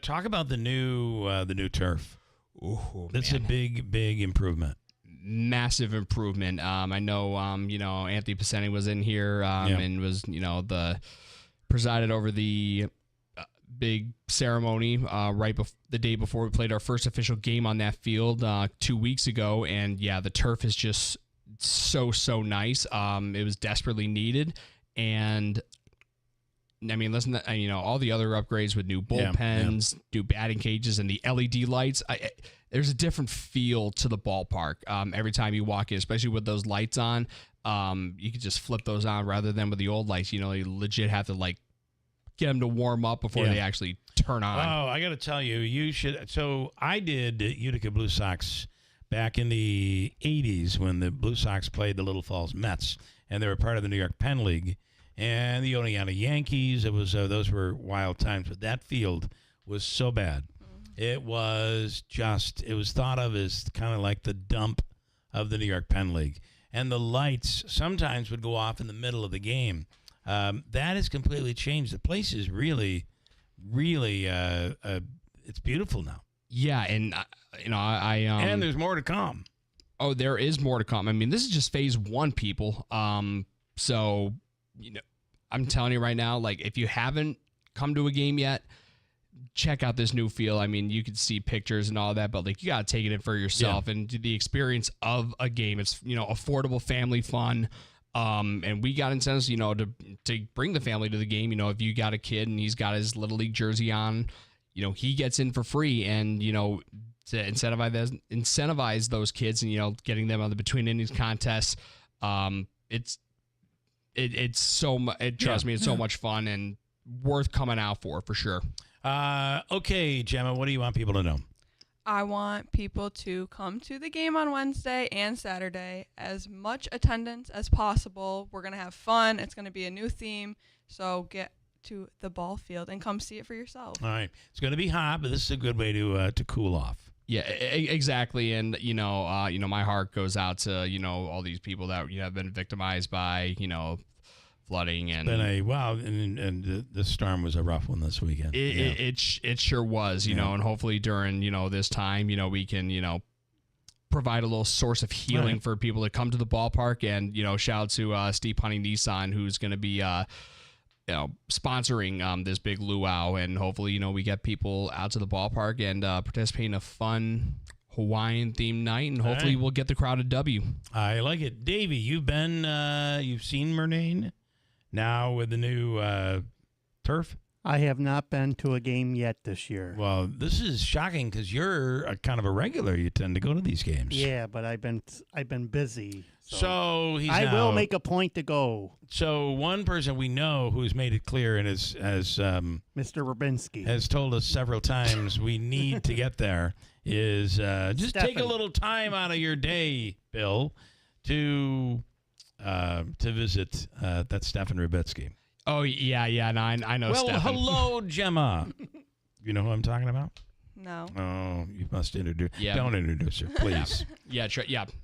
talk about the new turf. Ooh, that's man. a big improvement. massive improvement. I know, Anthony Pacini was in here and was, presided over the big ceremony the day before we played our first official game on that field 2 weeks ago. And the turf is just so nice. It was desperately needed. And I mean, listen, all the other upgrades with new bullpens, new batting cages, and the LED lights. There's a different feel to the ballpark every time you walk in, especially with those lights on. You could just flip those on rather than with the old lights. You legit have to get them to warm up before they actually turn on. Oh, I got to tell you, you should. So I did Utica Blue Sox back in the 80s when the Blue Sox played the Little Falls Mets, and they were part of the New York Penn League. And the Oneonta Yankees, it was those were wild times, but that field was so bad. It was thought of as kind of like the dump of the New York Penn League. And the lights sometimes would go off in the middle of the game. That has completely changed. The place is really, really, it's beautiful now. Yeah, and, and there's more to come. Oh, there is more to come. I mean, this is just phase one, people. So, I'm telling you right now, if you haven't come to a game yet, check out this new field. I mean, you can see pictures and all that, but you got to take it in for yourself and do the experience of a game. It's, affordable family fun. And we got incentives, to bring the family to the game. If you got a kid and he's got his Little League jersey on, he gets in for free. And, to incentivize those kids and, getting them on the Between Innings contest, it's so much. Trust me, it's so much fun and worth coming out for sure. Okay, Gemma, what do you want people to know? I want people to come to the game on Wednesday and Saturday. As much attendance as possible. We're going to have fun. It's going to be a new theme. So get to the ball field and come see it for yourself. All right. It's going to be hot, but this is a good way to cool off. Yeah, exactly. And, my heart goes out to, all these people that have been victimized by, flooding. And and the storm was a rough one this weekend. It sure was, and hopefully during, this time, we can, provide a little source of healing for people to come to the ballpark. And, shout out to Steve Hunting Nissan, who's going to be, sponsoring this big luau, and hopefully we get people out to the ballpark and participate in a fun Hawaiian themed night, and hopefully we'll get the crowd a W. I like it. Davey, you've seen Murnane now with the new turf? I have not been to a game yet this year. Well, this is shocking because you're kind of a regular. You tend to go to these games. Yeah, but I've been busy. So I will make a point to go. So one person we know who's made it clear and has Mr. Rabinski has told us several times we need to get there is just take a little time out of your day, Bill, to visit. That's Stefan Rubitsky. Oh, yeah. No, I know. Well, Stefan. Hello, Gemma. You know who I'm talking about? No. Oh, you must introduce. Yeah. Don't introduce her, please. Yeah.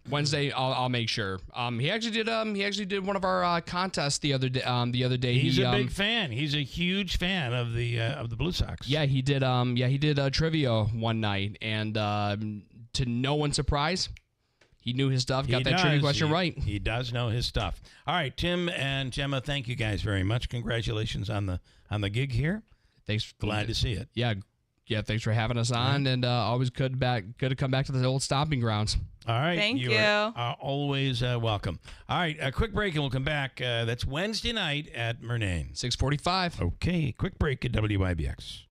Wednesday, I'll make sure. He actually did one of our contests the other day. He's a big fan. He's a huge fan of the Blue Sox. Yeah, he did. He did trivia one night, and to no one's surprise, he knew his stuff. Got that trivia question right. He does know his stuff. All right, Tim and Gemma, thank you guys very much. Congratulations on the gig here. Thanks. Glad to see it. Yeah, thanks for having us on, and always good to come back to the old stomping grounds. All right. Thank you. Are always welcome. All right, a quick break, and we'll come back. That's Wednesday night at Murnane. 6:45. Okay, quick break at WIBX.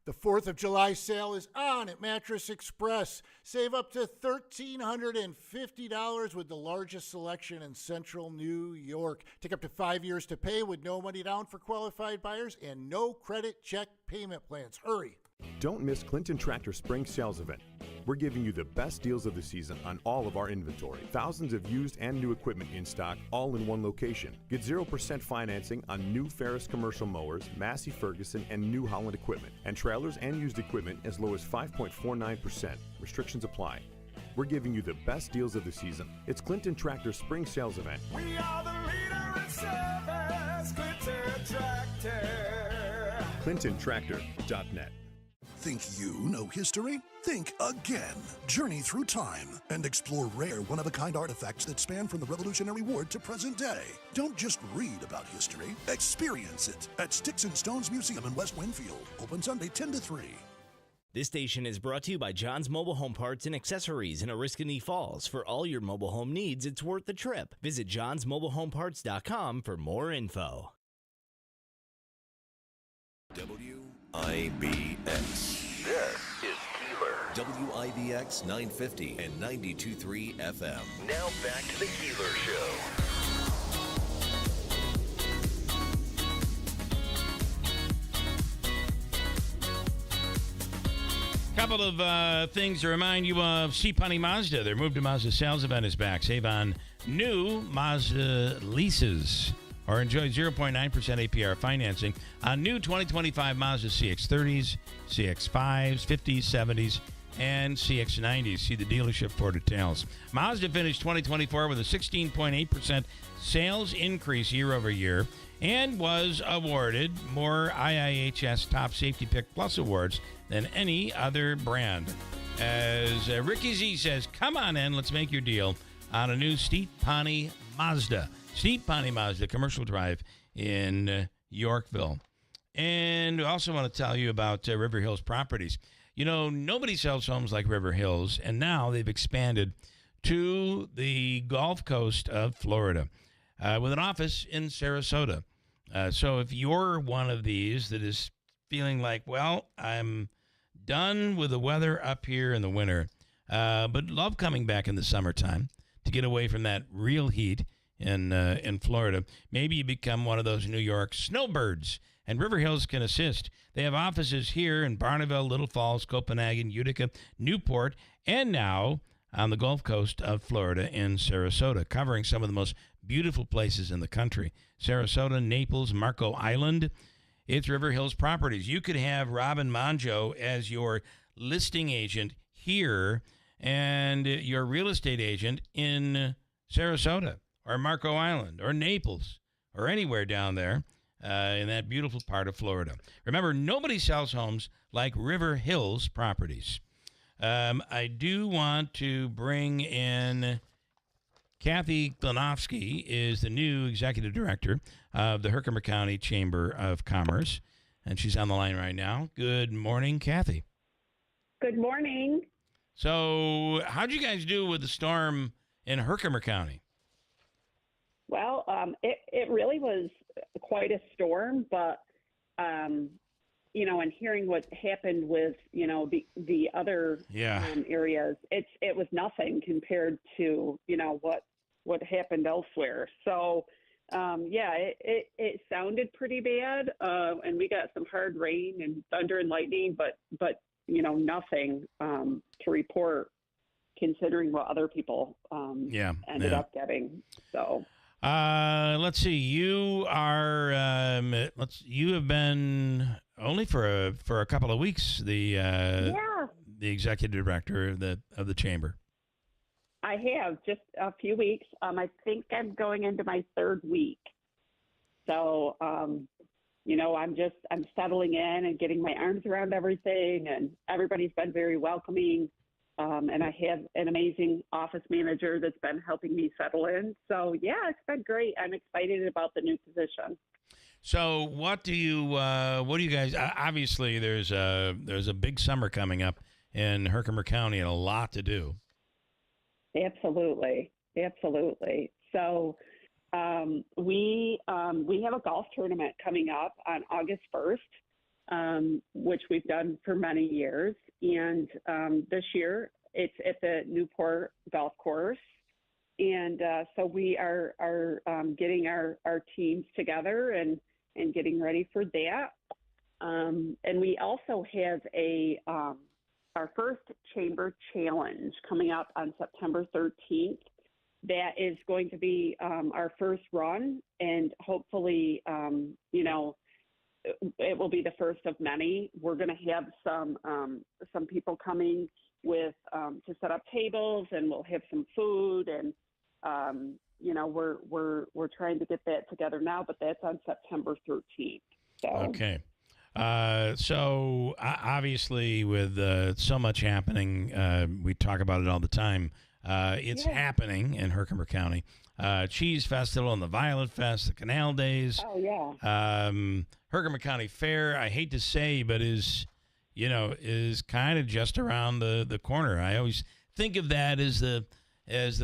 The 4th of July sale is on at Mattress Express. Save up to $1,350 with the largest selection in central New York. Take up to 5 years to pay with no money down for qualified buyers and no credit check payment plans. Hurry. Don't miss Clinton Tractor Spring Sales Event. We're giving you the best deals of the season on all of our inventory. Thousands of used and new equipment in stock, all in one location. Get 0% financing on new Ferris commercial mowers, Massey Ferguson, and New Holland equipment. And trailers and used equipment as low as 5.49%. Restrictions apply. We're giving you the best deals of the season. It's Clinton Tractor Spring Sales Event. We are the leader in service, Clinton Tractor. ClintonTractor.net. Think you know history? Think again. Journey through time and explore rare, one-of-a-kind artifacts that span from the Revolutionary War to present day. Don't just read about history. Experience it at Sticks and Stones Museum in West Winfield. Open Sunday 10 to 3. This station is brought to you by John's Mobile Home Parts and Accessories in Oriskany Falls. For all your mobile home needs, it's worth the trip. Visit johnsmobilehomeparts.com for more info. WIBX. This is Keeler. WIBX 950 and 92.3 FM. Now back to the Keeler Show. Couple of things to remind you of. C. Punny Mazda. Their Move to Mazda sales event is back. Save on new Mazda leases or enjoy 0.9% APR financing on new 2025 Mazda CX-30s, CX-5s, 50s, 70s, and CX-90s. See the dealership for details. Mazda finished 2024 with a 16.8% sales increase year over year and was awarded more IIHS Top Safety Pick Plus awards than any other brand. As Ricky Z says, come on in, let's make your deal on a new Steep Pawnee Mazda. Steep Pawnee Mazda, Commercial Drive in Yorkville. And we also want to tell you about River Hills Properties. You know, nobody sells homes like River Hills, and now they've expanded to the Gulf Coast of Florida with an office in Sarasota. So if you're one of these that is feeling like, well, I'm done with the weather up here in the winter, but love coming back in the summertime to get away from that real heat in Florida, maybe you become one of those New York snowbirds, and River Hills can assist. They have offices here in Barneville, Little Falls, Copenhagen, Utica, Newport, and now on the Gulf Coast of Florida in Sarasota, covering some of the most beautiful places in the country. Sarasota, Naples, Marco Island. It's River Hills Properties. You could have Robin Monjo as your listing agent here and your real estate agent in Sarasota or Marco Island or Naples or anywhere down there in that beautiful part of Florida. Remember, nobody sells homes like River Hills Properties. I do want to bring in Kathy Glanowski, is the new executive director of the Herkimer County Chamber of Commerce, and she's on the line right now. Good morning, Kathy. Good morning. So how'd you guys do with the storm in Herkimer County? Well, it really was quite a storm, but, you know, and hearing what happened with, you know, the other areas, it was nothing compared to, you know, what happened elsewhere. So, it sounded pretty bad, and we got some hard rain and thunder and lightning, but you know, nothing to report considering what other people ended up getting. So. Let's see. You are. You have been only for a couple of weeks the executive director of the chamber. I have just a few weeks. I think I'm going into my third week. So, you know, I'm settling in and getting my arms around everything, and everybody's been very welcoming. And I have an amazing office manager that's been helping me settle in. So, yeah, it's been great. I'm excited about the new position. So what do you guys, obviously there's a big summer coming up in Herkimer County and a lot to do. Absolutely. So we have a golf tournament coming up on August 1st, which we've done for many years. And this year it's at the Newport Golf Course. And so we are getting our teams together and getting ready for that. And we also have our first chamber challenge coming up on September 13th. That is going to be our first run, and hopefully, you know, it will be the first of many. We're going to have some people coming with to set up tables, and we'll have some food, and you know, we're trying to get that together now, but that's on September 13th. So. Okay. Obviously, with so much happening, we talk about it all the time. It's happening in Herkimer County. Cheese Festival and the Violet Fest, the Canal Days. Oh, yeah. Herkimer County Fair, I hate to say, but is kind of just around the corner. I always think of that as the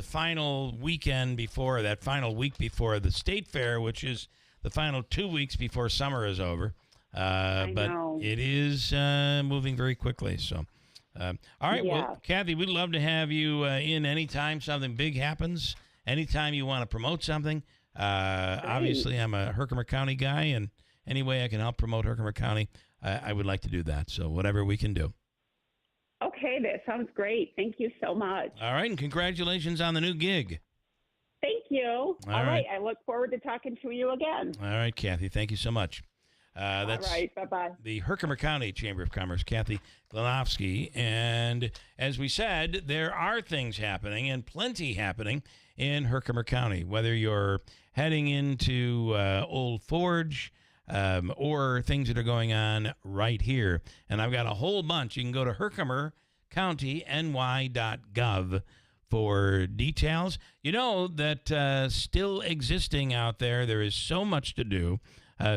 final weekend before, that final week before the State Fair, which is the final 2 weeks before summer is over. But know. it is moving very quickly. So, all right. Yeah. Well, Kathy, we'd love to have you in anytime something big happens. Anytime you want to promote something. Obviously, I'm a Herkimer County guy, and any way I can help promote Herkimer County, I would like to do that. So whatever we can do. Okay, that sounds great. Thank you so much. All right, and congratulations on the new gig. Thank you. All All right. right. I look forward to talking to you again. All right, Kathy, thank you so much. That's All right. Bye-bye. the Herkimer County Chamber of Commerce, Kathy Glanowski. And as we said, there are things happening, and plenty happening in Herkimer County, whether you're heading into Old Forge or things that are going on right here. And I've got a whole bunch. You can go to herkimercountyny.gov for details. You know that still existing out there is so much to do,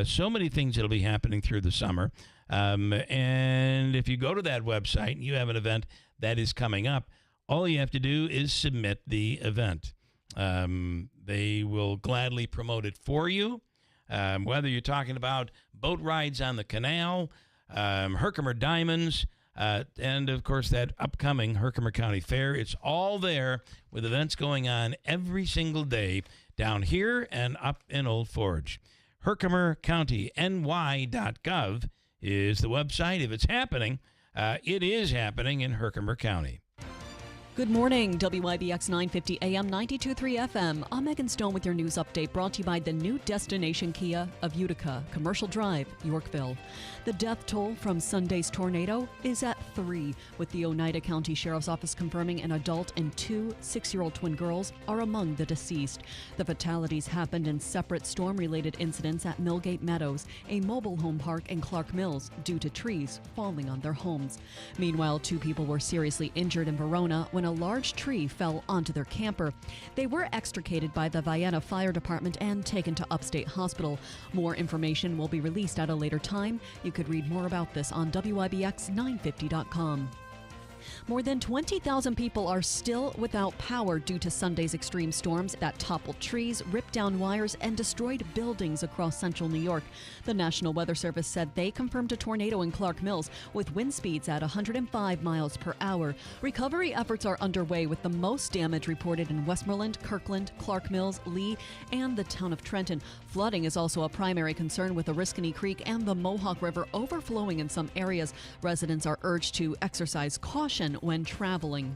so many things that'll be happening through the summer. And if you go to that website and you have an event that is coming up, all you have to do is submit the event. They will gladly promote it for you, whether you're talking about boat rides on the canal, Herkimer Diamonds, and, of course, that upcoming Herkimer County Fair. It's all there with events going on every single day down here and up in Old Forge. HerkimerCountyNY.gov is the website. If it's happening, it is happening in Herkimer County. Good morning, WIBX 950 AM 92.3 FM. I'm Megan Stone with your news update, brought to you by the new destination Kia of Utica, Commercial Drive, Yorkville. The death toll from Sunday's tornado is at 3, with the Oneida County Sheriff's Office confirming an adult and 2 6-year-old twin girls are among the deceased. The fatalities happened in separate storm-related incidents at Millgate Meadows, a mobile home park in Clark Mills, due to trees falling on their homes. Meanwhile, 2 people were seriously injured in Verona when a large tree fell onto their camper. They were extricated by the Vienna Fire Department and taken to Upstate Hospital. More information will be released at a later time. You could read more about this on WIBX950.com. More than 20,000 people are still without power due to Sunday's extreme storms that toppled trees, ripped down wires, and destroyed buildings across central New York. The National Weather Service said they confirmed a tornado in Clark Mills with wind speeds at 105 miles per hour. Recovery efforts are underway, with the most damage reported in Westmoreland, Kirkland, Clark Mills, Lee, and the town of Trenton. Flooding is also a primary concern, with Oriskany Creek and the Mohawk River overflowing in some areas. Residents are urged to exercise caution when traveling.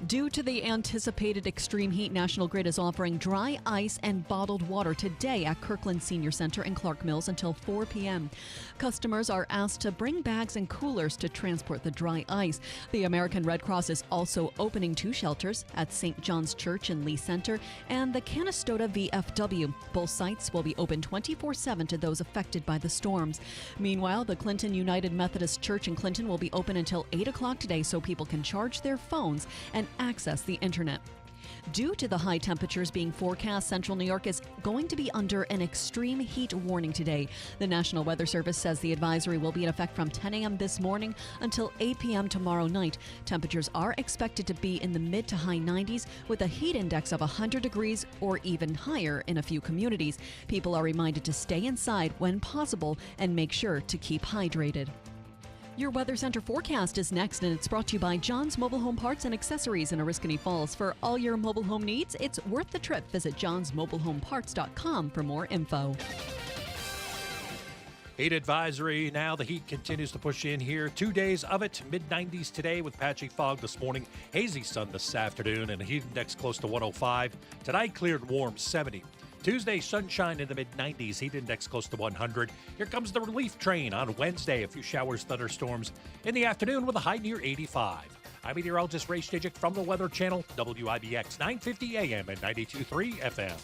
Due to the anticipated extreme heat, National Grid is offering dry ice and bottled water today at Kirkland Senior Center in Clark Mills until 4 p.m. Customers are asked to bring bags and coolers to transport the dry ice. The American Red Cross is also opening 2 shelters at St. John's Church in Lee Center and the Canastota VFW. Both sites will be open 24/7 to those affected by the storms. Meanwhile, the Clinton United Methodist Church in Clinton will be open until 8 o'clock today, so people can charge their phones and access the internet. Due to the high temperatures being forecast, central New York is going to be under an extreme heat warning today. The National Weather Service says the advisory will be in effect from 10 a.m. this morning until 8 p.m. tomorrow night. Temperatures are expected to be in the mid to high 90s, with a heat index of 100 degrees or even higher in a few communities. People are reminded to stay inside when possible and make sure to keep hydrated. Your Weather Center forecast is next, and it's brought to you by John's Mobile Home Parts and Accessories in Oriskany Falls. For all your mobile home needs, it's worth the trip. Visit johnsmobilehomeparts.com for more info. Heat advisory now. The heat continues to push in here. 2 days of it. Mid-90s today with patchy fog this morning. Hazy sun this afternoon and a heat index close to 105. Tonight cleared warm, 70. Tuesday, sunshine in the mid-90s, heat index close to 100. Here comes the relief train on Wednesday. A few showers, thunderstorms in the afternoon with a high near 85. I'm meteorologist Ray Stijik from the Weather Channel, WIBX 950 AM and 92.3 FM.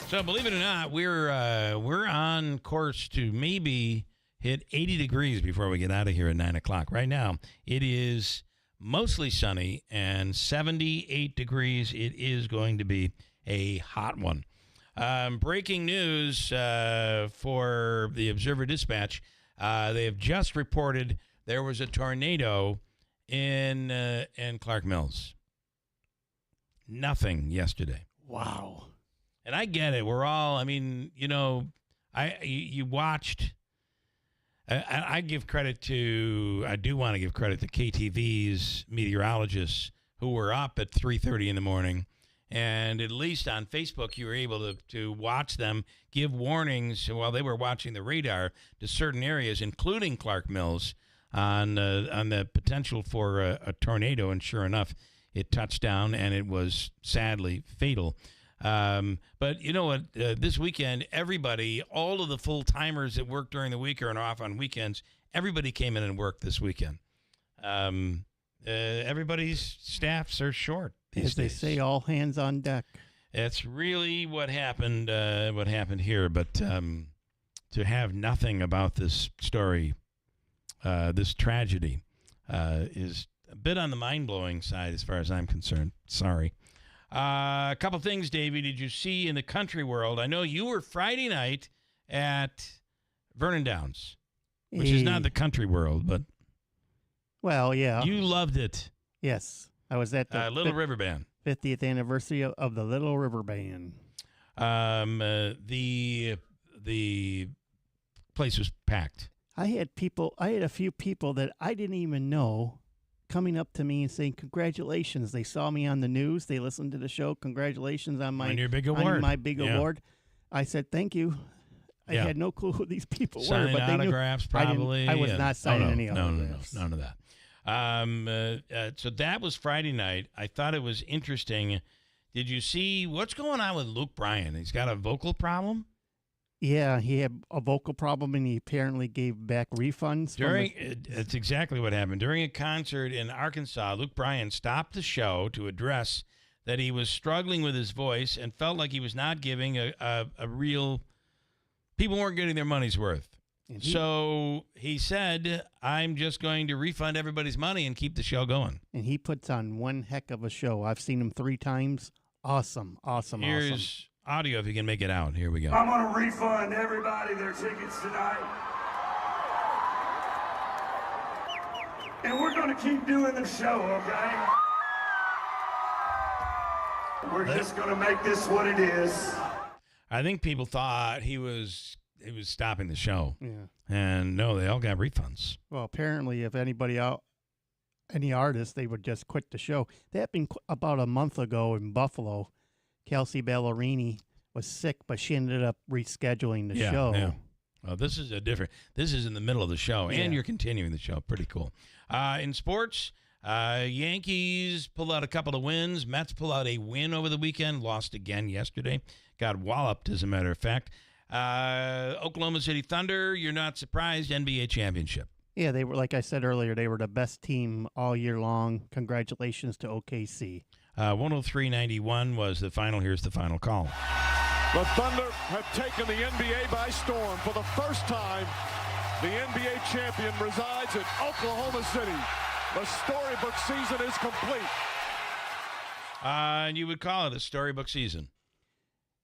So believe it or not, we're on course to maybe hit 80 degrees before we get out of here at 9 o'clock. Right now, it is mostly sunny and 78 degrees. It is going to be a hot one. Breaking news for the Observer Dispatch. They have just reported there was a tornado in Clark Mills. Nothing yesterday. Wow. And I get it. We're all, I mean, you know, you watched. I give credit to, I do want to give credit to KTV's meteorologists who were up at 3:30 in the morning. And at least on Facebook, you were able to watch them give warnings while they were watching the radar to certain areas, including Clark Mills, on the potential for a tornado. And sure enough, it touched down, and it was sadly fatal. But you know what? This weekend, everybody, all of the full-timers that work during the week or are off on weekends, everybody came in and worked this weekend. Everybody's staffs are short these As they days. say, all hands on deck. That's really what happened. What happened here, but to have nothing about this story, this tragedy, is a bit on the mind-blowing side as far as I'm concerned. Sorry. A couple things, Davey. Did you see in the country world? I know you were Friday night at Vernon Downs, which is not the country world, but well, yeah, you loved it. Yes, I was at the Little River Band 50th anniversary of the Little River Band. The place was packed. I had a few people that I didn't even know coming up to me and saying congratulations. They saw me on the news. They listened to the show. Congratulations on your big award. On my big award. I said thank you. I had no clue who these people Signing were, but autographs, they knew. probably. I was not signing any autographs. No, none of that. So that was Friday night. I thought it was interesting. Did you see what's going on with Luke Bryan? He's got a vocal problem. Yeah, he had a vocal problem, and he apparently gave back refunds. It's exactly what happened. During a concert in Arkansas, Luke Bryan stopped the show to address that he was struggling with his voice and felt like he was not giving a real... People weren't getting their money's worth. So he said, I'm just going to refund everybody's money and keep the show going. And he puts on one heck of a show. I've seen him 3 times. Awesome. Here's audio if you can make it out. Here we go. I'm going to refund everybody their tickets tonight. And we're going to keep doing the show, okay? We're just going to make this what it is. I think people thought he was stopping the show. Yeah. And no, they all got refunds. Well, apparently, if any artist, they would just quit the show. That happened about a month ago in Buffalo. Kelsey Ballerini was sick, but she ended up rescheduling the show. Yeah. Well, this is this is in the middle of the show, and you're continuing the show. Pretty cool. In sports, Yankees pulled out a couple of wins. Mets pulled out a win over the weekend, lost again yesterday. Got walloped, as a matter of fact. Oklahoma City Thunder, you're not surprised, NBA championship. Yeah, they were, like I said earlier, they were the best team all year long. Congratulations to OKC. 103-91 was the final. Here's the final call. The Thunder have taken the NBA by storm. For the first time, the NBA champion resides in Oklahoma City. The storybook season is complete. And you would call it a storybook season.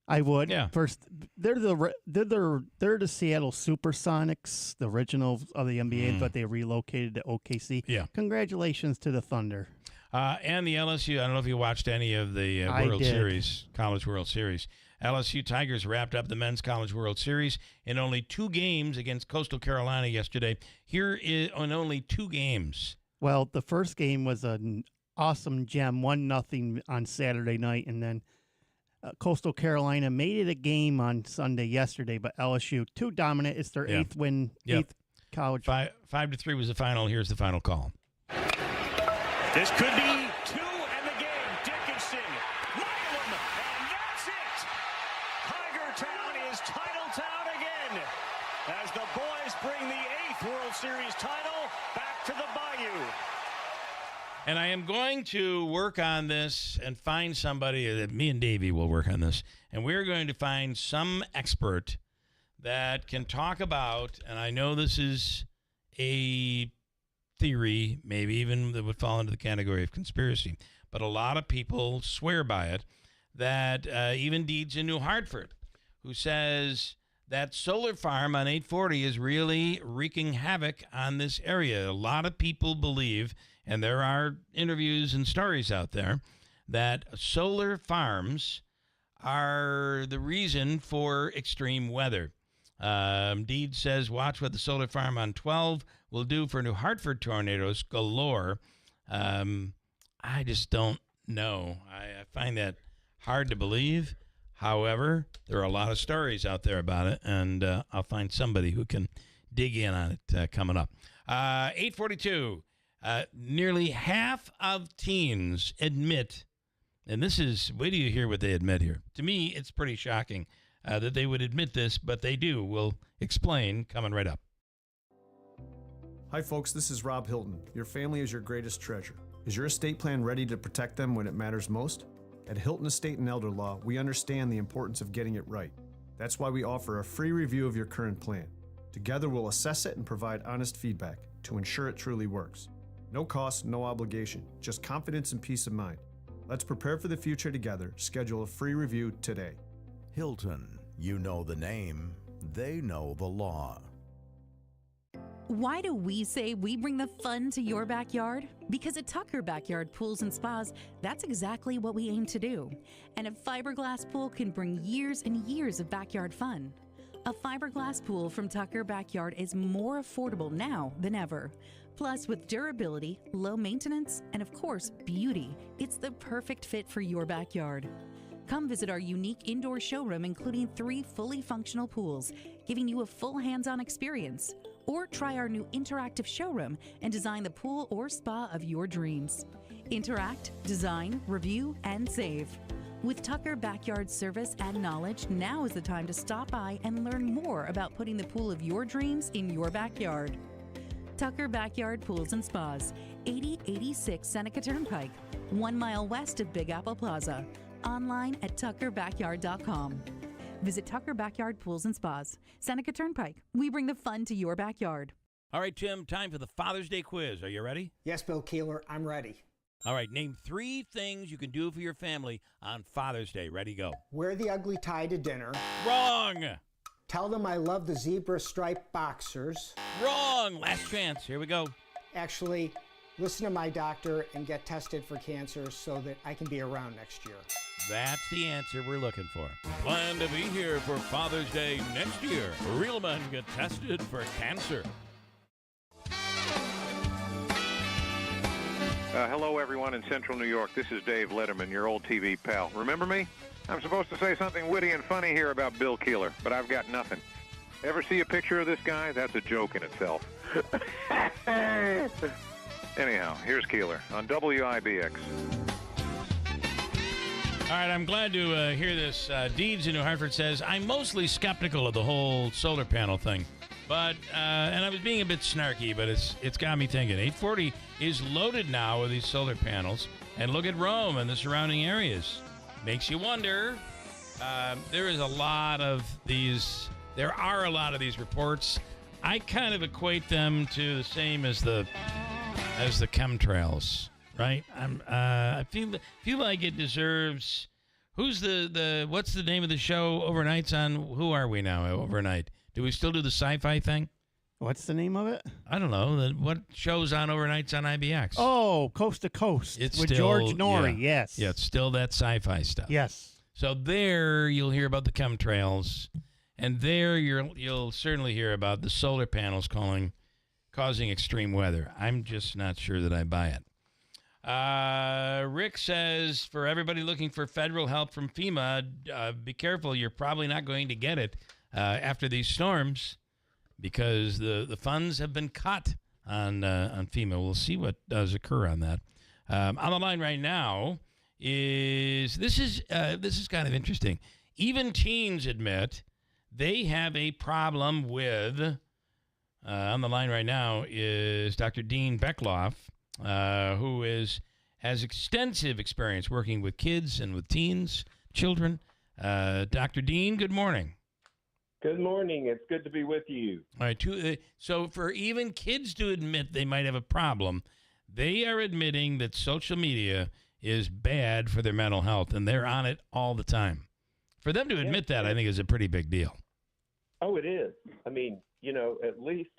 I would. Yeah. First, they're the Seattle Supersonics, the original of the NBA, but they relocated to OKC. Yeah. Congratulations to the Thunder. And the LSU, I don't know if you watched any of the World Series, College World Series. LSU Tigers wrapped up the Men's College World Series in only 2 games against Coastal Carolina yesterday. Here is on only 2 games. Well, the first game was an awesome gem, 1-0 on Saturday night, and then Coastal Carolina made it a game on Sunday yesterday, but LSU too dominant. It's their 8th win, 8th college. 5-3 was the final. Here's the final call. This could be 2 and the game. Dickinson, Milam, and that's it. Tiger Town is Title Town again as the boys bring the 8th World Series title back to the Bayou. And I am going to work on this and find somebody, me and Davey will work on this, and we're going to find some expert that can talk about, and I know this is a theory, maybe even that would fall into the category of conspiracy, but a lot of people swear by it, that even Deeds in New Hartford, who says that solar farm on 840 is really wreaking havoc on this area. A lot of people believe, and there are interviews and stories out there, that solar farms are the reason for extreme weather. Deed says, watch what the solar farm on 12 will do for New Hartford tornadoes galore. I just don't know. I find that hard to believe. However, there are a lot of stories out there about it, and I'll find somebody who can dig in on it coming up. 842, nearly half of teens admit, and this is, wait till you hear what they admit here. To me, it's pretty shocking that they would admit this, but they do. We'll explain coming right up. Hi, folks. This is Rob Hilton. Your family is your greatest treasure. Is your estate plan ready to protect them when it matters most? At Hilton Estate and Elder Law, we understand the importance of getting it right. That's why we offer a free review of your current plan. Together, we'll assess it and provide honest feedback to ensure it truly works. No cost, no obligation, just confidence and peace of mind. Let's prepare for the future together. Schedule a free review today. Hilton, you know the name, they know the law. Why do we say we bring the fun to your backyard? Because at Tucker Backyard Pools and Spas, that's exactly what we aim to do. And a fiberglass pool can bring years and years of backyard fun. A fiberglass pool from Tucker Backyard is more affordable now than ever. Plus, with durability, low maintenance, and of course, beauty, it's the perfect fit for your backyard. Come visit our unique indoor showroom, including 3 fully functional pools, giving you a full hands-on experience. Or try our new interactive showroom and design the pool or spa of your dreams. Interact, design, review, and save. With Tucker Backyard service and knowledge, now is the time to stop by and learn more about putting the pool of your dreams in your backyard. Tucker Backyard Pools and Spas, 8086 Seneca Turnpike, 1 mile west of Big Apple Plaza. Online at tuckerbackyard.com. Visit Tucker Backyard Pools and Spas, Seneca Turnpike. We bring the fun to your backyard. All right, Tim, time for the Father's Day quiz. Are you ready? Yes, Bill Keeler, I'm ready. All right, name 3 things you can do for your family on Father's Day. Ready, go. Wear the ugly tie to dinner. Wrong. Tell them I love the zebra striped boxers. Wrong. Last chance. Here we go. Actually, listen to my doctor and get tested for cancer so that I can be around next year. That's the answer we're looking for. Plan to be here for Father's Day next year. Real men get tested for cancer. Hello, everyone in Central New York. This is Dave Letterman, your old TV pal. Remember me? I'm supposed to say something witty and funny here about Bill Keeler, but I've got nothing. Ever see a picture of this guy? That's a joke in itself. Anyhow, here's Keeler on WIBX. All right, I'm glad to hear this. Deeds in New Hartford says, I'm mostly skeptical of the whole solar panel thing. But, and I was being a bit snarky, but it's got me thinking. 840 is loaded now with these solar panels. And look at Rome and the surrounding areas. Makes you wonder. There are a lot of these reports. I kind of equate them to the same as the chemtrails. Right? I feel like it deserves. Who's what's the name of the show overnights on? Who are we now overnight? Do we still do the sci-fi thing? What's the name of it? I don't know. What show's on overnights on IBX? Oh, Coast to Coast. It's with still, George Norrie. Yeah. Yes. Yeah, it's still that sci-fi stuff. Yes. So there you'll hear about the chemtrails, and there you'll certainly hear about the solar panels causing extreme weather. I'm just not sure that I buy it. Rick says, for everybody looking for federal help from FEMA, be careful. You're probably not going to get it after these storms because the funds have been cut on FEMA. We'll see what does occur on that. On the line right now is this is kind of interesting. Even teens admit they have a problem with. On the line right now is Dr. Dean Beckloff. Who has extensive experience working with kids and with children. Dr. Dean, good morning. Good morning. It's good to be with you. All right. So for even kids to admit they might have a problem, they are admitting that social media is bad for their mental health, and they're on it all the time. For them to admit that, I think, is a pretty big deal. Oh, it is. I mean, at least,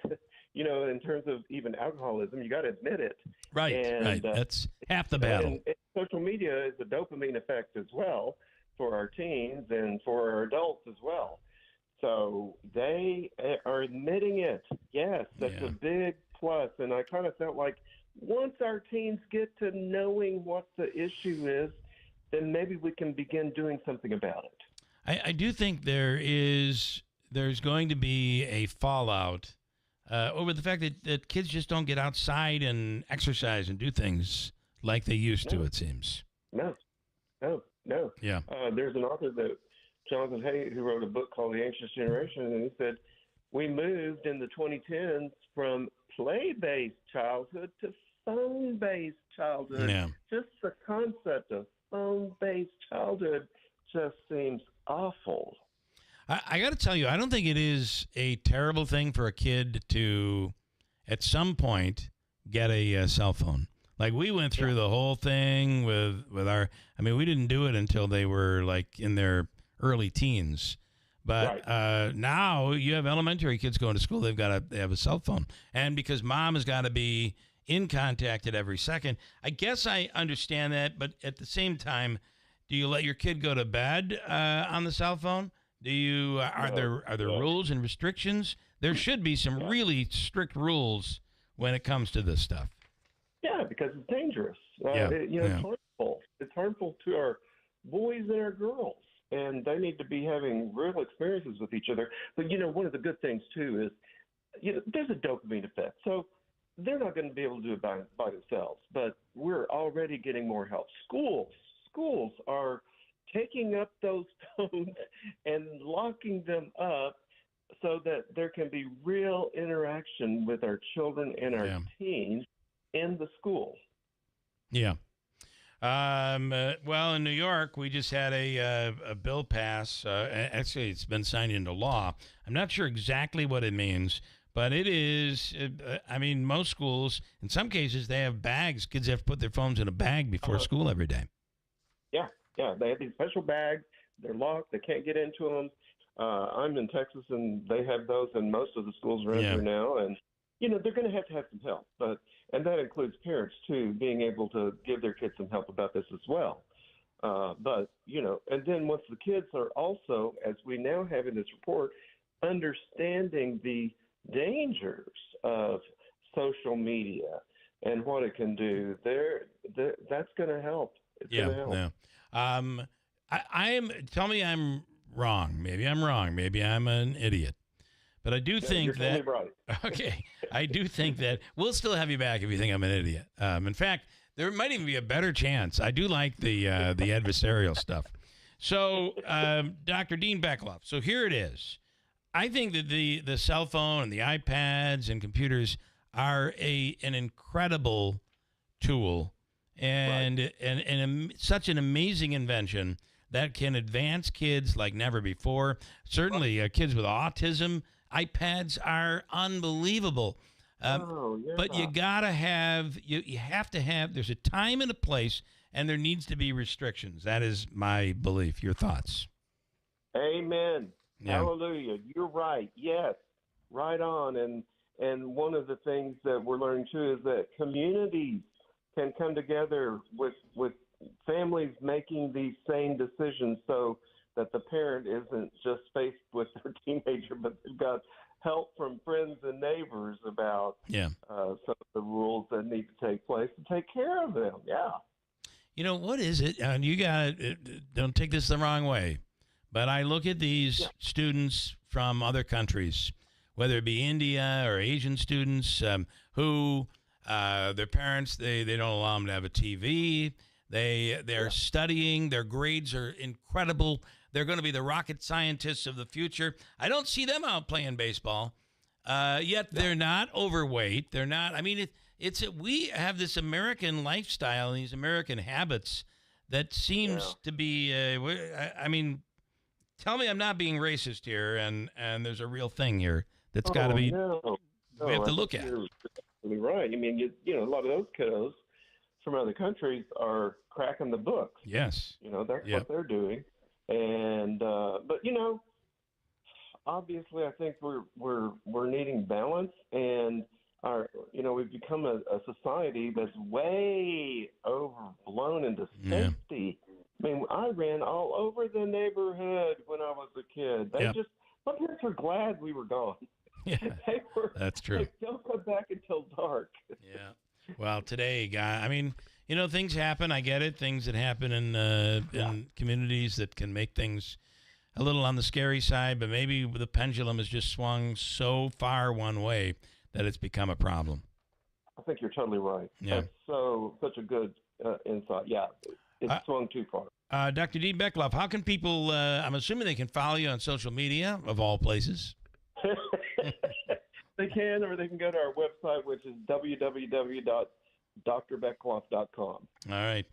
in terms of even alcoholism, you got to admit it. Right, right. That's half the battle. And social media is a dopamine effect as well for our teens and for our adults as well. So they are admitting it. Yes, that's a big plus. And I kind of felt like once our teens get to knowing what the issue is, then maybe we can begin doing something about it. I do think there's going to be a fallout over the fact that kids just don't get outside and exercise and do things like they used to, it seems. No. Yeah. There's an author, Jonathan Haidt, who wrote a book called The Anxious Generation, and he said, we moved in the 2010s from play-based childhood to phone-based childhood. Yeah. Just the concept of phone-based childhood just seems awful. I got to tell you, I don't think it is a terrible thing for a kid to, at some point, get a cell phone. Like we went through the whole thing with our. I mean, we didn't do it until they were like in their early teens. But now you have elementary kids going to school. They have a cell phone, and because mom has got to be in contact at every second. I guess I understand that, but at the same time, do you let your kid go to bed on the cell phone? Do you are there rules and restrictions? There should be some really strict rules when it comes to this stuff. Yeah, because it's dangerous. It's harmful. It's harmful to our boys and our girls, and they need to be having real experiences with each other. But one of the good things too is, there's a dopamine effect. So they're not going to be able to do it by themselves. But we're already getting more help. Schools are taking up those phones and locking them up so that there can be real interaction with our children and our teens in the school. Yeah. Well, in New York, we just had a bill pass. Actually, it's been signed into law. I'm not sure exactly what it means, but it is. Most schools, in some cases, they have bags. Kids have to put their phones in a bag before school every day. Yeah, they have these special bags. They're locked. They can't get into them. I'm in Texas, and they have those in most of the schools around here now. And they're going to have some help, and that includes parents too, being able to give their kids some help about this as well. And then once the kids are also, as we now have in this report, understanding the dangers of social media and what it can do, that's going to help. It's going to help. Yeah. Tell me I'm wrong. Maybe I'm wrong. Maybe I'm an idiot. But I do think that. Totally right. Okay. I do think that we'll still have you back if you think I'm an idiot. In fact, there might even be a better chance. I do like the adversarial stuff. So, Dr. Dean Beckloff. So here it is. I think that the cell phone and the iPads and computers are an incredible tool. And such an amazing invention that can advance kids like never before. Certainly, kids with autism, iPads are unbelievable. But you gotta have you have to have. There's a time and a place, and there needs to be restrictions. That is my belief. Your thoughts? Amen. Yeah. Hallelujah. You're right. Yes, right on. And one of the things that we're learning too is that communities can come together with families making these same decisions so that the parent isn't just faced with their teenager, but they've got help from friends and neighbors about some of the rules that need to take place to take care of them. Yeah. What is it? And you don't take this the wrong way, but I look at these students from other countries, whether it be India or Asian students who their parents, they don't allow them to have a TV. They're studying. Their grades are incredible. They're going to be the rocket scientists of the future. I don't see them out playing baseball. Yet they're not overweight. They're not. I mean, we have this American lifestyle and these American habits that seems to be. Tell me I'm not being racist here, and there's a real thing here that's got to be. No, we have to look at. You're absolutely right. I mean, you know, a lot of those kiddos from other countries are cracking the books. Yes. You know, that's what they're doing. And but you know, obviously, I think we're needing balance, and we've become a society that's way overblown into safety. I mean, I ran all over the neighborhood when I was a kid. My parents were glad we were gone. Yeah, that's true. They don't come back until dark. Yeah. Well, today, I mean, you know, things happen. I get it. Things that happen in communities that can make things a little on the scary side, but maybe the pendulum has just swung so far one way that it's become a problem. I think you're totally right. Yeah. That's such a good insight. Yeah, it's swung too far. Dr. Dean Beckloff, how can people, I'm assuming they can follow you on social media, of all places? They can, or they can go to our website, which is www.drbeckloff.com. All right.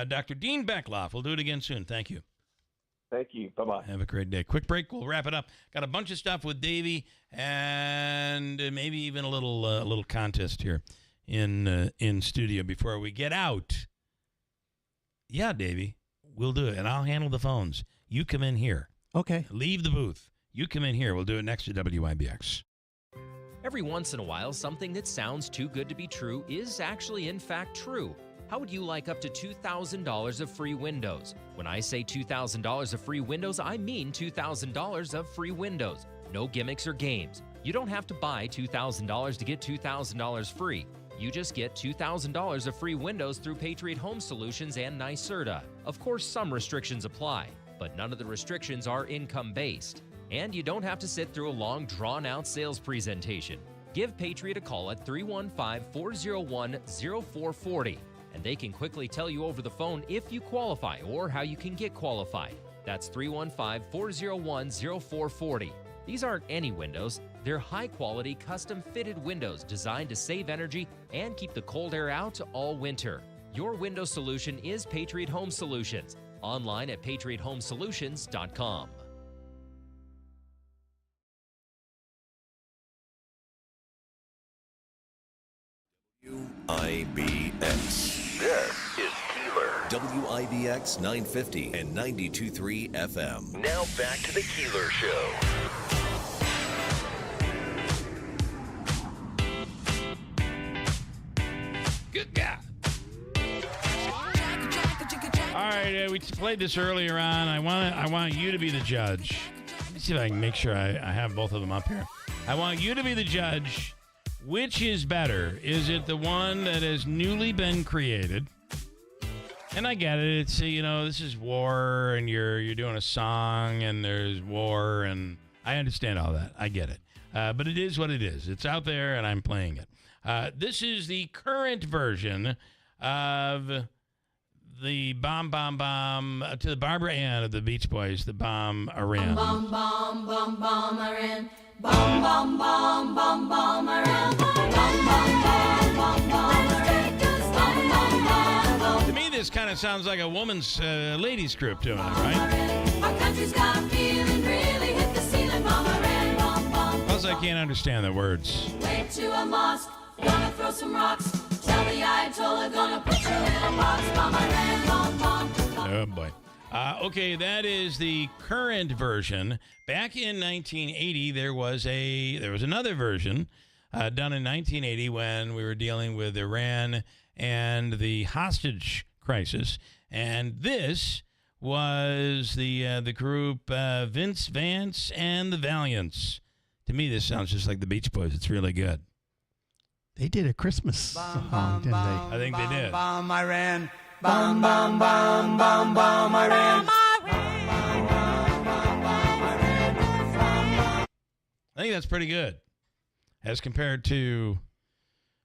Dr. Dean Beckloff, we'll do it again soon. Thank you. Thank you. Bye-bye. Have a great day. Quick break. We'll wrap it up. Got a bunch of stuff with Davey, and maybe even a little contest here in studio before we get out. Yeah, Davey, we'll do it, and I'll handle the phones. You come in here. Okay. Leave the booth. You come in here. We'll do it next to WIBX. Every once in a while, something that sounds too good to be true is actually in fact true. How would you like up to $2,000 of free windows? When I say $2,000 of free windows, I mean $2,000 of free windows. No gimmicks or games. You don't have to buy $2,000 to get $2,000 free. You just get $2,000 of free windows through Patriot Home Solutions and NYSERDA. Of course, some restrictions apply, but none of the restrictions are income-based. And you don't have to sit through a long, drawn-out sales presentation. Give Patriot a call at 315-401-0440, and they can quickly tell you over the phone if you qualify or how you can get qualified. That's 315-401-0440. These aren't any windows. They're high-quality, custom-fitted windows designed to save energy and keep the cold air out all winter. Your window solution is Patriot Home Solutions. Online at patriothomesolutions.com. WIBX. This is Keeler. WIBX 950 and 92.3 FM. Now back to the Keeler Show. Good guy. All right, we played this earlier on. I want you to be the judge. Let me see if I can make sure I have both of them up here. I want you to be the judge. Which is better? Is it the one that has newly been created? And I get it. It's this is war, and you're doing a song, and there's war, and I understand all that. I get it. But it is what it is. It's out there, and I'm playing it. This is the current version of the Bomb Bomb Bomb to the Barbara Ann of the Beach Boys, the Bomb Iran. Bomb, bomb, bomb, bomb, Iran. Bomb, bomb, bomb, bomb, bomb, Iran. Bomb, bomb, bomb, bomb, bomb, Iran. Bomb, bomb, bomb, bomb. To me, this kind of sounds like a woman's ladies group doing it, right? Our country's got a feeling, really hit the ceiling. Bomb, Iran. Bomb, bomb. Plus, I can't understand the words. Way to a mosque, gonna throw some rocks. Tell the Ayatollah, gonna put you in a box. Bomb, Iran. Bomb, bomb. Oh, boy. Okay, that is the current version. Back in 1980, there was another version done in 1980 when we were dealing with Iran and the hostage crisis. And this was the group Vince Vance and the Valiants. To me, this sounds just like the Beach Boys. It's really good. They did a Christmas song, didn't they? I think they did. Bomb, Iran. Bomb, bomb, bomb, bomb, bomb, Iran. I think that's pretty good as compared to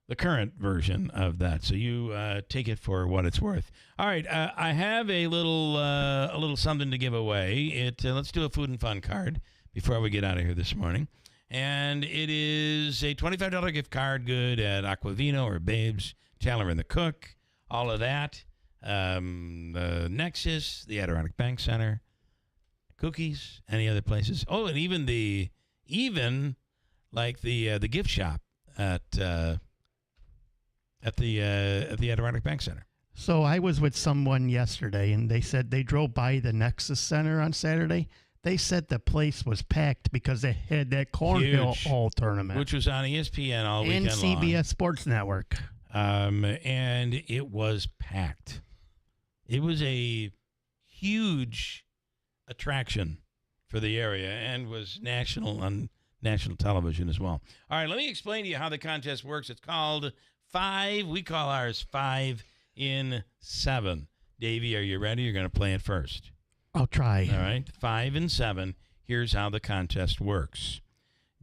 the current version of that. So you take it for what it's worth. All right, I have a little something to give away. Let's do a food and fun card before we get out of here this morning. And it is a $25 gift card good at Aquavino or Babes, Chandler and the Cook, all of that. The Nexus, the Adirondack Bank Center, cookies, any other places. Oh, and even the gift shop at the Adirondack Bank Center. So I was with someone yesterday, and they said they drove by the Nexus Center on Saturday. They said the place was packed because they had that cornhole tournament, which was on ESPN all weekend and CBS long. Sports Network. And it was packed. It was a huge attraction for the area and was on national television as well. All right, let me explain to you how the contest works. It's called 5. We call ours 5 in 7. Davey, are you ready? You're going to play it first. I'll try. All right, 5 in 7. Here's how the contest works.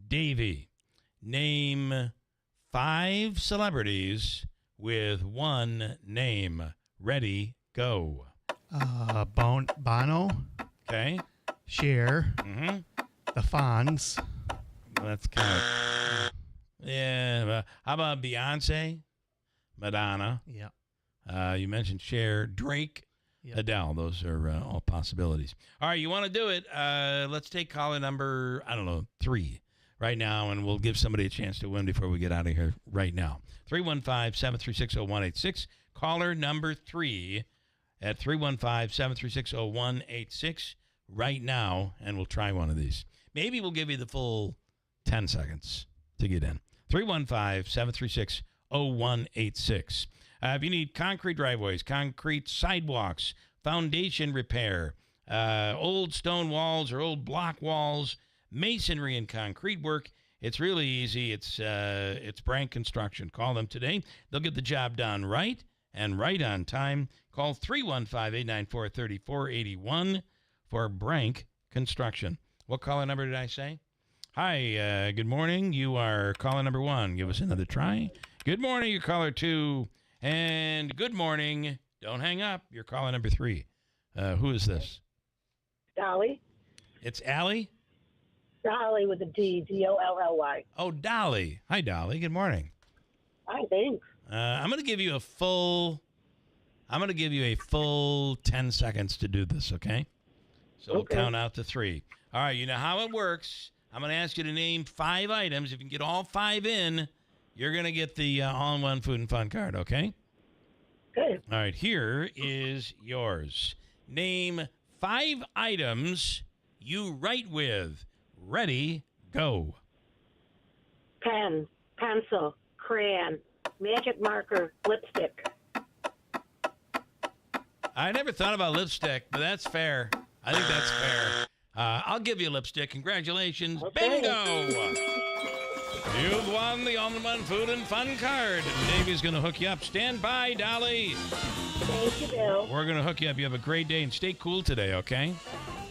Davey, name 5 celebrities with one name. Ready, go. Bono. Okay. Cher. Mm-hmm. The Fonz. That's kind of... Yeah. How about Beyonce? Madonna. Yeah. You mentioned Cher. Drake. Yep. Adele. Those are all possibilities. All right, you want to do it. Let's take caller number, 3 right now, and we'll give somebody a chance to win before we get out of here right now. 315-736-0186. Caller number 3 at 315-736-0186 right now, and we'll try one of these. Maybe we'll give you the full 10 seconds to get in. 315-736-0186. If you need concrete driveways, concrete sidewalks, foundation repair, old stone walls or old block walls, masonry and concrete work, it's really easy. It's Brank Construction. Call them today. They'll get the job done right and right on time. Call 315-894-3481 for Brank Construction. What caller number did I say? Hi, good morning. You are caller number 1. Give us another try. Good morning, you're caller 2. And good morning. Don't hang up. You're caller number 3. Who is this? Dolly. It's Allie? Dolly with a D, D-O-L-L-Y. Oh, Dolly. Hi, Dolly. Good morning. Hi, thanks. I'm going to give you a full 10 seconds to do this, okay? So we'll count out to 3. All right, you know how it works. I'm going to ask you to name 5 items. If you can get all 5 in, you're going to get the all-in-one food and fun card, okay? Okay. All right, here is yours. Name 5 items you write with. Ready, go. Pen, pencil, crayon, magic marker, lipstick. I never thought about lipstick, but that's fair. I think that's fair. I'll give you lipstick. Congratulations. Okay. Bingo! You've won the all-in-one food and fun card. Davey's going to hook you up. Stand by, Dolly. Thank you, Bill. We're going to hook you up. You have a great day, and stay cool today, okay?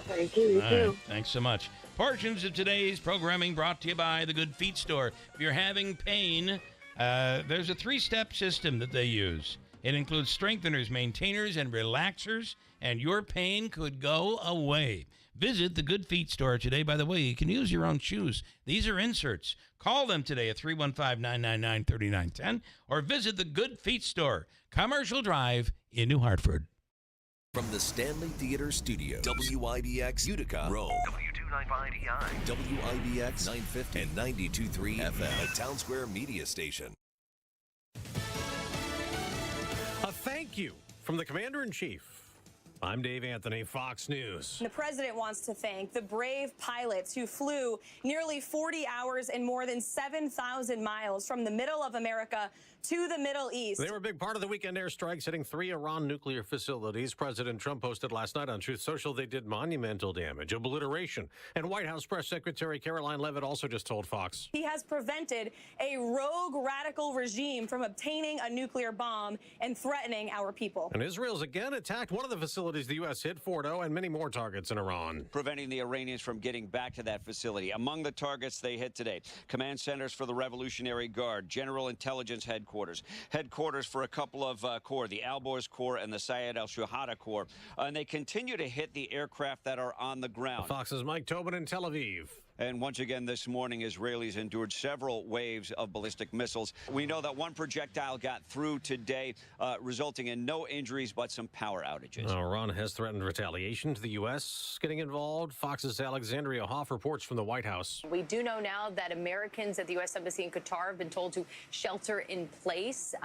Thank you. You too. Right, thanks so much. Portions of today's programming brought to you by the Good Feet Store. If you're having pain, there's a 3-step system that they use. It includes strengtheners, maintainers, and relaxers, and your pain could go away. Visit the Good Feet Store today. By the way, you can use your own shoes. These are inserts. Call them today at 315-999-3910 or visit the Good Feet Store, Commercial Drive in New Hartford. From the Stanley Theater Studio, WIBX Utica, Rome. W295EI. WIBX 950 and 92.3 FM, a Town Square media station. A thank you from the Commander-in-Chief. I'm Dave Anthony, Fox News. The president wants to thank the brave pilots who flew nearly 40 hours and more than 7,000 miles from the middle of America to the Middle East. They were a big part of the weekend airstrikes hitting 3 Iran nuclear facilities. President Trump posted last night on Truth Social they did monumental damage, obliteration. And White House Press Secretary Caroline Leavitt also just told Fox. He has prevented a rogue radical regime from obtaining a nuclear bomb and threatening our people. And Israel's again attacked one of the facilities the U.S. hit, Fordo, and many more targets in Iran. Preventing the Iranians from getting back to that facility. Among the targets they hit today, command centers for the Revolutionary Guard, General Intelligence Headquarters for a couple of corps, the Al-Borz Corps and the Sayed al-Shuhada Corps. And they continue to hit the aircraft that are on the ground. Fox's Mike Tobin in Tel Aviv. And once again this morning, Israelis endured several waves of ballistic missiles. We know that one projectile got through today, resulting in no injuries but some power outages. Iran has threatened retaliation to the U.S. getting involved. Fox's Alexandria Hoff reports from the White House. We do know now that Americans at the U.S. Embassy in Qatar have been told to shelter in place.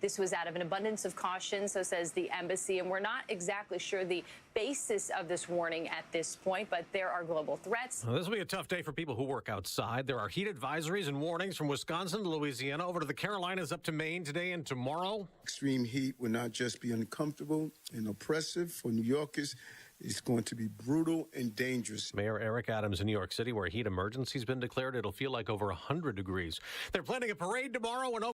This was out of an abundance of caution, so says the embassy, and we're not exactly sure the basis of this warning at this point, but there are global threats. Well, this will be a tough day for people who work outside. There are heat advisories and warnings from Wisconsin to Louisiana over to the Carolinas up to Maine today and tomorrow. Extreme heat will not just be uncomfortable and oppressive for New Yorkers. It's going to be brutal and dangerous. Mayor Eric Adams in New York City, where a heat emergency has been declared. It'll feel like over 100 degrees. They're planning a parade tomorrow in